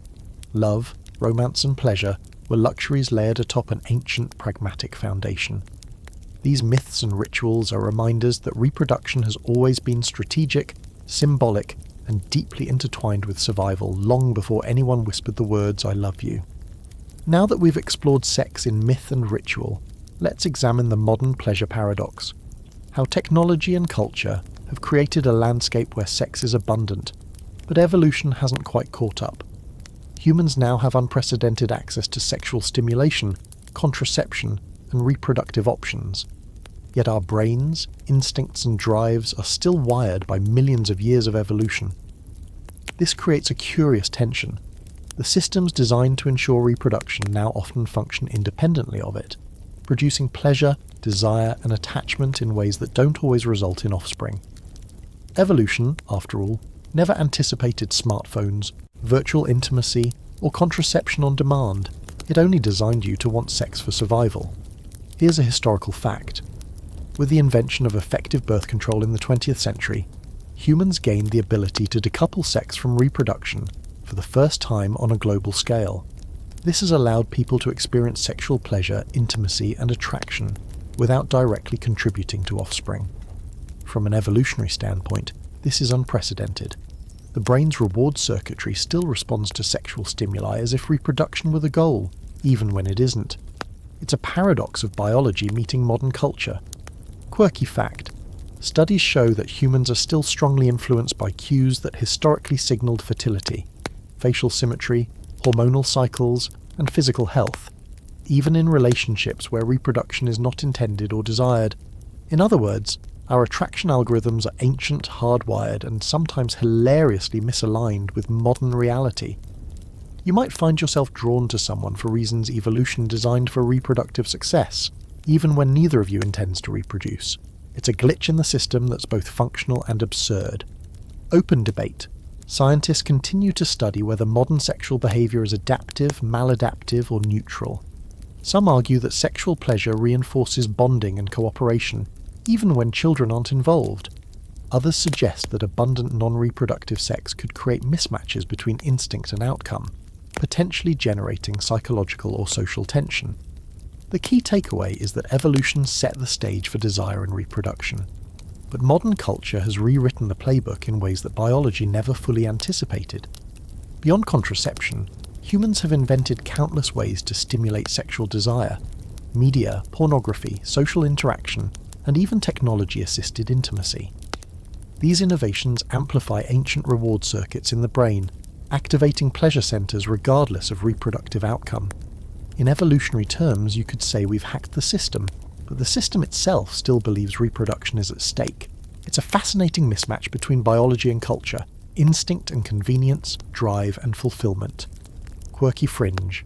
Love, romance, and pleasure were luxuries layered atop an ancient pragmatic foundation. These myths and rituals are reminders that reproduction has always been strategic, symbolic, and deeply intertwined with survival long before anyone whispered the words "I love you." Now that we've explored sex in myth and ritual, let's examine the modern pleasure paradox. How technology and culture have created a landscape where sex is abundant, but evolution hasn't quite caught up. Humans now have unprecedented access to sexual stimulation, contraception, and reproductive options. Yet our brains, instincts, and drives are still wired by millions of years of evolution. This creates a curious tension. The systems designed to ensure reproduction now often function independently of it, producing pleasure, desire, and attachment in ways that don't always result in offspring. Evolution, after all, never anticipated smartphones, virtual intimacy, or contraception on demand. It only designed you to want sex for survival. Here's a historical fact. With the invention of effective birth control in the 20th century, humans gained the ability to decouple sex from reproduction for the first time on a global scale. This has allowed people to experience sexual pleasure, intimacy, and attraction without directly contributing to offspring. From an evolutionary standpoint, this is unprecedented. The brain's reward circuitry still responds to sexual stimuli as if reproduction were the goal, even when it isn't. It's a paradox of biology meeting modern culture. Quirky fact: studies show that humans are still strongly influenced by cues that historically signaled fertility, facial symmetry, hormonal cycles, and physical health, even in relationships where reproduction is not intended or desired. In other words, our attraction algorithms are ancient, hardwired, and sometimes hilariously misaligned with modern reality. You might find yourself drawn to someone for reasons evolution designed for reproductive success, even when neither of you intends to reproduce. It's a glitch in the system that's both functional and absurd. Open debate. Scientists continue to study whether modern sexual behaviour is adaptive, maladaptive, or neutral. Some argue that sexual pleasure reinforces bonding and cooperation, even when children aren't involved. Others suggest that abundant non-reproductive sex could create mismatches between instinct and outcome, potentially generating psychological or social tension. The key takeaway is that evolution set the stage for desire and reproduction, but modern culture has rewritten the playbook in ways that biology never fully anticipated. Beyond contraception, Humans have invented countless ways to stimulate sexual desire: media, pornography, social interaction, and even technology-assisted intimacy. These innovations amplify ancient reward circuits in the brain, activating pleasure centers regardless of reproductive outcome. In evolutionary terms, you could say we've hacked the system, but the system itself still believes reproduction is at stake. It's a fascinating mismatch between biology and culture, instinct and convenience, drive and fulfillment. Quirky fringe.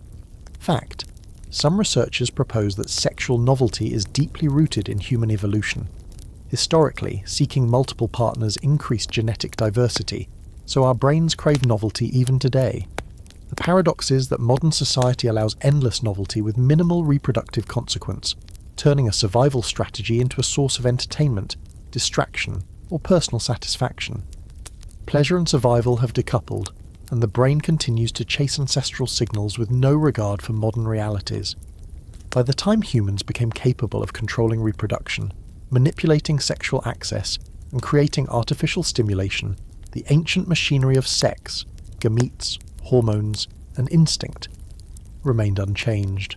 Fact: some researchers propose that sexual novelty is deeply rooted in human evolution. Historically, seeking multiple partners increased genetic diversity, so our brains crave novelty even today. The paradox is that modern society allows endless novelty with minimal reproductive consequence, turning a survival strategy into a source of entertainment, distraction, or personal satisfaction. Pleasure and survival have decoupled, and the brain continues to chase ancestral signals with no regard for modern realities. By the time humans became capable of controlling reproduction, manipulating sexual access, and creating artificial stimulation, the ancient machinery of sex, gametes, hormones, and instinct remained unchanged.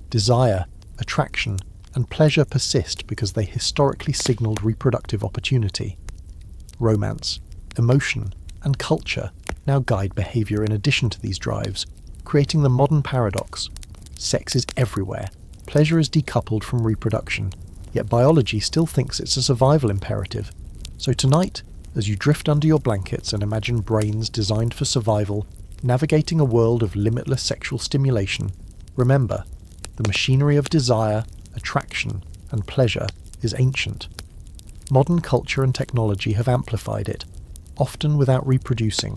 Desire, attraction, and pleasure persist because they historically signaled reproductive opportunity. Romance, emotion, and culture now guide behavior in addition to these drives, creating the modern paradox. Sex is everywhere, pleasure is decoupled from reproduction, yet biology still thinks it's a survival imperative. So tonight, as you drift under your blankets and imagine brains designed for survival, navigating a world of limitless sexual stimulation, remember, the machinery of desire, attraction, and pleasure is ancient. Modern culture and technology have amplified it, often without reproducing.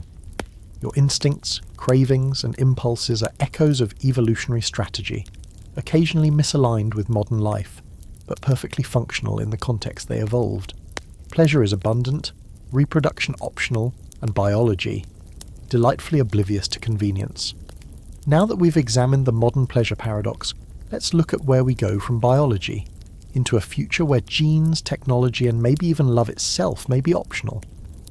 Your instincts, cravings, and impulses are echoes of evolutionary strategy, occasionally misaligned with modern life, but perfectly functional in the context they evolved. Pleasure is abundant, reproduction optional, and biology delightfully oblivious to convenience. Now that we've examined the modern pleasure paradox, let's look at where we go from biology, into a future where genes, technology, and maybe even love itself may be optional.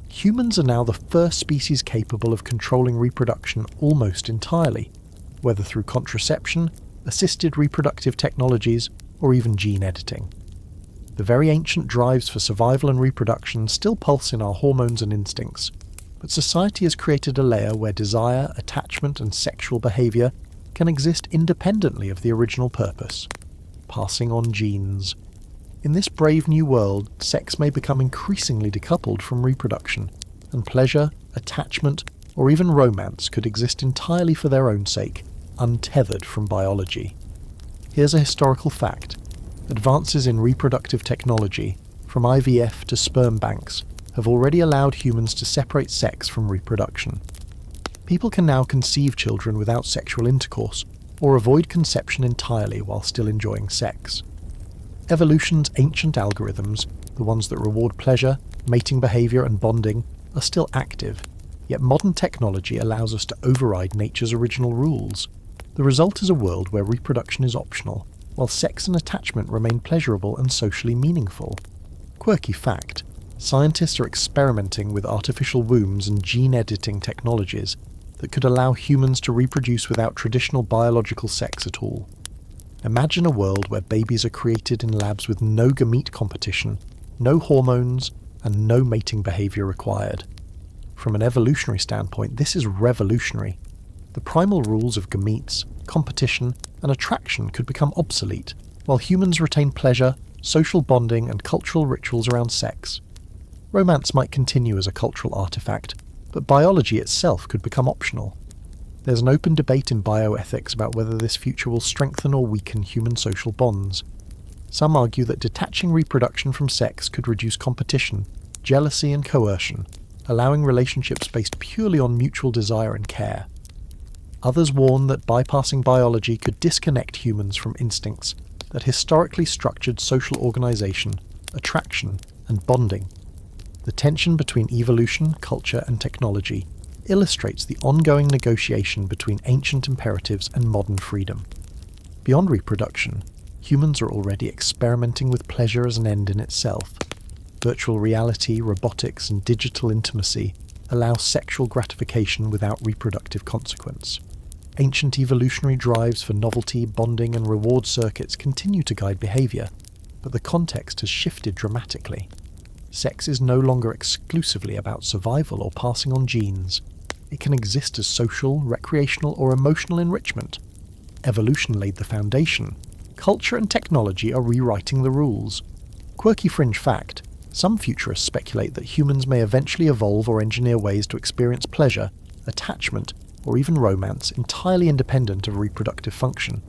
Humans are now the first species capable of controlling reproduction almost entirely, whether through contraception, assisted reproductive technologies, or even gene editing. The very ancient drives for survival and reproduction still pulse in our hormones and instincts, but society has created a layer where desire, attachment, and sexual behavior can exist independently of the original purpose: passing on genes. In this brave new world, sex may become increasingly decoupled from reproduction, and pleasure, attachment, or even romance could exist entirely for their own sake, untethered from biology. Here's a historical fact. Advances in reproductive technology, from IVF to sperm banks, have already allowed humans to separate sex from reproduction. People can now conceive children without sexual intercourse, or avoid conception entirely while still enjoying sex. Evolution's ancient algorithms, the ones that reward pleasure, mating behavior, and bonding, are still active, yet modern technology allows us to override nature's original rules. The result is a world where reproduction is optional, while sex and attachment remain pleasurable and socially meaningful. Quirky fact: scientists are experimenting with artificial wombs and gene editing technologies that could allow humans to reproduce without traditional biological sex at all. Imagine a world where babies are created in labs with no gamete competition, no hormones, and no mating behavior required. From an evolutionary standpoint, this is revolutionary. The primal rules of gametes, competition, and attraction could become obsolete, while humans retain pleasure, social bonding, and cultural rituals around sex. Romance might continue as a cultural artifact, but biology itself could become optional. There's an open debate in bioethics about whether this future will strengthen or weaken human social bonds. Some argue that detaching reproduction from sex could reduce competition, jealousy, and coercion, allowing relationships based purely on mutual desire and care. Others warn that bypassing biology could disconnect humans from instincts that historically structured social organization, attraction, and bonding. The tension between evolution, culture, and technology illustrates the ongoing negotiation between ancient imperatives and modern freedom. Beyond reproduction, humans are already experimenting with pleasure as an end in itself. Virtual reality, robotics, and digital intimacy allow sexual gratification without reproductive consequence. Ancient evolutionary drives for novelty, bonding, and reward circuits continue to guide behaviour, but the context has shifted dramatically. Sex is no longer exclusively about survival or passing on genes. It can exist as social, recreational, or emotional enrichment. Evolution laid the foundation. Culture and technology are rewriting the rules. Quirky fringe fact: some futurists speculate that humans may eventually evolve or engineer ways to experience pleasure, attachment, or even romance entirely independent of reproductive function.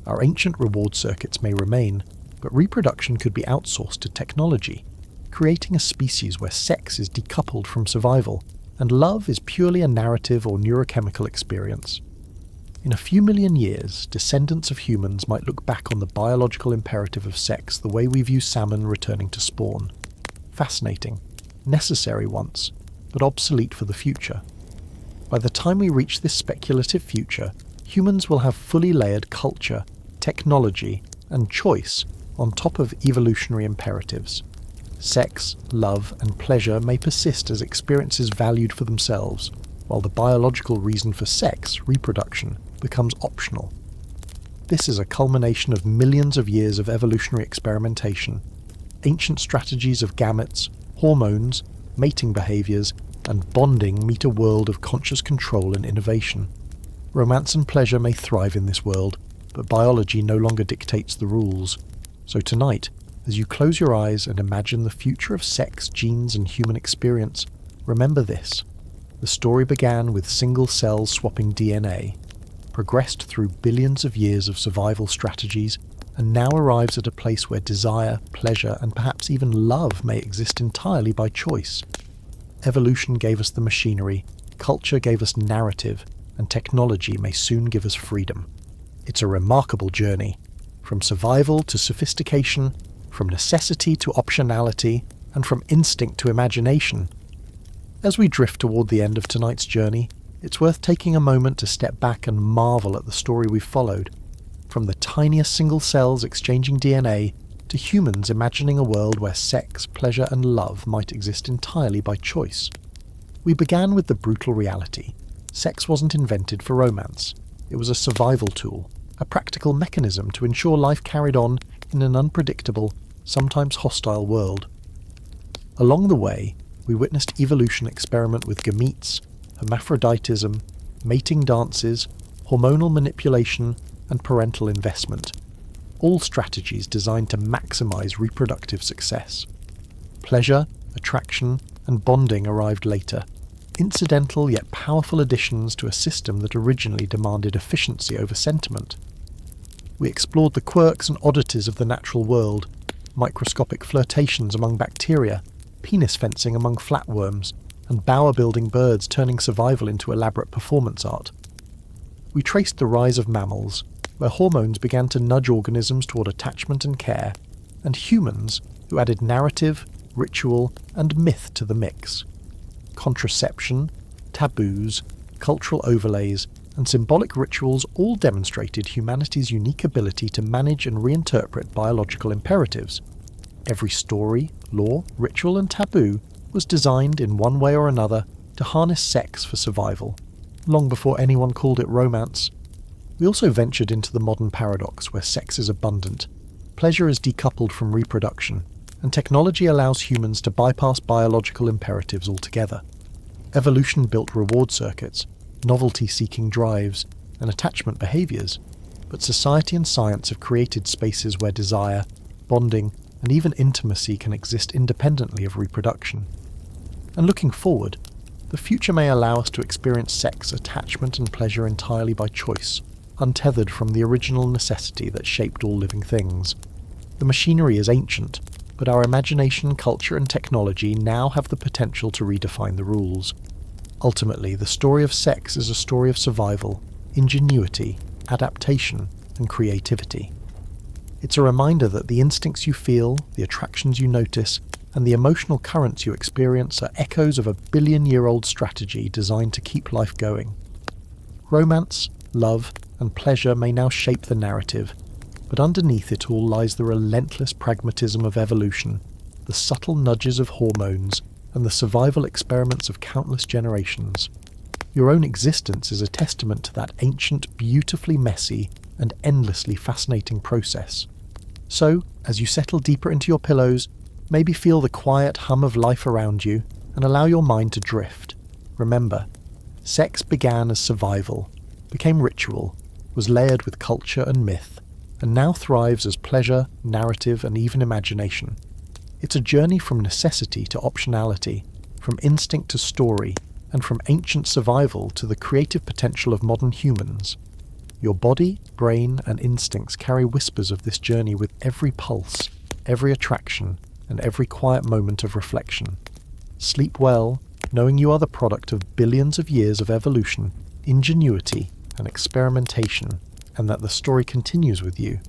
Our ancient reward circuits may remain, but reproduction could be outsourced to technology, creating a species where sex is decoupled from survival, and love is purely a narrative or neurochemical experience. In a few million years, descendants of humans might look back on the biological imperative of sex the way we view salmon returning to spawn. Fascinating, necessary once, but obsolete for the future. By the time we reach this speculative future, humans will have fully layered culture, technology, and choice on top of evolutionary imperatives. Sex, love, and pleasure may persist as experiences valued for themselves, while the biological reason for sex, reproduction, becomes optional. This is a culmination of millions of years of evolutionary experimentation. Ancient strategies of gametes, hormones, mating behaviours, and bonding meet a world of conscious control and innovation. Romance and pleasure may thrive in this world, but biology no longer dictates the rules. So tonight, as you close your eyes and imagine the future of sex, genes, and human experience, remember this. The story began with single cells swapping DNA, progressed through billions of years of survival strategies, and now arrives at a place where desire, pleasure, and perhaps even love may exist entirely by choice. Evolution gave us the machinery, culture gave us narrative, and technology may soon give us freedom. It's a remarkable journey, from survival to sophistication, from necessity to optionality, and from instinct to imagination. As we drift toward the end of tonight's journey, it's worth taking a moment to step back and marvel at the story we've followed. From the tiniest single cells exchanging DNA, to humans imagining a world where sex, pleasure, and love might exist entirely by choice. We began with the brutal reality. Sex wasn't invented for romance. It was a survival tool, a practical mechanism to ensure life carried on in an unpredictable, sometimes hostile world. Along the way, we witnessed evolution experiment with gametes, hermaphroditism, mating dances, hormonal manipulation, and parental investment, all strategies designed to maximize reproductive success. Pleasure, attraction, and bonding arrived later, incidental yet powerful additions to a system that originally demanded efficiency over sentiment. We explored the quirks and oddities of the natural world, microscopic flirtations among bacteria, penis fencing among flatworms, and bower-building birds turning survival into elaborate performance art. We traced the rise of mammals, where hormones began to nudge organisms toward attachment and care, and humans, who added narrative, ritual, and myth to the mix. Contraception, taboos, cultural overlays, and symbolic rituals all demonstrated humanity's unique ability to manage and reinterpret biological imperatives. Every story, law, ritual, and taboo was designed in one way or another to harness sex for survival, long before anyone called it romance. We also ventured into the modern paradox where sex is abundant, pleasure is decoupled from reproduction, and technology allows humans to bypass biological imperatives altogether. Evolution built reward circuits, novelty-seeking drives, and attachment behaviours, but society and science have created spaces where desire, bonding, and even intimacy can exist independently of reproduction. And looking forward, the future may allow us to experience sex, attachment, and pleasure entirely by choice, untethered from the original necessity that shaped all living things. The machinery is ancient, but our imagination, culture, and technology now have the potential to redefine the rules. Ultimately, the story of sex is a story of survival, ingenuity, adaptation, and creativity. It's a reminder that the instincts you feel, the attractions you notice, and the emotional currents you experience are echoes of a billion-year-old strategy designed to keep life going. Romance, love, and pleasure may now shape the narrative, but underneath it all lies the relentless pragmatism of evolution, the subtle nudges of hormones, and the survival experiments of countless generations. Your own existence is a testament to that ancient, beautifully messy, and endlessly fascinating process. So, as you settle deeper into your pillows, maybe feel the quiet hum of life around you and allow your mind to drift. Remember, sex began as survival, became ritual, was layered with culture and myth, and now thrives as pleasure, narrative, and even imagination. It's a journey from necessity to optionality, from instinct to story, and from ancient survival to the creative potential of modern humans. Your body, brain, and instincts carry whispers of this journey with every pulse, every attraction, and every quiet moment of reflection. Sleep well, knowing you are the product of billions of years of evolution, ingenuity, and experimentation, and that the story continues with you